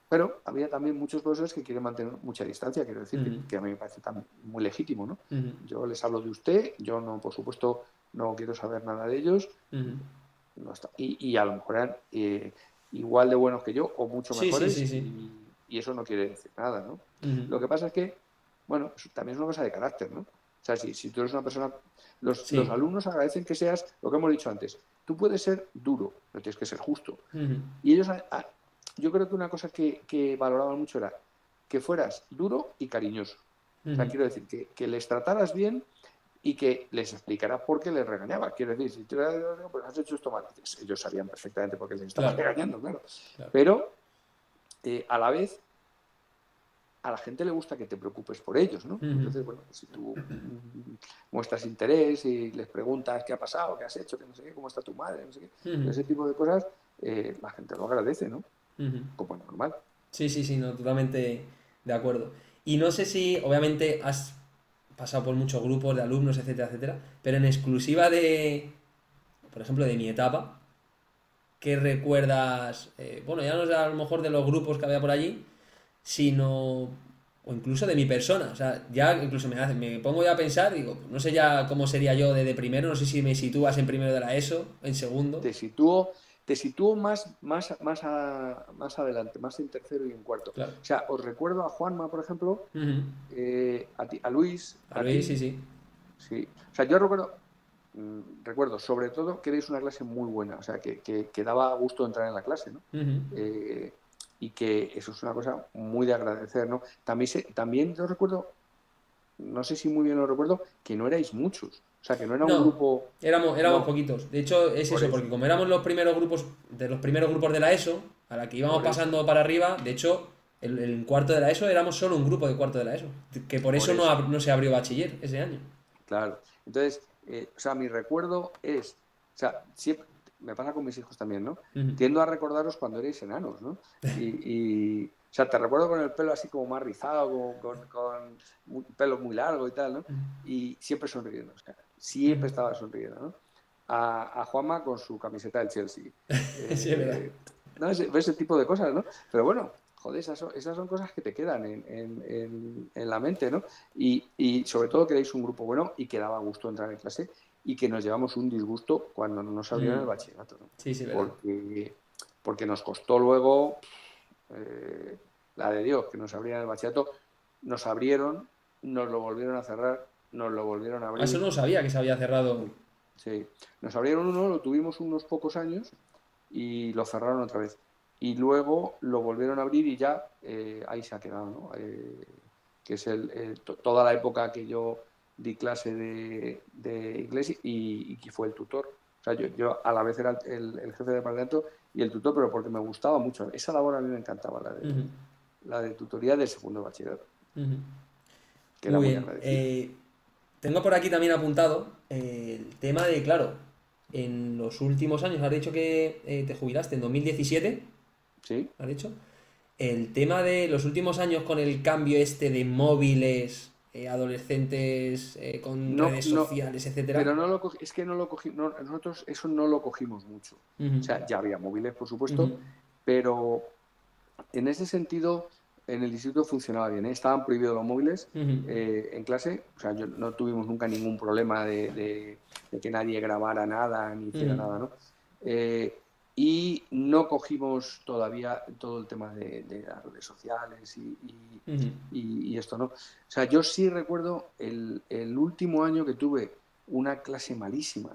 Pero había también muchos profesores que quieren mantener mucha distancia, quiero decir, que a mí me parece también muy legítimo, ¿no? Yo les hablo de usted, yo no, por supuesto, no quiero saber nada de ellos, no está. Y a lo mejor eran igual de buenos que yo o mucho mejores Sí. y eso no quiere decir nada, ¿no? Lo que pasa es que, bueno, también es una cosa de carácter, ¿no? O sea, si tú eres una persona... Los Sí. alumnos agradecen que seas lo que hemos dicho antes. Tú puedes ser duro, pero tienes que ser justo. Ujú. Y ellos, yo creo que una cosa que valoraban mucho era que fueras duro y cariñoso. O sea, Ujú. quiero decir, que les trataras bien y que les explicaras por qué les regañaba. Quiero decir, si tú pues has hecho esto mal, ellos sabían perfectamente por qué les estabas Claro. regañando, claro. Pero a la vez a la gente le gusta que te preocupes por ellos, ¿no? Entonces, bueno, si tú muestras interés y les preguntas qué ha pasado, qué has hecho, que no sé qué, cómo está tu madre, no sé qué, ese tipo de cosas, la gente lo agradece, ¿no? Como es normal. Sí, no, totalmente de acuerdo. Y no sé si, obviamente, has pasado por muchos grupos de alumnos, etcétera, etcétera, pero en exclusiva de, por ejemplo, de mi etapa, ¿qué recuerdas? Bueno, ya no es a lo mejor de los grupos que había por allí, sino, o incluso de mi persona. O sea, ya incluso me pongo ya a pensar, digo, pues no sé ya cómo sería yo de primero, no sé si me sitúas en primero de la ESO, en segundo. Te sitúo, más adelante, más en tercero y en cuarto. Claro. O sea, os recuerdo a Juanma, por ejemplo, a Luis, A a Luis, ti. sí. Sí. O sea, yo recuerdo sobre todo que erais una clase muy buena, o sea, que daba gusto entrar en la clase, ¿no? Y que eso es una cosa muy de agradecer, ¿no? También yo recuerdo, no sé si muy bien lo recuerdo, que no erais muchos. O sea, que no era un No, grupo... éramos No, poquitos. De hecho, es por eso, eso, porque como éramos los primeros grupos, de los primeros grupos de la ESO, a la que íbamos por eso, pasando para arriba, de hecho, el cuarto de la ESO éramos solo un grupo de cuarto de la ESO. Que por por eso eso. no se abrió bachiller ese año. Claro. Entonces, o sea, mi recuerdo es, o sea, siempre, me pasa con mis hijos también, ¿no? Ujú. Tiendo a recordaros cuando erais enanos, ¿no? O sea, te recuerdo con el pelo así como más rizado, con un pelo muy largo y tal, ¿no? Y siempre sonriendo, o sea, siempre estaba sonriendo, ¿no? A Juanma con su camiseta del Chelsea. Sí, es verdad. Eh, no, ese tipo de cosas, ¿no? Pero bueno, joder, esas son cosas que te quedan en la mente, ¿no? Y sobre todo que erais un grupo bueno y que daba gusto entrar en clase y que nos llevamos un disgusto cuando no nos abrieron el Mm. bachillerato, ¿no? Sí, sí, es verdad. Porque nos costó luego eh, la de Dios, que nos abrieran el bachillerato. Nos abrieron, nos lo volvieron a cerrar, nos lo volvieron a Ah, eso abrir. no lo sabía que se había cerrado. Sí, sí. Nos abrieron uno, lo tuvimos unos pocos años y lo cerraron otra vez. Y luego lo volvieron a abrir y ya ahí se ha quedado, ¿no? Que es toda la época que yo di clase de inglés y que fue el tutor. O sea, yo a la vez era el jefe de departamento y el tutor, pero porque me gustaba mucho. Esa labor a mí me encantaba, Ujú, la de tutoría del segundo bachillerato, ujú. que era Muy muy bien. agradecido. Tengo por aquí también apuntado el tema de, claro, en los últimos años, has dicho que te jubilaste en 2017, ¿Sí? has dicho. El tema de los últimos años con el cambio este de móviles, adolescentes con No, redes no, sociales, etcétera. pero no lo es que no lo cogimos, nosotros eso no lo cogimos mucho. Ujú, O sea, ya había móviles, por ujú, supuesto, pero en ese sentido en el instituto funcionaba bien, ¿eh? Estaban prohibidos los móviles ujú, en clase, o sea, no tuvimos nunca ningún problema de que nadie grabara nada ni hiciera ujú, nada, ¿no? Eh, y no cogimos todavía todo el tema de las redes sociales ujú, y esto, ¿no? O sea, yo sí recuerdo el último año que tuve una clase malísima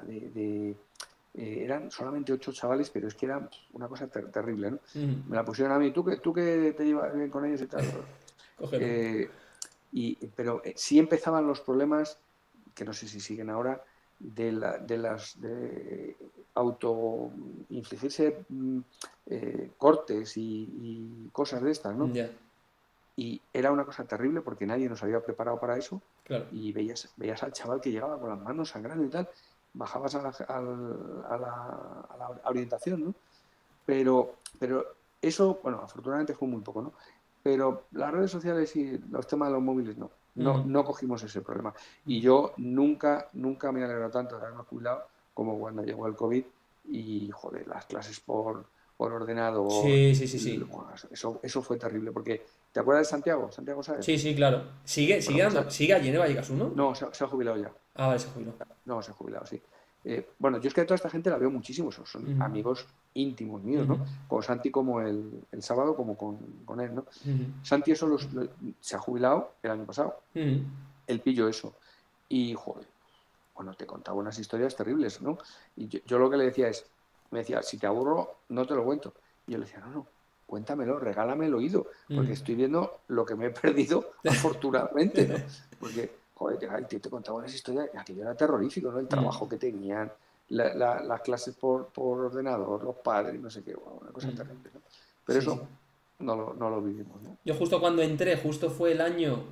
eran solamente 8 chavales, pero es que era una cosa terrible, ¿no? ujú. Me la pusieron a mí, tú que te llevas bien con ellos y tal. Cógelo. Eh, pero sí empezaban los problemas, que no sé si siguen ahora, de auto infligirse cortes y cosas de estas, ¿no? Ya, Y era una cosa terrible porque nadie nos había preparado para eso claro. y veías al chaval que llegaba con las manos sangrando y tal, bajabas a la orientación, ¿no? Pero eso, bueno, afortunadamente fue muy poco, ¿no? Pero las redes sociales y los temas de los móviles no, no, Ujú, no cogimos ese problema. Y yo nunca me alegro tanto de haberme jubilado como cuando llegó el COVID y, joder, las clases por ordenador, sí, sí, sí, sí. eso fue terrible, porque ¿te acuerdas de Santiago? ¿Santiago sabes? Sí, sí, claro. Bueno, pues ¿Sigue allí en Vallecas uno? no, se ha jubilado ya. Ah, vale, se jubiló. No, se ha jubilado, sí. Bueno, yo es que a toda esta gente la veo muchísimo, son Ujú, amigos íntimos míos, ujú, ¿no? Con Santi como el sábado, como con él, ¿no? ujú, Santi eso se ha jubilado el año pasado, ujú. él pilló eso. Y, joder, bueno, te contaba unas historias terribles, ¿no? Y yo lo que le decía es, me decía, si te aburro, no te lo cuento. Y yo le decía, no, cuéntamelo, regálame el oído, porque Mm. estoy viendo lo que me he perdido, afortunadamente, ¿no? Porque, joder, te contaba unas historias, aquello era terrorífico, ¿no? El Mm, trabajo que tenían, las clases por ordenador, los padres, no sé qué, bueno, una cosa mm. terrible, ¿no? Pero Sí, sí. eso no lo vivimos, ¿no? Yo justo cuando entré, justo fue el año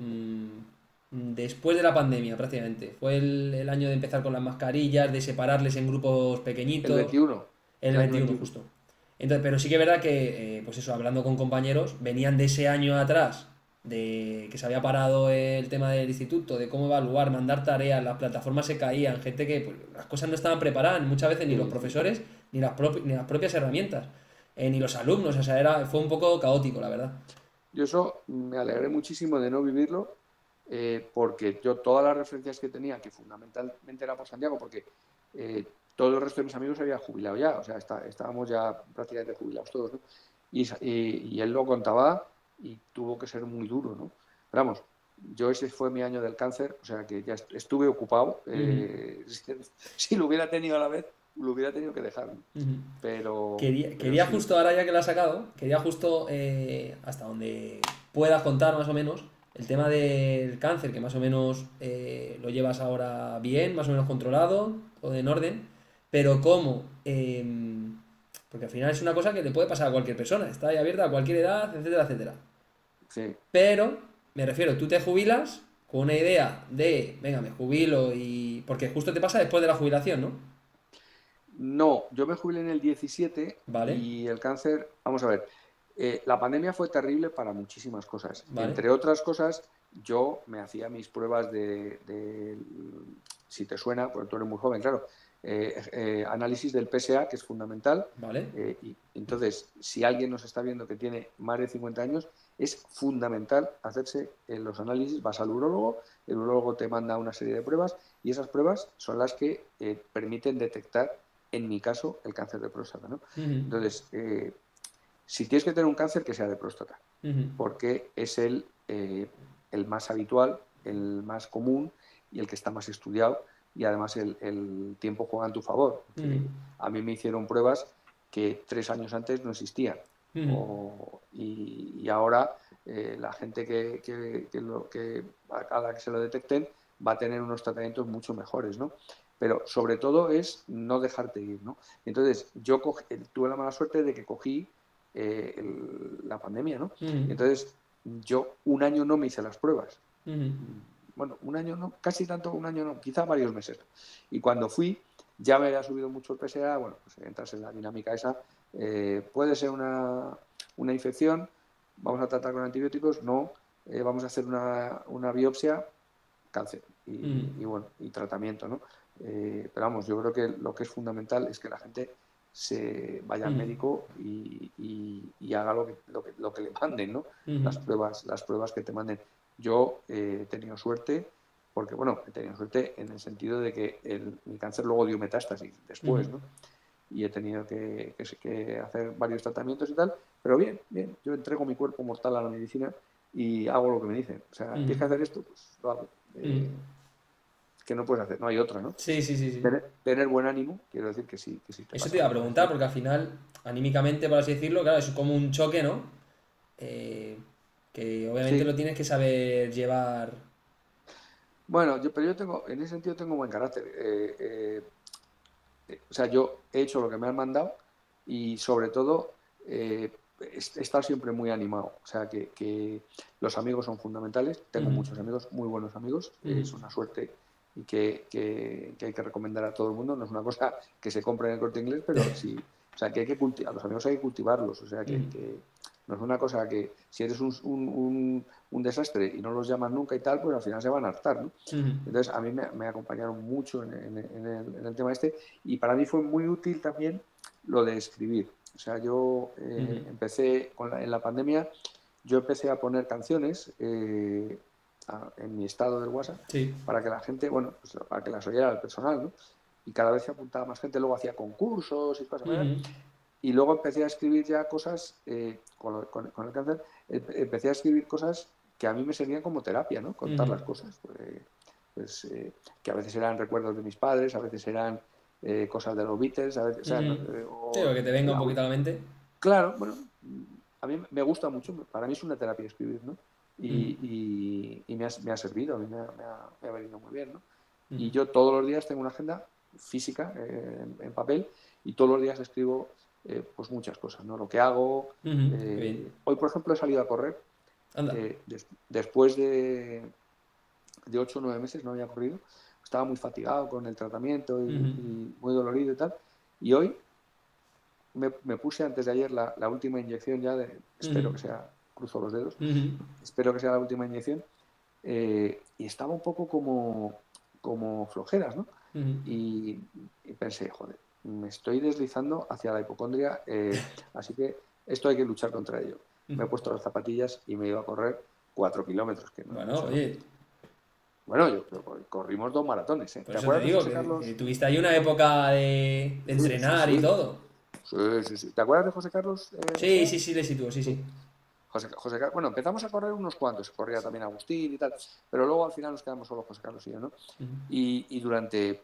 después de la pandemia prácticamente. Fue el año de empezar con las mascarillas, de separarles en grupos El pequeñitos, 21, el el año 21 21. justo. Entonces, pero sí que es verdad que, pues eso, hablando con compañeros, venían de ese año atrás, de que se había parado el tema del instituto, de cómo evaluar, mandar tareas, las plataformas se caían, gente que pues, las cosas no estaban preparadas, muchas veces ni los Sí, sí. profesores, ni las propias herramientas, ni los alumnos, o sea, fue un poco caótico, la verdad. Yo eso me alegré muchísimo de no vivirlo, porque yo todas las referencias que tenía, que fundamentalmente era por Santiago, porque todo el resto de mis amigos se había jubilado ya, o sea, estábamos ya prácticamente jubilados todos, ¿no? Y él lo contaba y tuvo que ser muy duro, ¿no? Pero vamos, yo ese fue mi año del cáncer, o sea que ya estuve ocupado. Ujú, Si lo hubiera tenido a la vez, lo hubiera tenido que dejar, ¿no? ujú. Pero Quería sí, justo, ahora ya que lo has sacado, quería justo, hasta donde puedas contar más o menos, el tema del cáncer, que más o menos lo llevas ahora bien, más o menos controlado, todo en orden, pero ¿cómo? Porque al final es una cosa que le puede pasar a cualquier persona, está ahí abierta a cualquier edad, etcétera, etcétera. Sí. Pero, me refiero, tú te jubilas con una idea de, venga, me jubilo y... Porque justo te pasa después de la jubilación, ¿no? No, yo me jubilé en el 17 Vale, y el cáncer, vamos a ver, la pandemia fue terrible para muchísimas cosas. vale, Entre otras cosas, yo me hacía mis pruebas si te suena, porque tú eres muy joven, claro, análisis del PSA, que es fundamental. vale. Y entonces, si alguien nos está viendo que tiene más de 50 años, es fundamental hacerse los análisis. Vas al urólogo, el urólogo te manda una serie de pruebas y esas pruebas son las que permiten detectar, en mi caso, el cáncer de próstata, ¿no? Ujú, Entonces, si tienes que tener un cáncer, que sea de próstata, ujú, porque es el más habitual, el más común y el que está más estudiado, y además el tiempo juega en tu favor. ujú, Que a mí me hicieron pruebas que 3 años antes no existían. ujú, Y ahora la gente a la que se lo detecten va a tener unos tratamientos mucho mejores, ¿no? Pero sobre todo es no dejarte ir, ¿no? Entonces, tuve la mala suerte de que cogí la pandemia, ¿no? ujú, Entonces, yo un año no me hice las pruebas. ujú, Bueno, un año no, casi tanto, un año no, quizá varios meses. Y cuando fui, ya me había subido mucho el PSA, bueno, pues entras en la dinámica esa. Puede ser una infección, vamos a tratar con antibióticos, no, vamos a hacer una biopsia, cáncer, ujú, y bueno, y tratamiento, ¿no? Pero vamos, yo creo que lo que es fundamental es que la gente se vaya al ujú, médico y haga lo que le manden, ¿no? ujú, Las pruebas que te manden. Yo he tenido suerte, porque bueno, he tenido suerte en el sentido de que mi cáncer luego dio metástasis ujú, después, ¿no? Y he tenido que hacer varios tratamientos y tal, pero bien, bien, yo entrego mi cuerpo mortal a la medicina y hago lo que me dicen. O sea, ujú, tienes que hacer esto, pues lo hago. ujú. Que no puedes hacer, no hay otra, ¿no? Sí, sí, sí, sí. Tener buen ánimo, quiero decir que sí te Eso te pasa iba a alguna vez. preguntar, porque al final, anímicamente, por así decirlo, claro, es como un choque, ¿no? Eh, que obviamente Sí, lo tienes que saber llevar. bueno, pero yo en ese sentido tengo buen carácter. O sea, yo he hecho lo que me han mandado y sobre todo he estado siempre muy animado. O sea, que los amigos son fundamentales. Tengo Ujú, muchos amigos, muy buenos amigos. ujú, Es una suerte y que hay que recomendar a todo el mundo. No es una cosa que se compre en el Corte Inglés, pero sí. O sea, que hay que cultivar, a los amigos hay que cultivarlos. O sea, ujú, que no es una cosa que si eres un desastre y no los llamas nunca y tal, pues al final se van a hartar, ¿no? ujú, Entonces, a mí me acompañaron mucho en el tema este y para mí fue muy útil también lo de escribir. O sea, yo ujú. empecé en la pandemia, yo empecé a poner canciones en mi estado del WhatsApp Sí. para que la gente, bueno, pues para que las oyera el personal, ¿no? Y cada vez se apuntaba más gente, luego hacía concursos y cosas más. Ujú, Y luego empecé a escribir ya cosas, con el cáncer, empecé a escribir cosas que a mí me servían como terapia, ¿no? Contar ujú, las cosas. Que a veces eran recuerdos de mis padres, a veces eran cosas de los Beatles, a veces, o sea, ujú. Sí, o que te venga un poquito a la mente. claro, bueno, a mí me gusta mucho, para mí es una terapia escribir, ¿no? Ujú, Y me ha servido, a mí me ha venido muy bien, ¿no? ujú, Y yo todos los días tengo una agenda física en papel y todos los días escribo pues muchas cosas, ¿no? Lo que hago. ujú. Qué bien. Hoy, por ejemplo, he salido a correr. Anda. Después de 8 o 9 meses no había corrido. Estaba muy fatigado con el tratamiento Ujú, y muy dolorido y tal. Y hoy me puse antes de ayer la última inyección ya ujú, espero que sea, cruzo los dedos, ujú, espero que sea la última inyección. Y estaba un poco como flojeras, ¿no? ujú, Y pensé, joder, me estoy deslizando hacia la hipocondria, así que esto hay que luchar contra ello. ujú. Me he puesto las zapatillas y me iba a correr 4 kilómetros, que no es Bueno, mucho, ¿no? oye, Bueno, corrimos 2 maratones, ¿eh? por ¿Te eso te acuerdas de digo José que Carlos? tuviste ahí una época de Sí, sí, entrenar y sí. todo. Sí, sí, sí. ¿Te acuerdas de José Carlos Sí, Mejía? sí, sí, le sitúo, sí, Sí. sí. Bueno, empezamos a correr unos cuantos, corría también Agustín y tal, pero luego al final nos quedamos solo José Carlos y yo, ¿no? Ujú, Y durante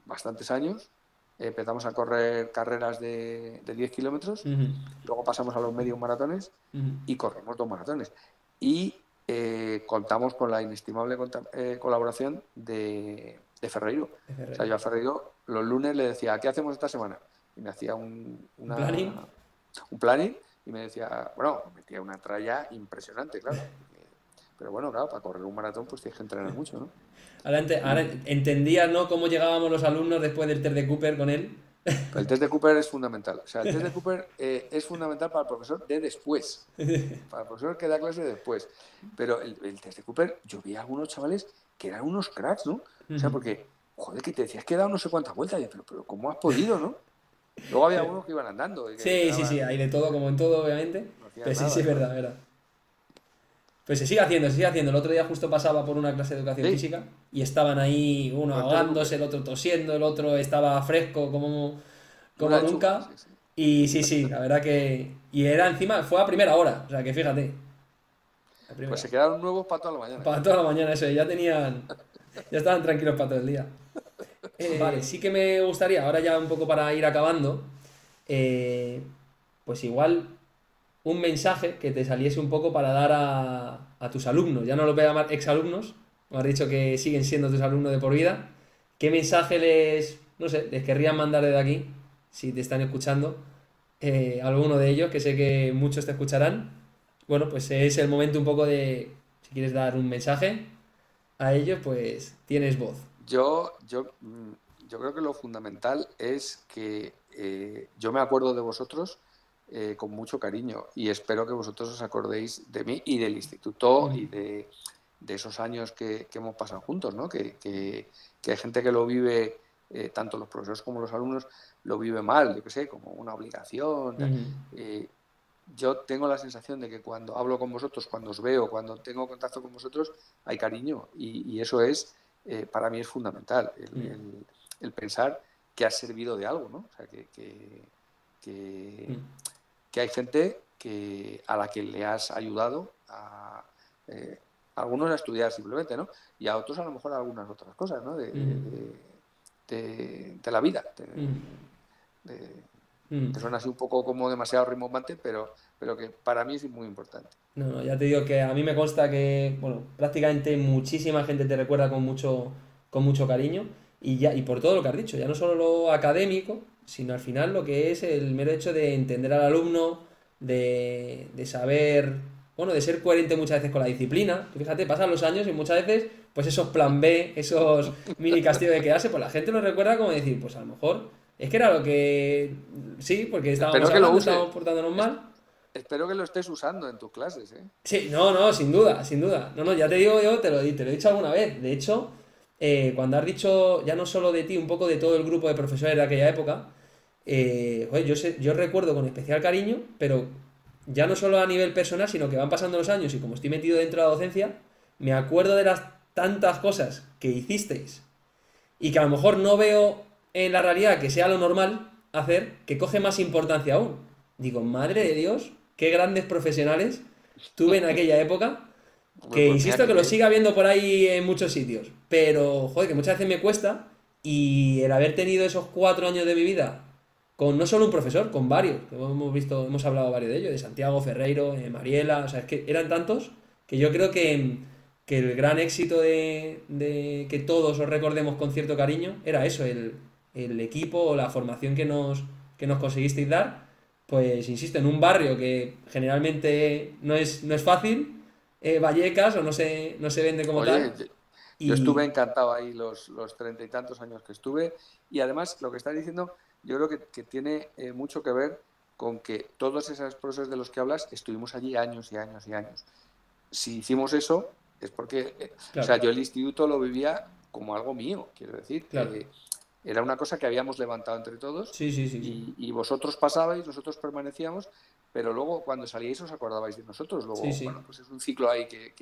bastantes años empezamos a correr carreras de 10 kilómetros, ujú, luego pasamos a los medio maratones ujú, y corrimos 2 maratones. Y contamos con la inestimable colaboración de Ferreiro. O sea, yo a Ferreiro los lunes le decía, ¿qué hacemos esta semana? Y me hacía un planning y me decía, bueno, metía una tralla impresionante, claro. Pero bueno, claro, para correr un maratón pues tienes que entrenar mucho, ¿no? Ahora entendía, ¿no?, cómo llegábamos los alumnos después del test de Cooper con él. Pero el test de Cooper es fundamental. O sea, el test de Cooper es fundamental para el profesor de después. Para el profesor que da clase después. Pero el test de Cooper, yo vi a algunos chavales que eran unos cracks, ¿no? O sea, porque, joder, que te decías que he dado no sé cuántas vueltas. Y yo, pero ¿cómo has podido, no? Luego había unos que iban andando. Y que Sí, hay de todo, como en todo, obviamente. no hacían Pero sí, nada, es verdad, verdad. Pues se sigue haciendo, se sigue haciendo. El otro día justo pasaba por una clase de educación Sí, física y estaban ahí, uno con el test de ahogándose, Cooper. el otro tosiendo, el otro estaba fresco como Una lechuga, nunca. sí, sí. Y sí, la verdad que... Y era encima, fue a primera hora, o sea que fíjate, a Pues primera. se quedaron nuevos para toda la mañana. Para toda la mañana eso, ya estaban tranquilos para todo el día. Vale, sí que me gustaría, ahora ya un poco para ir acabando, eh, pues igual un mensaje que te saliese un poco para dar a tus alumnos. Ya no los voy a llamar exalumnos, me has dicho que siguen siendo tus alumnos de por vida. ¿Qué mensaje no sé, les querrían mandar desde aquí, si te están escuchando? Alguno de ellos, que sé que muchos te escucharán. Bueno, pues es el momento un poco de, si quieres dar un mensaje a ellos, pues tienes voz. Yo creo que lo fundamental es que yo me acuerdo de vosotros con mucho cariño y espero que vosotros os acordéis de mí y del instituto y de esos años que hemos pasado juntos, ¿no? Que hay gente que lo vive, tanto los profesores como los alumnos, lo vive mal, yo qué sé, como una obligación. Eh, yo tengo la sensación de que cuando hablo con vosotros, cuando os veo, cuando tengo contacto con vosotros, hay cariño y eso es, para mí es fundamental, el pensar que has servido de algo, ¿no? O sea, que, que hay gente a la que le has ayudado eh, a algunos a estudiar simplemente, ¿no? Y a otros a lo mejor a algunas otras cosas, ¿no? De la vida. Que suena así un poco como demasiado rimbombante, pero que para mí es muy importante. No, ya te digo que a mí me consta que, bueno, prácticamente muchísima gente te recuerda con mucho cariño y por todo lo que has dicho, ya no solo lo académico, sino al final lo que es el mero hecho de entender al alumno, de saber, bueno, de ser coherente muchas veces con la disciplina. Tú fíjate, pasan los años y muchas veces, pues esos plan B, esos mini castigos de quedarse, pues la gente lo recuerda como decir, pues a lo mejor es que era lo que, sí, porque estábamos Espero que lo hablando, uses. estábamos portándonos mal. Espero que lo estés usando en tus clases, ¿eh? Sí, no, sin duda, sin duda. No, ya te digo yo, te lo he dicho alguna vez. De hecho, cuando has dicho ya no solo de ti, un poco de todo el grupo de profesores de aquella época, joder, yo recuerdo con especial cariño, pero ya no solo a nivel personal, sino que van pasando los años y como estoy metido dentro de la docencia, me acuerdo de las tantas cosas que hicisteis y que a lo mejor no veo en la realidad que sea lo normal hacer, que coge más importancia aún. Digo, madre de Dios, qué grandes profesionales tuve en aquella época, Pues, que pues mira insisto qué que lo bien. siga viendo por ahí en muchos sitios, pero joder, que muchas veces me cuesta y el haber tenido esos 4 años de mi vida con no solo un profesor, con varios, que hemos hablado varios de ellos, de Santiago, Ferreiro, Mariela, o sea, es que eran tantos que yo creo que el gran éxito de que todos os recordemos con cierto cariño era eso, el equipo o la formación que nos conseguisteis dar, pues insisto, en un barrio que generalmente no es fácil, Vallecas, o no se vende como Oye, tal, yo estuve y encantado ahí los 30 y tantos años que estuve y además lo que estás diciendo yo creo que tiene mucho que ver con que todos esos procesos de los que hablas estuvimos allí años y años y años. Si hicimos eso es porque, o claro, sea, yo el instituto lo vivía como algo mío, quiero decir. claro, Era una cosa que habíamos levantado entre todos sí. y vosotros pasabais, nosotros permanecíamos, pero luego cuando salíais os acordabais de nosotros. Sí, Luego, sí. bueno, pues es un ciclo ahí que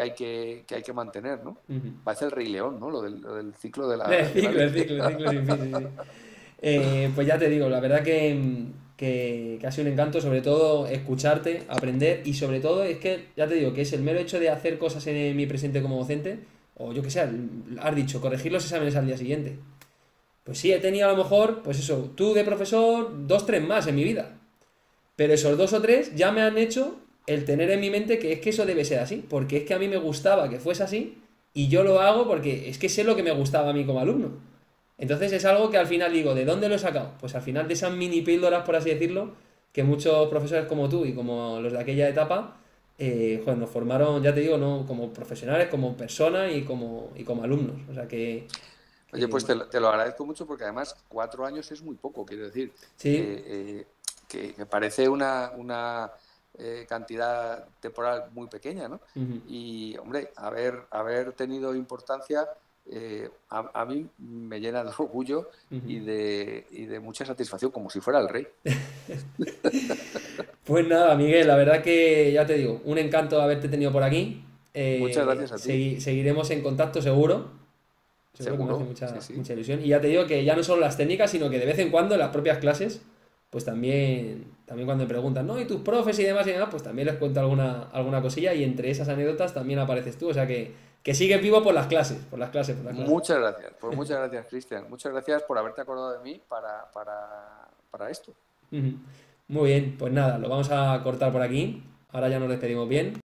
hay que mantener, ¿no? Ujú. Parece el Rey León, ¿no? Lo del ciclo de El de la ciclo, el leche. ciclo, el ciclo sin fin, sí, sí. Pues ya te digo, la verdad que ha sido un encanto, sobre todo escucharte, aprender y sobre todo es que, ya te digo, que es el mero hecho de hacer cosas en mi presente como docente, o yo que sé, has dicho, corregir los exámenes al día siguiente. Pues sí, he tenido a lo mejor, pues eso, tú de profesor, 2, 3 más en mi vida. Pero esos 2 o 3 ya me han hecho el tener en mi mente que es que eso debe ser así, porque es que a mí me gustaba que fuese así y yo lo hago porque es que sé lo que me gustaba a mí como alumno. Entonces es algo que al final digo, ¿de dónde lo he sacado? Pues al final de esas mini píldoras, por así decirlo, que muchos profesores como tú y como los de aquella etapa, joder, nos formaron, ya te digo, no como profesionales, como personas y como alumnos. O sea Oye, pues que te lo agradezco mucho porque además 4 años es muy poco, quiero decir, sí. que parece una cantidad temporal muy pequeña, ¿no? Ujú. Y, hombre, haber tenido importancia a mí me llena de orgullo Ujú. y de mucha satisfacción, como si fuera el rey. Pues nada, Miguel, la verdad que ya te digo, un encanto haberte tenido por aquí. Muchas gracias a ti, Seguiremos en contacto seguro. Seguro que me hace seguro, sí, mucha, sí. mucha ilusión. Y ya te digo que ya no solo las técnicas, sino que de vez en cuando en las propias clases, pues también cuando me preguntan, ¿no? ¿Y tus profes y demás? Pues también les cuento alguna cosilla y entre esas anécdotas también apareces tú. O sea que sigues vivo por las clases, por las clases, por las clases. Muchas gracias, pues muchas gracias, Cristian. Muchas gracias por haberte acordado de mí para esto. Ujú. Muy bien, pues nada, lo vamos a cortar por aquí. Ahora ya nos despedimos bien.